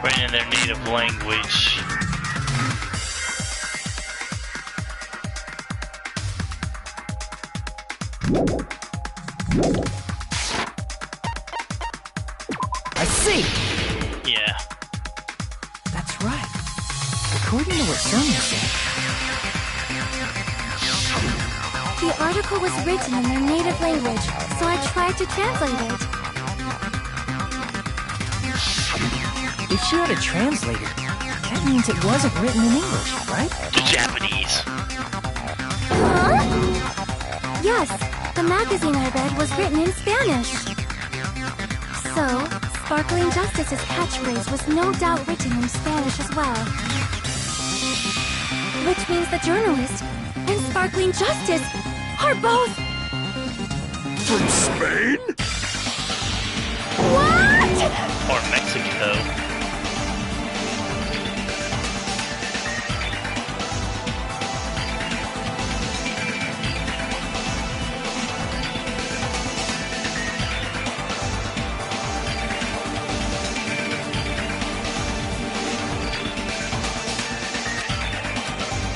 Written in their native language. I see! Yeah. That's right. According to what Sonia said. The article was written in their native language, so I tried to translate it. If she had it translated, that means it wasn't written in English, right? The Japanese. Huh? Yes, the magazine I read was written in Spanish. So, Sparkling Justice's catchphrase was no doubt written in Spanish as well. Which means the journalist and Sparkling Justice are both... From Spain? What? Or Mexico.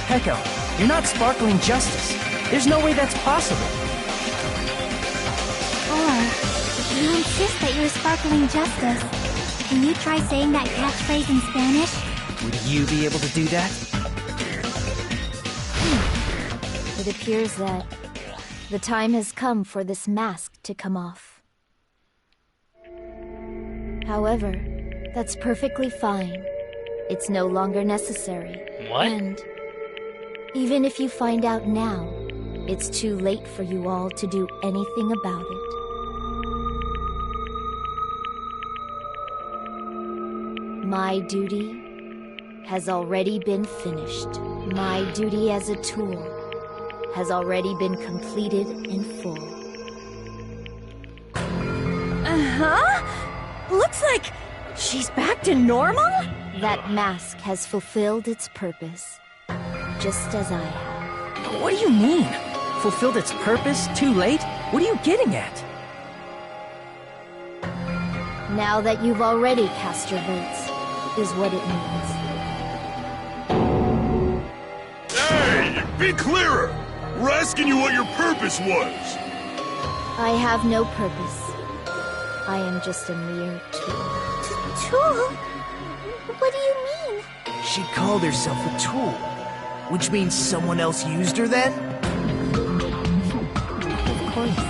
Pecco, you're not Sparkling Justice. There's no way that's possible. Or, if you insist that you're Sparkling Justice, can you try saying that catchphrase in Spanish? Would you be able to do that? It appears that the time has come for this mask to come off. However, that's perfectly fine. It's no longer necessary. What? And even if you find out now, it's too late for you all to do anything about it. My duty has already been finished. My duty as a tool has already been completed in full. Uh-huh? Looks like she's back to normal? That mask has fulfilled its purpose, just as I have. What do you mean? Fulfilled its purpose? Too late? What are you getting at? Now that you've already cast your votes, is what it means. Hey, be clearer! We're asking you what your purpose was! I have no purpose. I am just a mere tool. Tool? What do you mean? She called herself a tool, which means someone else used her then? Of course.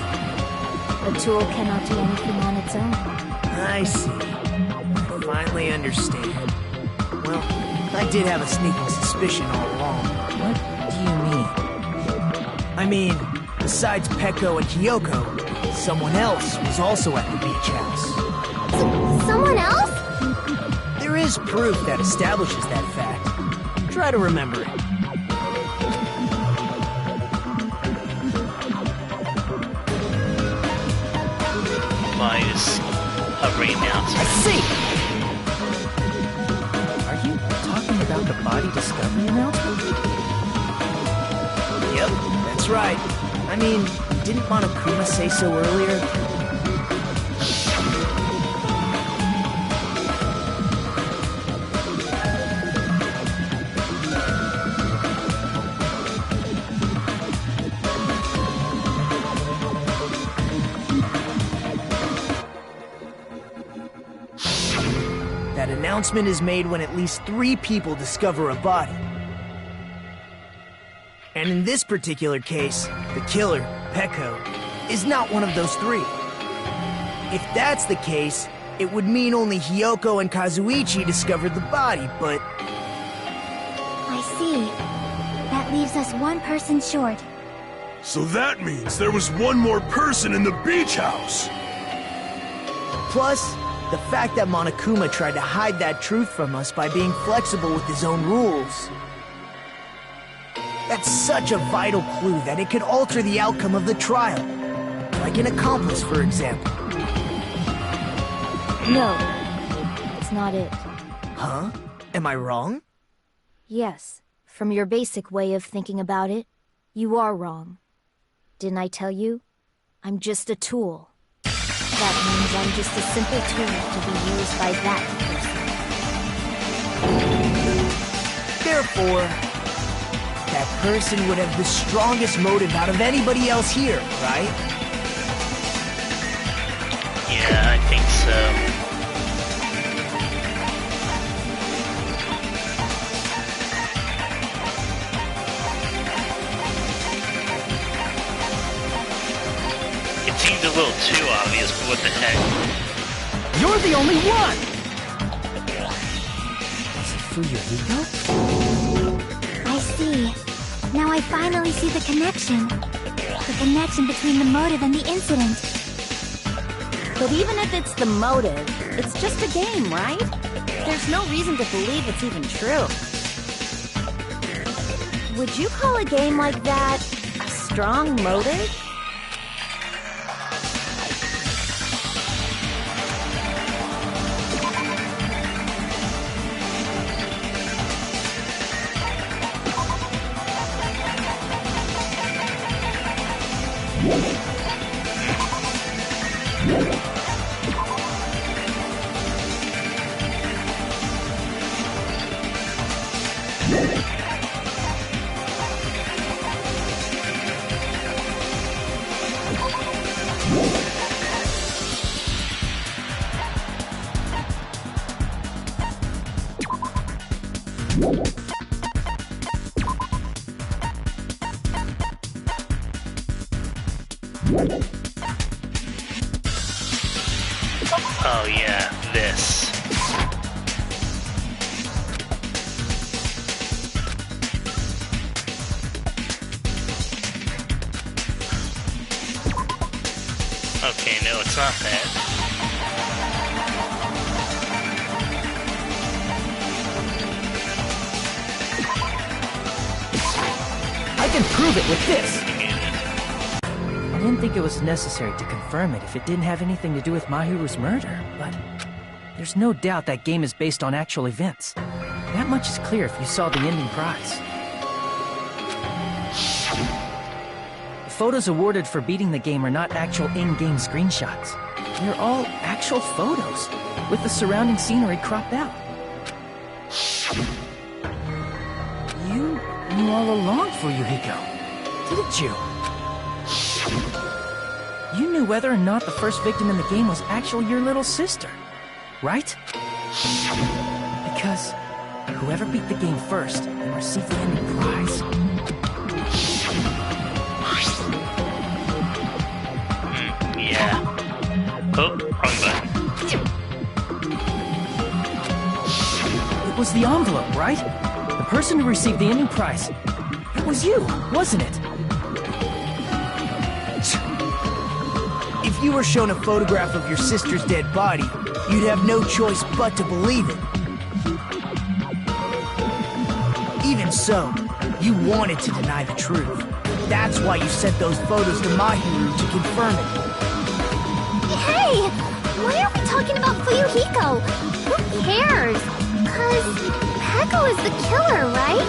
A tool cannot do anything on its own. I see. I finally understand. Well, I did have a sneaking suspicion all along. What do you mean? I mean, besides Pecco and Kyoko, someone else was also at the beach house. Someone else? There is proof that establishes that fact. Try to remember it. Why is hovering down? I see! Are you talking about the body discovery announcement? Yep, that's right. I mean, didn't Monokuma say so earlier? That announcement is made when at least 3 people discover a body. And in this particular case, the killer, Pecco, is not one of those 3. If that's the case, it would mean only Hyoko and Kazuichi discovered the body, but... I see. That leaves us one person short. So that means there was one more person in the beach house! Plus, the fact that Monokuma tried to hide that truth from us by being flexible with his own rules. That's such a vital clue that it could alter the outcome of the trial. Like an accomplice, for example. No, it's not it. Huh? Am I wrong? Yes, from your basic way of thinking about it, you are wrong. Didn't I tell you? I'm just a tool. That means I'm just a simple tool to be used by that person. Therefore, that person would have the strongest motive out of anybody else here, right? Yeah, I think so. It seems a little too obvious, but what the heck? You're the only one! Is it Fuyuhiko? I see. Now I finally see the connection. The connection between the motive and the incident. But even if it's the motive, it's just a game, right? There's no reason to believe it's even true. Would you call a game like that a strong motive? Oh yeah, this. Okay, no, it's not that. I can prove it with this! I didn't think it was necessary to confirm it if it didn't have anything to do with Mahiru's murder, but there's no doubt that game is based on actual events. That much is clear if you saw the ending prize. The photos awarded for beating the game are not actual in-game screenshots. They're all actual photos, with the surrounding scenery cropped out. You knew all along, Fuyuhiko, didn't you? You knew whether or not the first victim in the game was actually your little sister, right? Because whoever beat the game first and received the ending prize. Yeah. Oh, wrong button. It was the envelope, right? The person who received the ending prize. It was you, wasn't it? If you were shown a photograph of your sister's dead body, you'd have no choice but to believe it. Even so, you wanted to deny the truth. That's why you sent those photos to Mahiru to confirm it. Hey! Why are we talking about Fuyuhiko? Who cares? 'Cause Peko is the killer, right?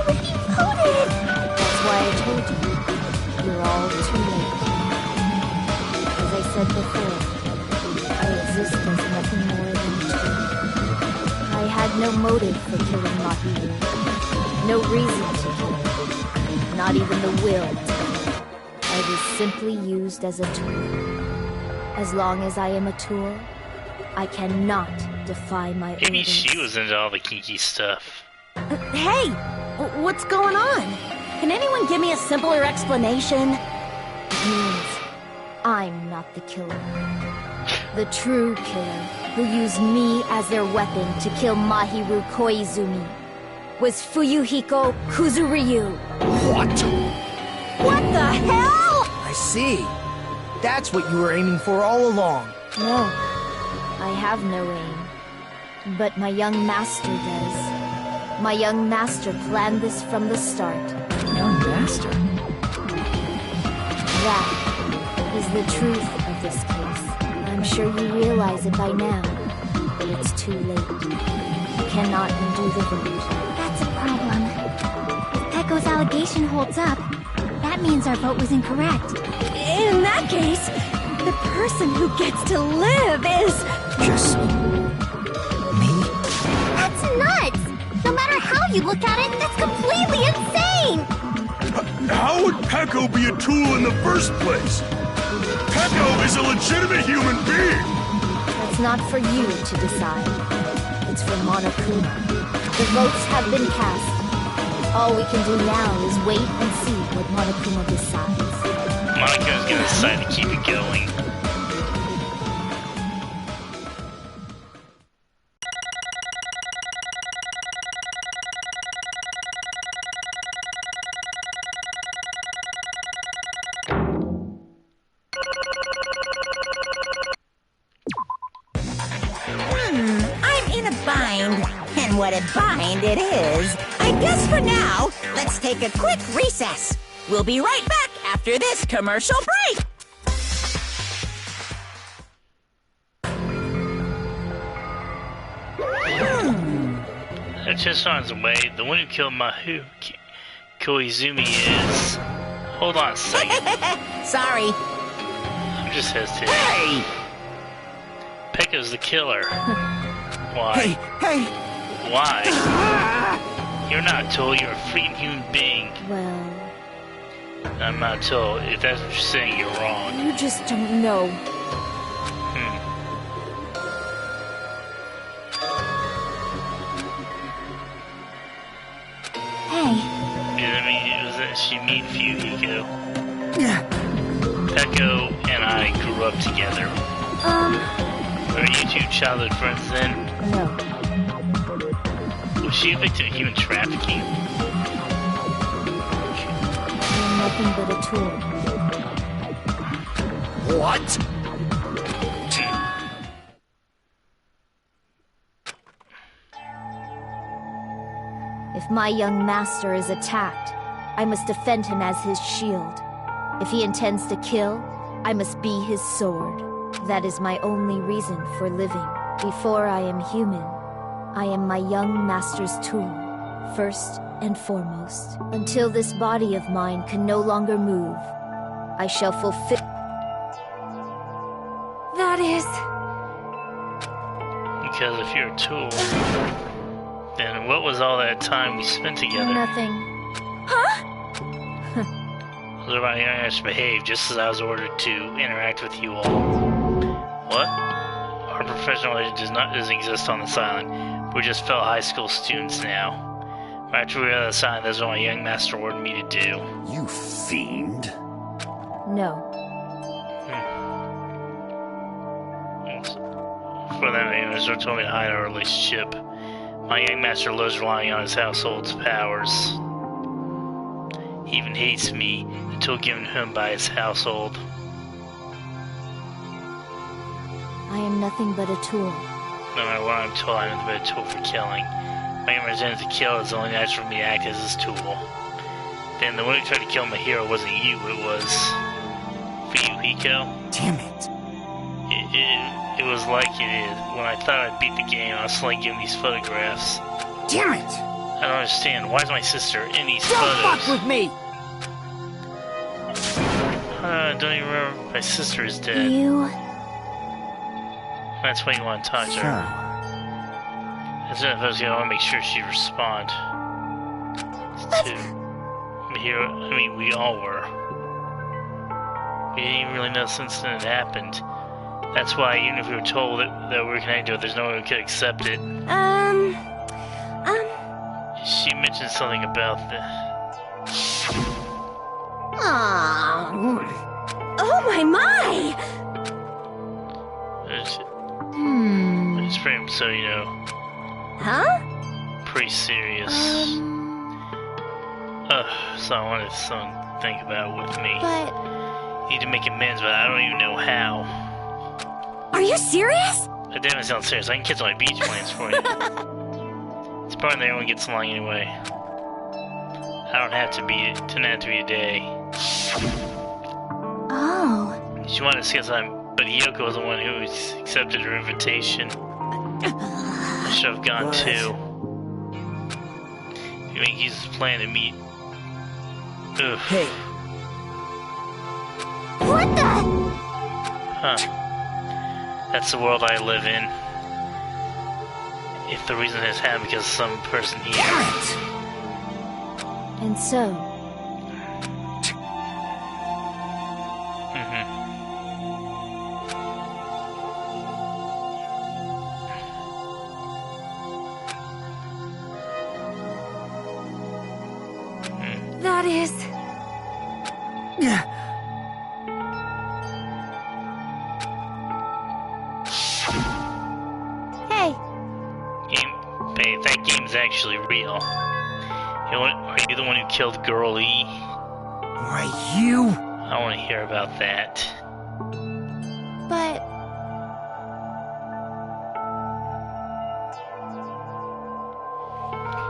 But he voted! That's why I told you. You're all too late. As I said before, I exist as nothing more than a tool. I had no motive for killing Mahiru. No reason to kill him. Not even the will to kill. I was simply used as a tool. As long as I am a tool, I cannot defy my Maybe orders. she was into all the kinky stuff. Hey! What's going on? Can anyone give me a simpler explanation? It means I'm not the killer. The true killer, who used me as their weapon to kill Mahiru Koizumi, was Fuyuhiko Kuzuryu. What? What the hell? I see. That's what you were aiming for all along. No, I have no aim. But my young master does. My young master planned this from the start. Young master? That is the truth of this case. I'm sure you realize it by now, but it's too late. You cannot undo the vote. That's a problem. If Peko's allegation holds up, that means our vote was incorrect. In that case, the person who gets to live is... Just... me? That's nuts! No matter how you look at it, that's completely insane! How would Peko be a tool in the first place? Peko is a legitimate human being! That's not for you to decide. It's for Monokuma. The votes have been cast. All we can do now is wait and see what Monokuma decides. Monikuma's gonna decide to keep it going. I'm in a bind. And what a bind it is. I guess for now, let's take a quick recess. We'll be right back after this commercial break. Just on his way, the one who killed Mahiru Koizumi is... Hold on a second. Sorry. I'm just hesitating. Hey! Peko's the killer. Why? Hey! Why? You're not a tool, you're a freaking human being. Well, I'm not a tool. If that's what you're saying, you're wrong. you just don't know. guess you meet Fuyuhiko. Peko and I grew up together. Were you two childhood friends then? No. Was she a victim of human trafficking? I'm nothing but a tool. What? If my young master is attacked, I must defend him as his shield. If he intends to kill, I must be his sword. That is my only reason for living. Before I am human, I am my young master's tool, first and foremost. Until this body of mine can no longer move, I shall fulfill... That is... Because if you're a tool, then what was all that time we spent together? Nothing. Huh? So my young master behaved just as I was ordered to interact with you all. What? Our professional relationship doesn't exist on this island. We're just fellow high school students now. Right after we were on the island, that's what my young master ordered me to do. You fiend. No. For that, my young master told me to hide our relationship. My young master loves relying on his household's powers. He even hates me until given to him by his household. I am nothing but a tool. No matter what I'm told, I'm nothing but a tool for killing. My young master intended to kill is only natural for me to act as his tool. Then the one who tried to kill my hero wasn't you, it was... Fuyuhiko? Damn it. It was like it is. When I thought I'd beat the game, I was suddenly given these photographs. Damn it! I don't understand. Why is my sister in these Don't photos? fuck with me! I don't even remember my sister is dead. You... That's why you want to talk to her. As soon as I was going to make sure she'd respond. We all were. We didn't even really know this incident had happened. That's why even if we were told that we were connected to it, there's no way we could accept it. She mentioned something about the... Oh my! It's pretty, so you know... Huh? Pretty serious. So I wanted someone to think about with me. But... Need to make amends, but I don't even know how. Are you serious? That definitely sounds serious. I can cancel my beach plans for you. It's part that everyone gets along anyway. I don't have to be. It doesn't have to be a day. Oh. She wanted to discuss that, but Hiyoko was the one who accepted her invitation. I should have gone too. You make use of the plan to meet. Ugh. Hey. What the? Huh. That's the world I live in. If the reason has happened because of some person here. And so... That is... Hey! Babe, that game's actually real. Are you the one who killed Girl E? Why, you? I want to hear about that. But...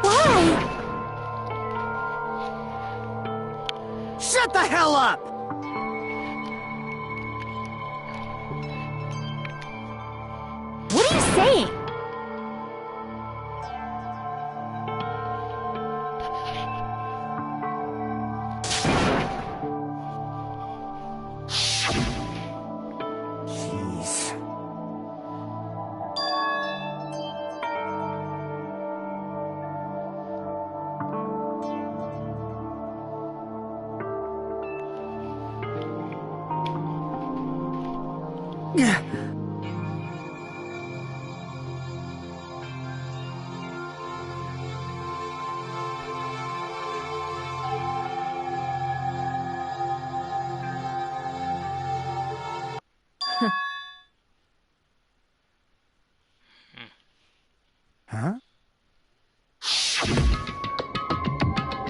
Why? Shut the hell up! What are you saying? Jeez.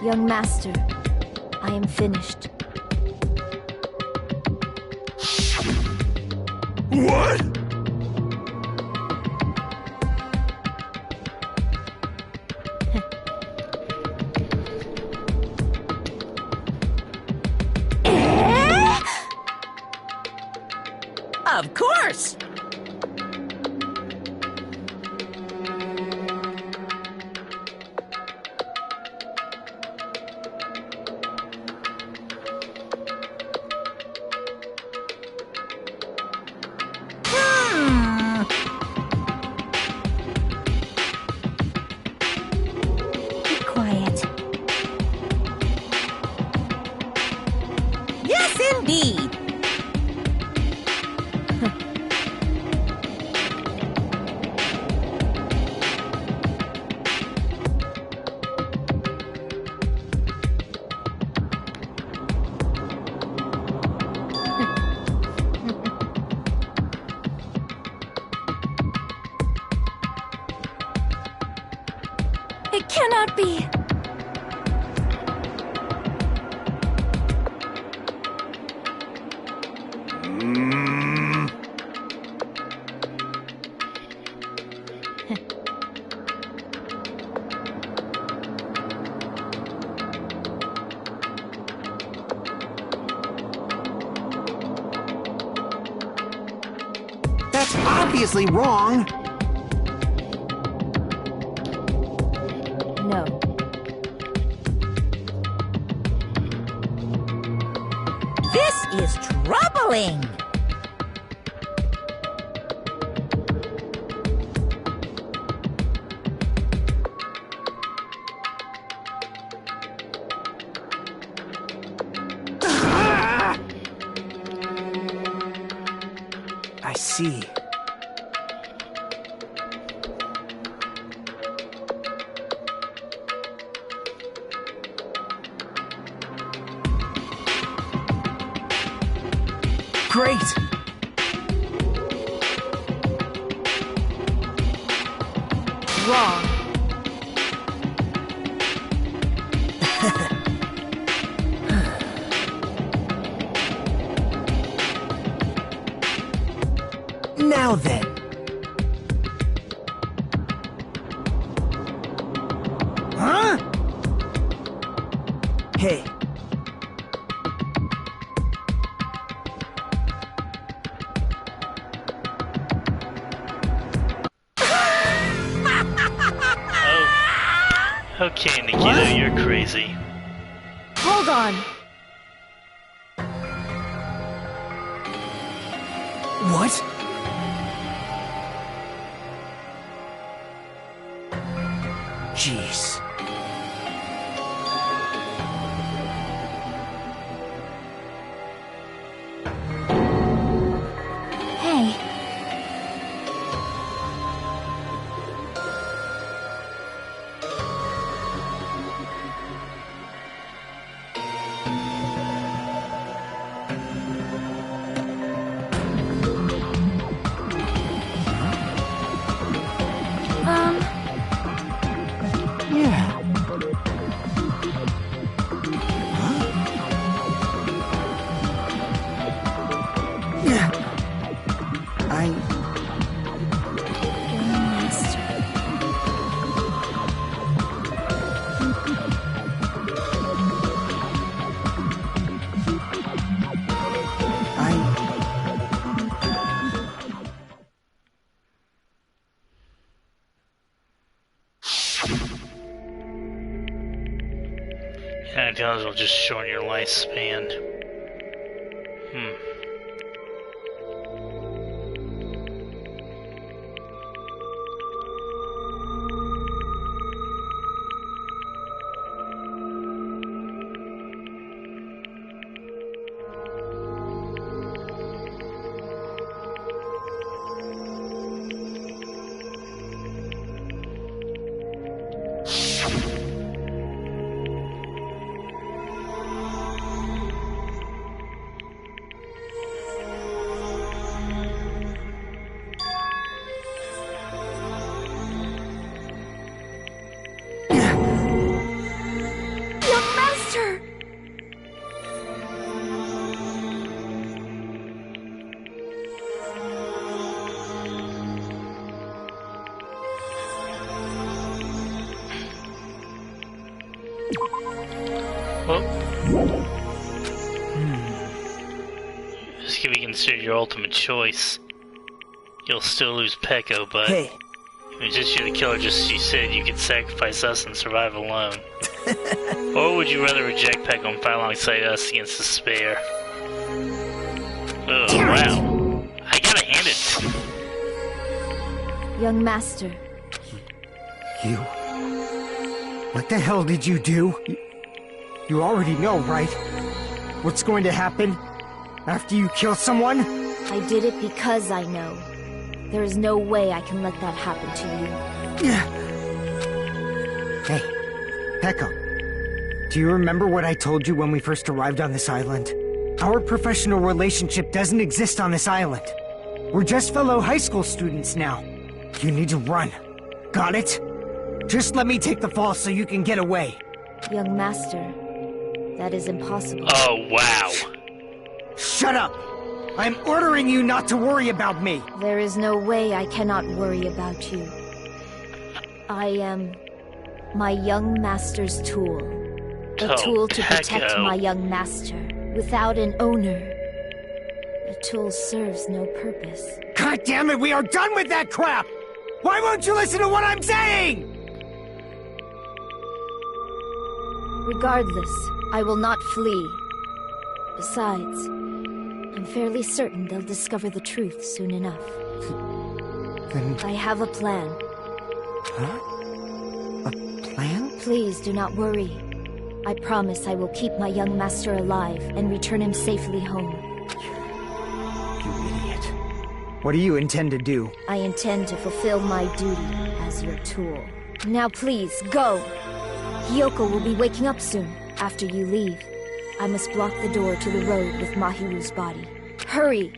Young master, I am finished. What? Of course! Be quiet. Yes, indeed! It cannot be. That's obviously wrong. No. This is troubling! I see. Great! Wrong. Now then. Huh? Hey. Okay, Nikita, you're crazy. Hold on. What? Jeez. Hey. Yeah. I... Young master. Yeah, it does, will just shorten your lifespan. Well, this could be considered your ultimate choice. You'll still lose Pecco, but Hey. if it's just you the killer, just as you said, you could sacrifice us and survive alone. Or would you rather reject Pecco and fight alongside us against despair? Oh, wow. I gotta hand it. Young master, You? What the hell did you do? You already know, right? What's going to happen after you kill someone? I did it because I know. There is no way I can let that happen to you. Hey, Pecco. Do you remember what I told you when we first arrived on this island? Our professional relationship doesn't exist on this island. We're just fellow high school students now. You need to run. Got it? Just let me take the fall so you can get away. Young master, that is impossible. Oh, wow. Shut up! I'm ordering you not to worry about me! There is no way I cannot worry about you. I am my young master's tool. A tool to protect my young master. Without an owner, the tool serves no purpose. God damn it, we are done with that crap! Why won't you listen to what I'm saying? Regardless, I will not flee. Besides, I'm fairly certain they'll discover the truth soon enough. Then... I have a plan. Huh? A plan? Please do not worry. I promise I will keep my young master alive and return him safely home. You idiot. What do you intend to do? I intend to fulfill my duty as your tool. Now please, go! Hiyoko will be waking up soon, after you leave. I must block the door to the road with Mahiru's body. Hurry!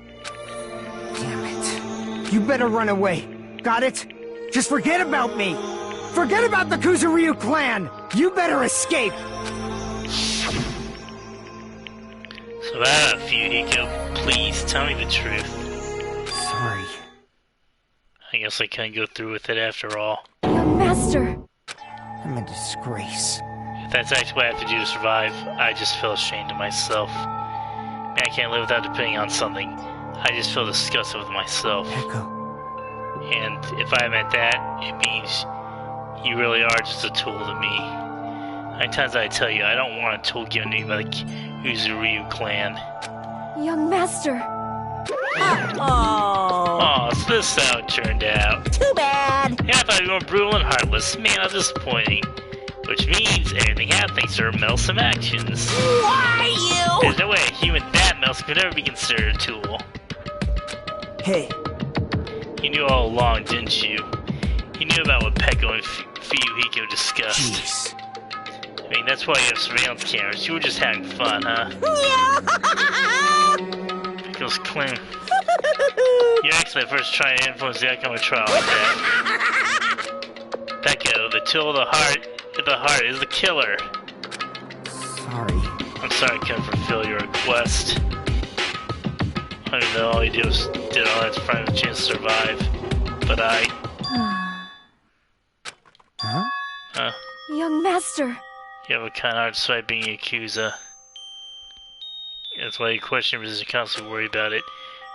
Damn it. You better run away. Got it? Just forget about me! Forget about the Kuzuryu clan! You better escape! So about Fuyuhiko, please tell me the truth. Sorry. I guess I couldn't go through with it after all. Young master! I'm a disgrace. If that's actually what I have to do to survive, I just feel ashamed of myself. I can't live without depending on something. I just feel disgusted with myself. Pecco. And if I'm at that, it means you really are just a tool to me. How many times I tell you, I don't want a tool given to me by the Kuzuryu clan. Young master! Oh, so this is how it turned out. Too bad. Yeah, I thought you were brutal and heartless. Man, how disappointing. Which means everything happened thanks to her meddlesome actions. Why you? There's no way a human that meddlesome could ever be considered a tool. Hey, You knew all along, didn't you? You knew about what Pecco and Fuyuhiko discussed. jeez. I mean, that's why you have surveillance cameras. You were just having fun, huh? Pecco's clean. You're actually first trying to influence the outcome of the trial like that. Pecco, the tool of the heart is the killer. Sorry. I'm sorry I couldn't fulfill your request. I mean, all you did was did all that to find a chance to survive. But I... Huh? Young master! You have a kind heart despite being a Yakuza. That's why you question your position, constantly worry about it.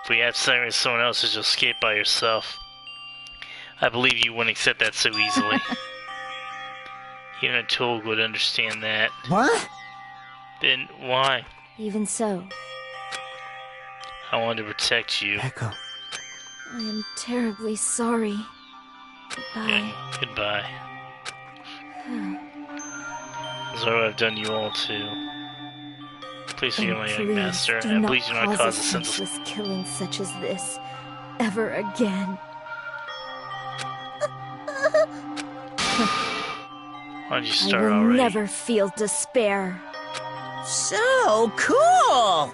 If we have something with someone else, you'll escape by yourself. I believe you wouldn't accept that so easily. Even a tool would understand that. What? Then why? Even so, I wanted to protect you. Pecco. I am terribly sorry. Goodbye. Yeah, goodbye. Sorry what I've done to you all too. Please forgive my young master, and please do not cause a senseless killing such as this ever again. Why don't you I start will already? never feel despair. So cool.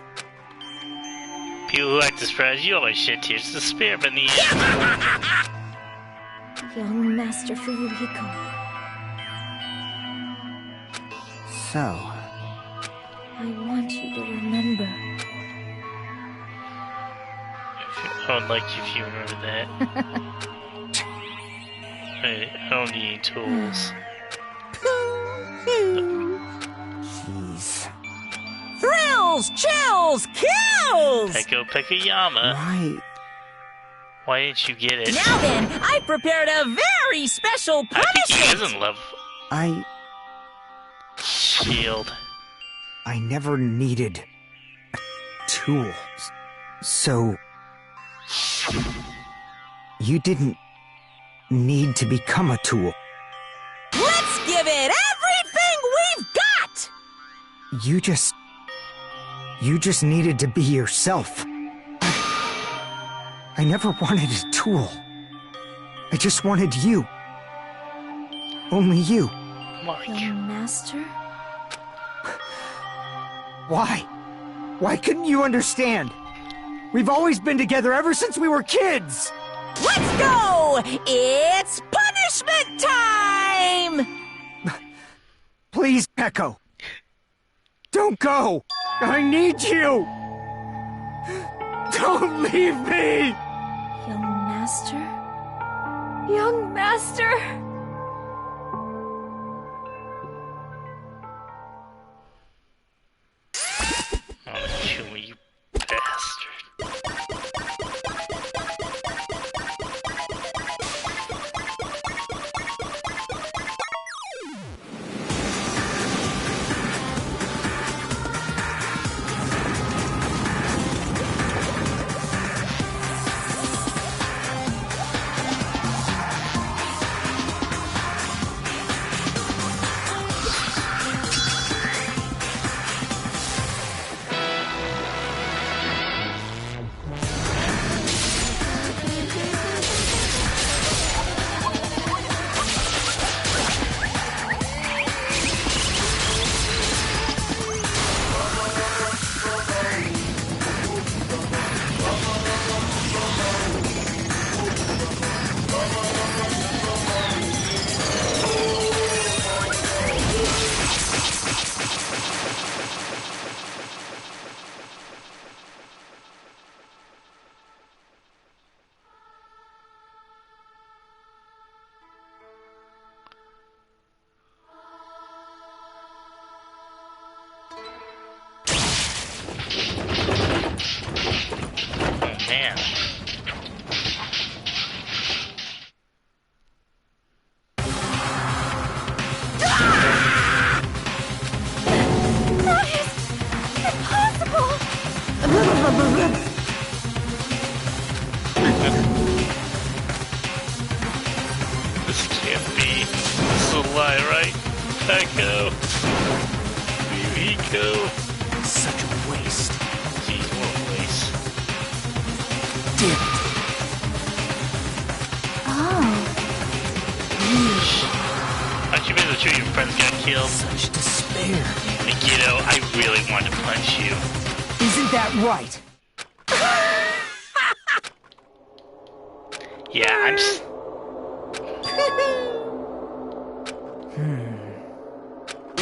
People who act desperate, you always shed tears of despair, but in the end... Young Master Fuyuhiko. So... I want you to remember. I would like you if you remember that. I don't need any tools. chills, kills! Peko Pekayama. Why didn't you get it? Now then, I've prepared a very special I think he punishment! is in love. I Shield. never needed a tool. So you didn't need to become a tool. Let's give it everything we've got! You just needed to be yourself. I never wanted a tool. I just wanted you. Only you. Young master? Why? Why couldn't you understand? We've always been together ever since we were kids! Let's go! It's punishment time! Please, Peko. Don't go! I need you! Don't leave me! Young master? Young master? I'm gonna kill you, bastard. Man. That is impossible! This can't be. This is a lie, right? Peko. Yuhiko. Such a waste. Jeez, what a waste. Damn it. Oh. Aren't you able to shoot your friends got killed? Such despair. Nikito, I really wanted to punch you. Isn't that right? Yeah, I'm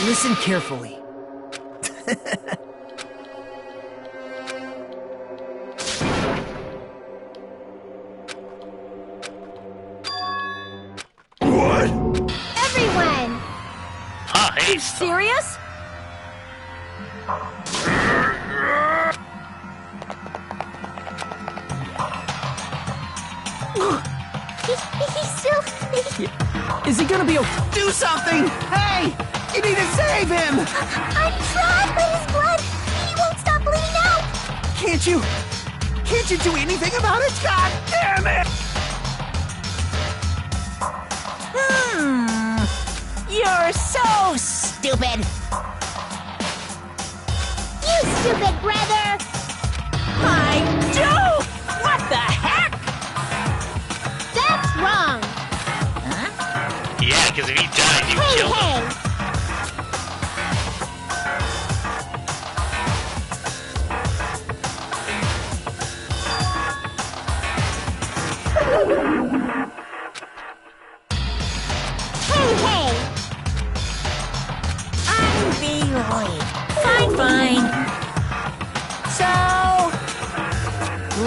Listen carefully. What? Everyone! Ah, hey, stop. Serious? He's still... Is he gonna be okay? Do something! Hey! You need to save him! I'm trying, but his blood... He won't stop bleeding out! Can't you do anything about it? God damn it! You're so stupid! You stupid brother! I do! What the heck? That's wrong! Yeah, because if he died, you Hey, killed him. hey! Hey, hey! Unbelievable. Fine. So,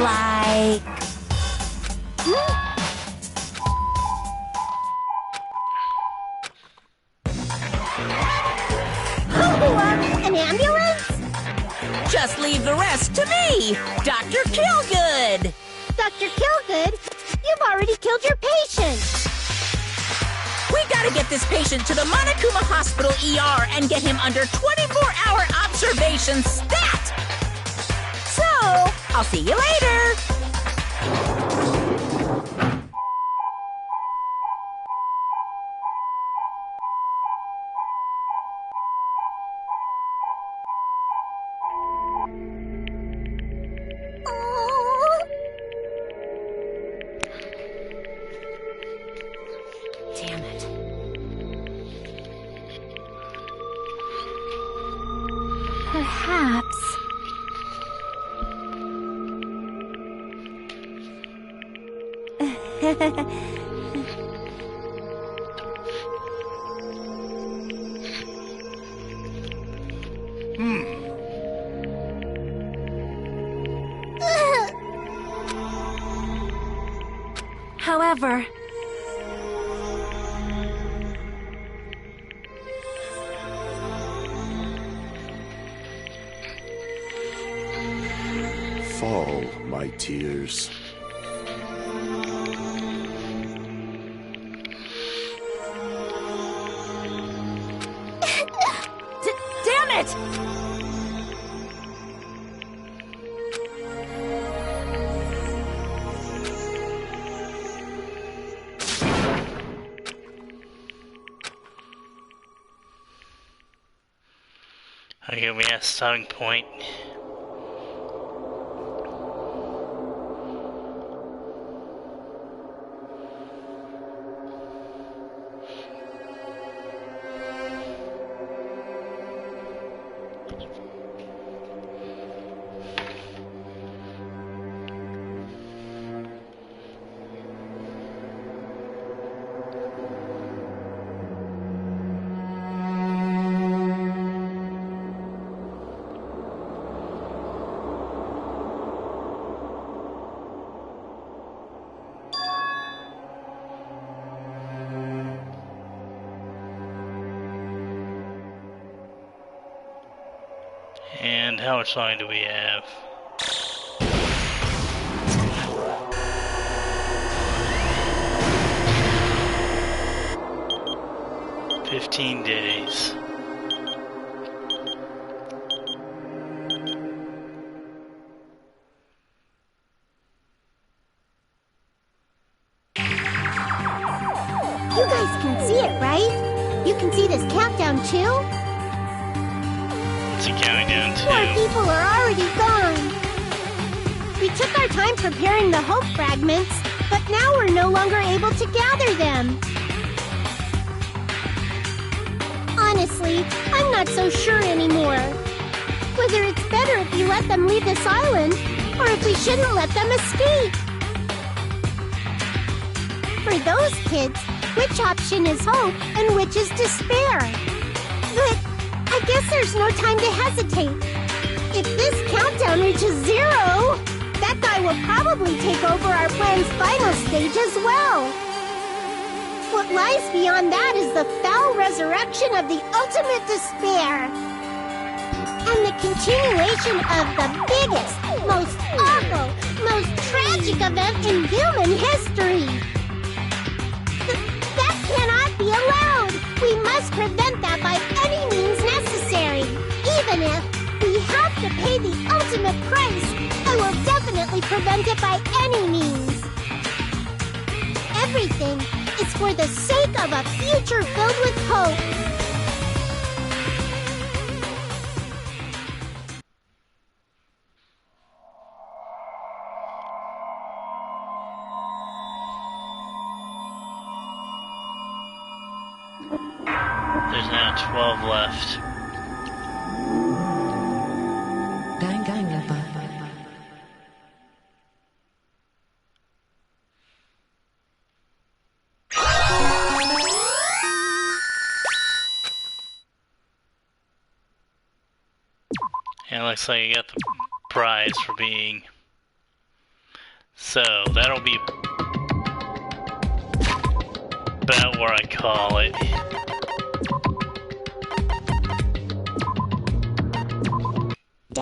like... An ambulance? just leave the rest to me, Dr. Killgood. Dr. Killgood, you've already killed your patient. We gotta get this patient to the Monokuma Hospital ER and get him under 24-hour observation stat. So, I'll see you later. Damn it. Perhaps. However, Fall, my tears. Damn it! Okay, we have a starting point. And how much time do we have? "15 days. You guys can see it, right? You can see this countdown too? It's a counting down More too. people are already gone. We took our time preparing the hope fragments, but now we're no longer able to gather them. Honestly, I'm not so sure anymore. Whether it's better if we let them leave this island, or if we shouldn't let them escape. For those kids, which option is hope and which is despair? But I guess there's no time to hesitate. If this countdown reaches 0, that guy will probably take over our plan's final stage as well. What lies beyond that is the foul resurrection of the ultimate despair. And the continuation of the biggest, most awful, most tragic event in human history. That cannot be allowed. We must prevent that by any means necessary. Even if we have to pay the ultimate price, I will definitely prevent it by any means. Everything is for the sake of a future filled with hope. There's now 12 left. Dangangonronpa. And it looks like you got the prize for being... So, that'll be about where I call it.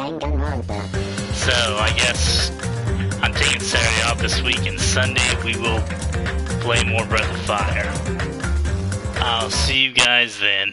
Dangangonronpa. So I guess I'm taking Saturday off this week, and Sunday we will play more Breath of Fire. I'll see you guys then.